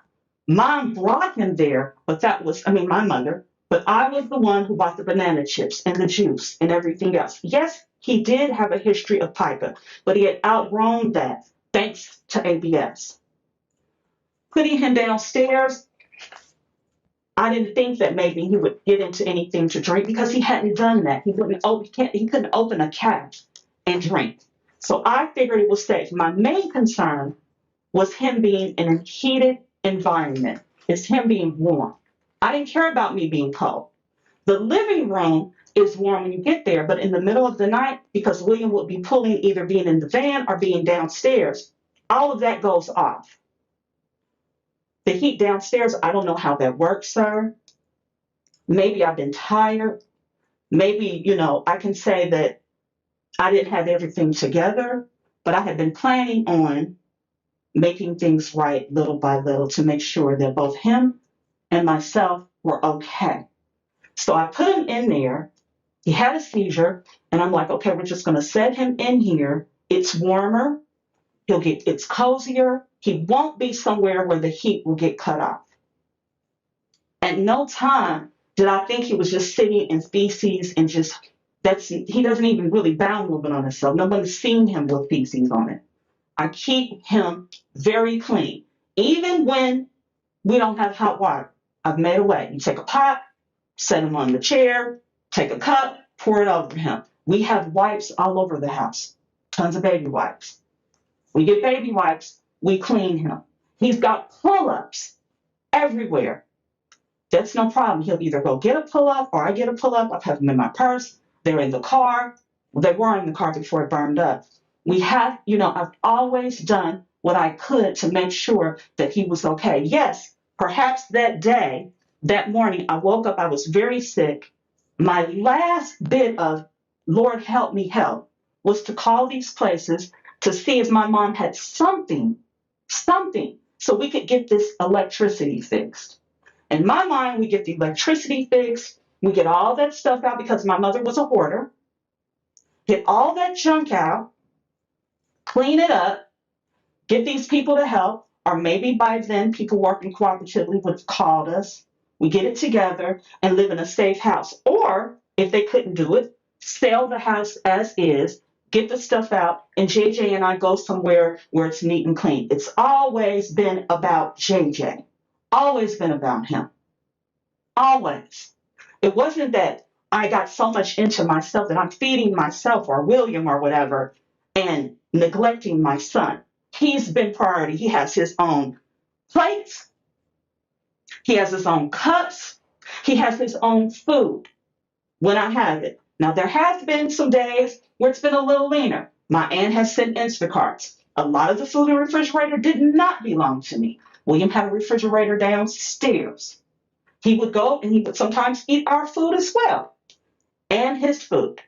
Mom brought him there, but my mother, but I was the one who bought the banana chips and the juice and everything else. Yes, he did have a history of pica, but he had outgrown that thanks to ABS. Putting him downstairs, I didn't think that maybe he would get into anything to drink because he hadn't done that. He couldn't open a cap and drink. So I figured it was safe. My main concern was him being in a heated environment. It's him being warm. I didn't care about me being cold. The living room is warm when you get there, but in the middle of the night, because William would be pulling either being in the van or being downstairs, all of that goes off. The heat downstairs, I don't know how that works, sir. Maybe I've been tired. Maybe, I can say that I didn't have everything together, but I had been planning on making things right little by little to make sure that both him and myself were okay. So I put him in there. He had a seizure, and I'm like, okay, we're just going to set him in here. It's warmer. It's cozier. He won't be somewhere where the heat will get cut off. At no time did I think he was just sitting in feces and he doesn't even really bowel movement on himself. No one's seen him with feces on it. I keep him very clean. Even when we don't have hot water, I've made a way. You take a pot, set him on the chair, take a cup, pour it over him. We have wipes all over the house, tons of baby wipes. We get baby wipes, we clean him. He's got pull-ups everywhere. That's no problem. He'll either go get a pull-up or I get a pull-up. I have them in my purse. They're in the car. They were in the car before it burned up. I've always done what I could to make sure that he was okay. Yes, perhaps that morning, I woke up, I was very sick. My last bit of Lord help me help was to call these places to see if my mom had something, so we could get this electricity fixed. In my mind, we get the electricity fixed. We get all that stuff out because my mother was a hoarder. Get all that junk out, clean it up, get these people to help, or maybe by then people working cooperatively would have called us. We get it together and live in a safe house. Or if they couldn't do it, sell the house as is, get the stuff out, and JJ and I go somewhere where it's neat and clean. It's always been about JJ. Always been about him. Always. It wasn't that I got so much into myself that I'm feeding myself or William or whatever and neglecting my son. He's been priority. He has his own plates. He has his own cups. He has his own food when I have it. Now, there has been some days where it's been a little leaner. My aunt has sent Instacarts. A lot of the food in the refrigerator did not belong to me. William had a refrigerator downstairs. He would go and he would sometimes eat our food as well, and his food.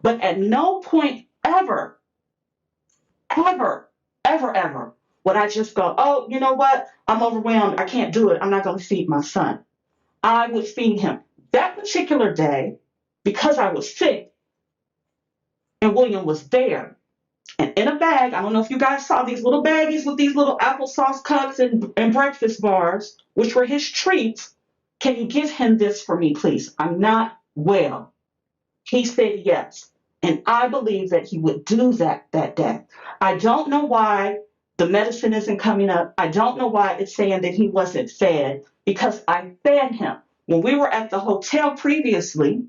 But at no point ever would I just go, oh, you know what? I'm overwhelmed. I can't do it. I'm not going to feed my son. I would feed him. That particular day, because I was sick and William was there, and in a bag, I don't know if you guys saw these little baggies with these little applesauce cups and breakfast bars, which were his treats. Can you give him this for me, please? I'm not well. He said yes. And I believe that he would do that day. I don't know why the medicine isn't coming up. I don't know why it's saying that he wasn't fed, because I fed him. When we were at the hotel previously,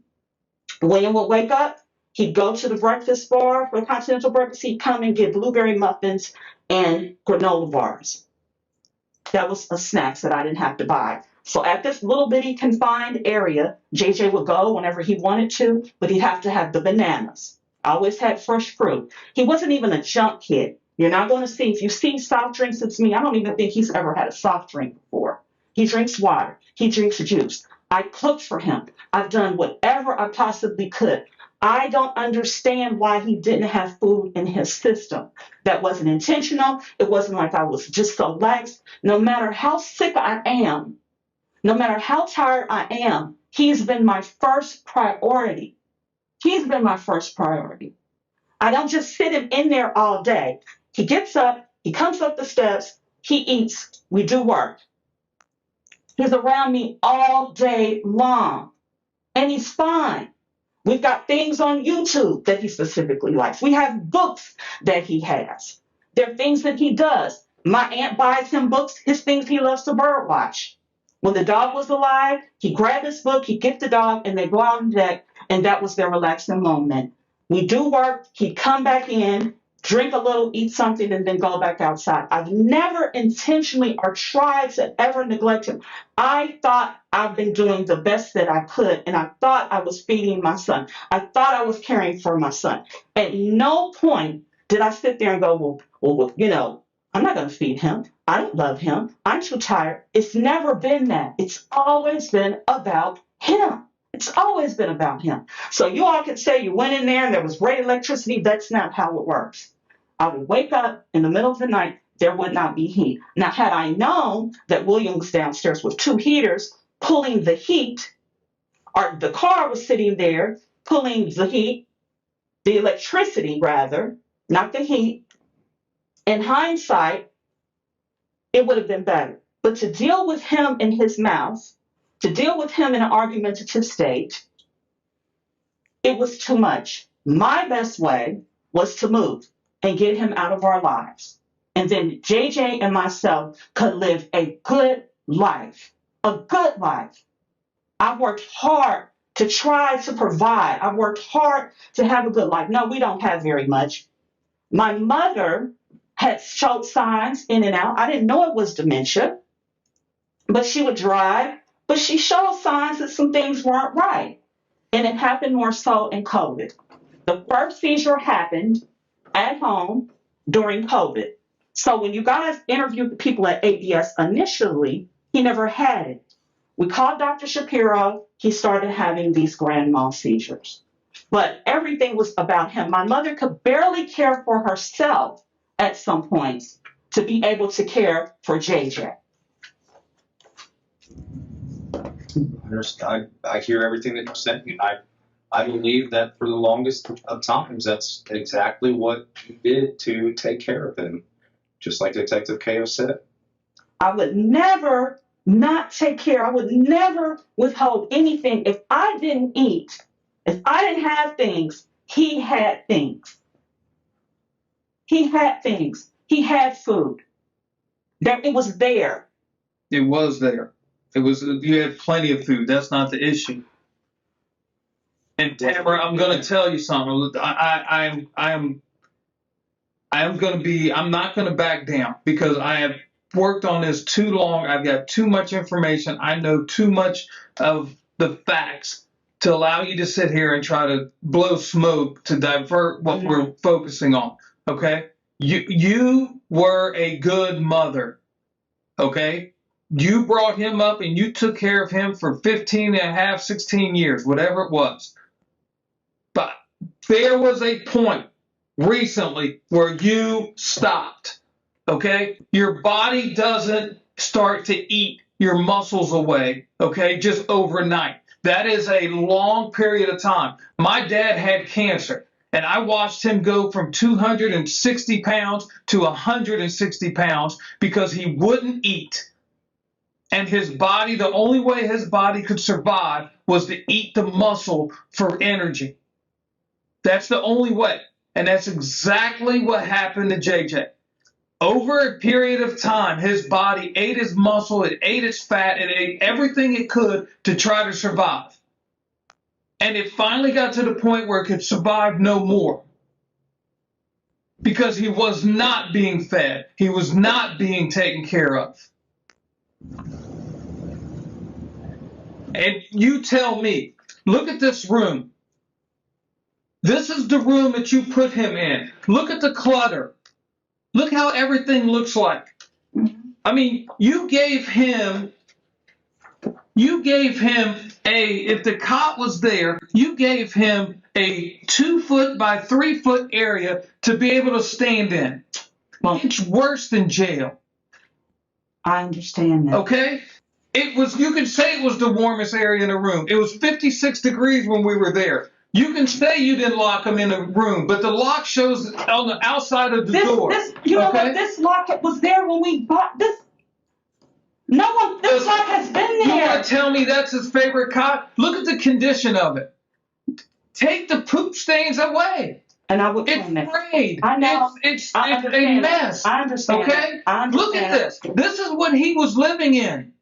William would wake up. He'd go to the breakfast bar for a continental breakfast. He'd come and get blueberry muffins and granola bars. That was a snacks that I didn't have to buy. So at this little bitty confined area, JJ would go whenever he wanted to, but he'd have to have the bananas. I always had fresh fruit. He wasn't even a junk kid. You're not going to see, if you see soft drinks, it's me. I don't even think he's ever had a soft drink before. He drinks water. He drinks juice. I cooked for him. I've done whatever I possibly could. I don't understand why he didn't have food in his system. That wasn't intentional. It wasn't like I was just so lax. No matter how sick I am, no matter how tired I am, he's been my first priority. He's been my first priority. I don't just sit him in there all day. He gets up, he comes up the steps, he eats, we do work. He's around me all day long, and he's fine. We've got things on YouTube that he specifically likes. We have books that he has. There are things that he does. My aunt buys him books, his things he loves to bird watch. When the dog was alive, he grabbed his book, he'd get the dog, and they go out on deck, and that was their relaxing moment. We do work, he'd come back in, drink a little, eat something, and then go back outside. I've never intentionally or tried to ever neglect him. I thought I've been doing the best that I could, and I thought I was feeding my son. I thought I was caring for my son. At no point did I sit there and go, well, I'm not going to feed him. I don't love him. I'm too tired. It's never been that. It's always been about him. It's always been about him. So you all could say you went in there and there was great electricity. That's not how it works. I would wake up in the middle of the night, there would not be heat. Now, had I known that William was downstairs with 2 heaters pulling the heat, or the car was sitting there pulling the heat, the electricity rather, not the heat, in hindsight, it would have been better. But to deal with him in his mouth, to deal with him in an argumentative state, it was too much. My best way was to move and get him out of our lives. And then JJ and myself could live a good life. A good life. I worked hard to try to provide. I worked hard to have a good life. No, we don't have very much. My mother had showed signs in and out. I didn't know it was dementia, but she would drive, but she showed signs that some things weren't right. And it happened more so in COVID. The first seizure happened at home during COVID. So when you guys interviewed the people at ABS initially, he never had it. We called Dr. Shapiro. He started having these grand mal seizures. But everything was about him. My mother could barely care for herself at some points to be able to care for JJ. I hear everything that you said. I believe that for the longest of times, that's exactly what you did to take care of him, just like Detective Ko said. I would never not take care. I would never withhold anything. If I didn't eat, if I didn't have things, he had things. He had things. He had food. It was there. It was there. You had plenty of food. That's not the issue. And Tamara, I'm going to tell you something. I'm not going to back down because I have worked on this too long. I've got too much information. I know too much of the facts to allow you to sit here and try to blow smoke to divert what we're focusing on. Okay? You were a good mother. Okay? You brought him up and you took care of him for 15 and a half, 16 years, whatever it was. But there was a point recently where you stopped, okay? Your body doesn't start to eat your muscles away, okay, just overnight. That is a long period of time. My dad had cancer, and I watched him go from 260 pounds to 160 pounds because he wouldn't eat. And his body, the only way his body could survive was to eat the muscle for energy. That's the only way. And that's exactly what happened to JJ. Over a period of time, his body ate his muscle, it ate its fat, it ate everything it could to try to survive. And it finally got to the point where it could survive no more. Because he was not being fed. He was not being taken care of. And you tell me, look at this room. This is the room that you put him in. Look at the clutter. Look how everything looks like. I mean, you gave him You gave him if the cot was there, you gave him a 2 foot by 3 foot area to be able to stand in. Well, It's worse than jail. I understand that. Okay? You can say it was the warmest area in the room. It was 56 degrees when we were there. You can say you didn't lock him in a room, but the lock shows on the outside of the door. You know what? This lock was there when we bought this. This lock has been You there. want to tell me that's his favorite cot? Look at the condition of it. Take the poop stains away. And I would It's claim it. frayed. I know. It's I a understand mess. I understand. Okay? I understand. Look at this. This is what he was living in.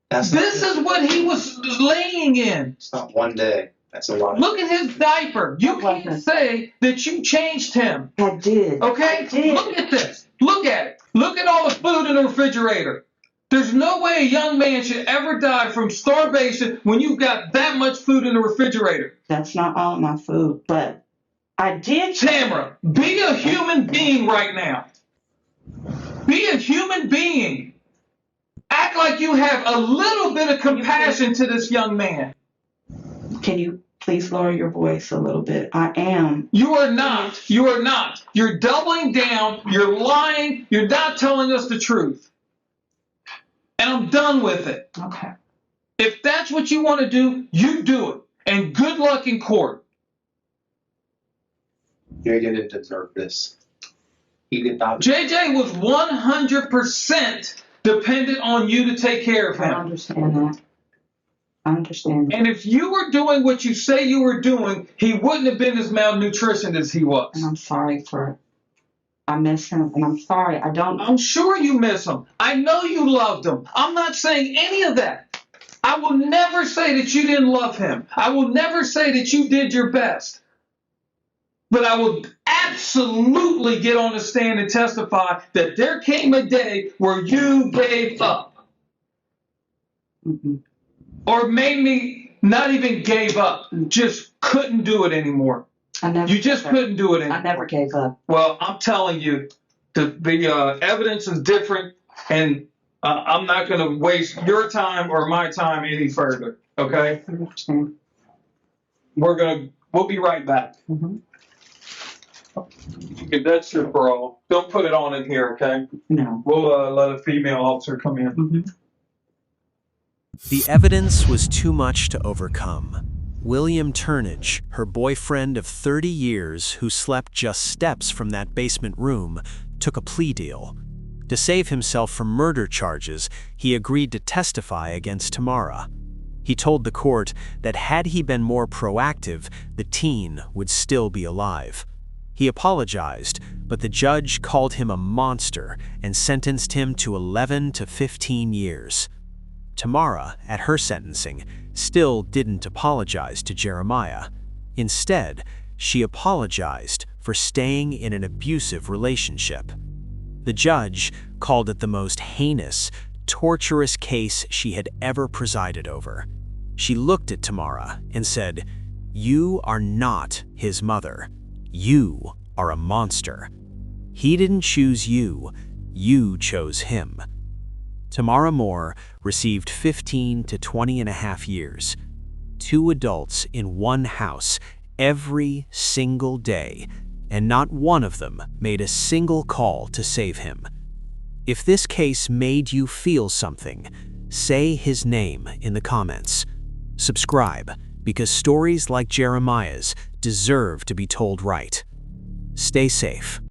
This is what he was laying in. It's not one day. That's a lot. Look at his diaper. You That can't wasn't. say that you changed him. I did. Okay? I did. Look at this. Look at it. Look at all the food in the refrigerator. There's no way a young man should ever die from starvation when you've got that much food in the refrigerator. That's not all of my food, but I did. Tamara, be a human being right now. Be a human being. Act like you have a little bit of compassion to this young man. Can you please lower your voice a little bit? I am. You are not. You are not. You're doubling down. You're lying. You're not telling us the truth. And I'm done with it. Okay. If that's what you want to do, you do it. And good luck in court. You didn't deserve this. He did not. JJ was 100% dependent on you to take care of I him. understand that. I understand that. And if you were doing what you say you were doing, he wouldn't have been as malnutritioned as he was. And I'm sorry for it. I miss him, and I'm sorry. I don't. I'm sure you miss him. I know you loved him. I'm not saying any of that. I will never say that you didn't love him. I will never say that you did your best. But I will absolutely get on the stand and testify that there came a day where you gave up. Mm-mm. Or made me not even gave up, just couldn't do it anymore. I never. You just couldn't do it I anymore. never gave up. Well, I'm telling you, the evidence is different, and I'm not going to waste your time or my time any further. Okay? I understand. We'll be right back. Mm-hmm. Okay, that's your parole. Don't put it on in here, okay? No. We'll let a female officer come in. Mm-hmm. The evidence was too much to overcome. William Turnage, her boyfriend of 30 years who slept just steps from that basement room, took a plea deal. To save himself from murder charges, he agreed to testify against Tamara. He told the court that had he been more proactive, the teen would still be alive. He apologized, but the judge called him a monster and sentenced him to 11 to 15 years. Tamara, at her sentencing, still didn't apologize to Jeremiah. Instead, she apologized for staying in an abusive relationship. The judge called it the most heinous, torturous case she had ever presided over. She looked at Tamara and said, "You are not his mother. You are a monster. He didn't choose you. You chose him." Tamara Moore received 15 to 20 and a half years. 2 adults in one house every single day, and not one of them made a single call to save him. If this case made you feel something, say his name in the comments. Subscribe, because stories like Jeremiah's deserve to be told right. Stay safe.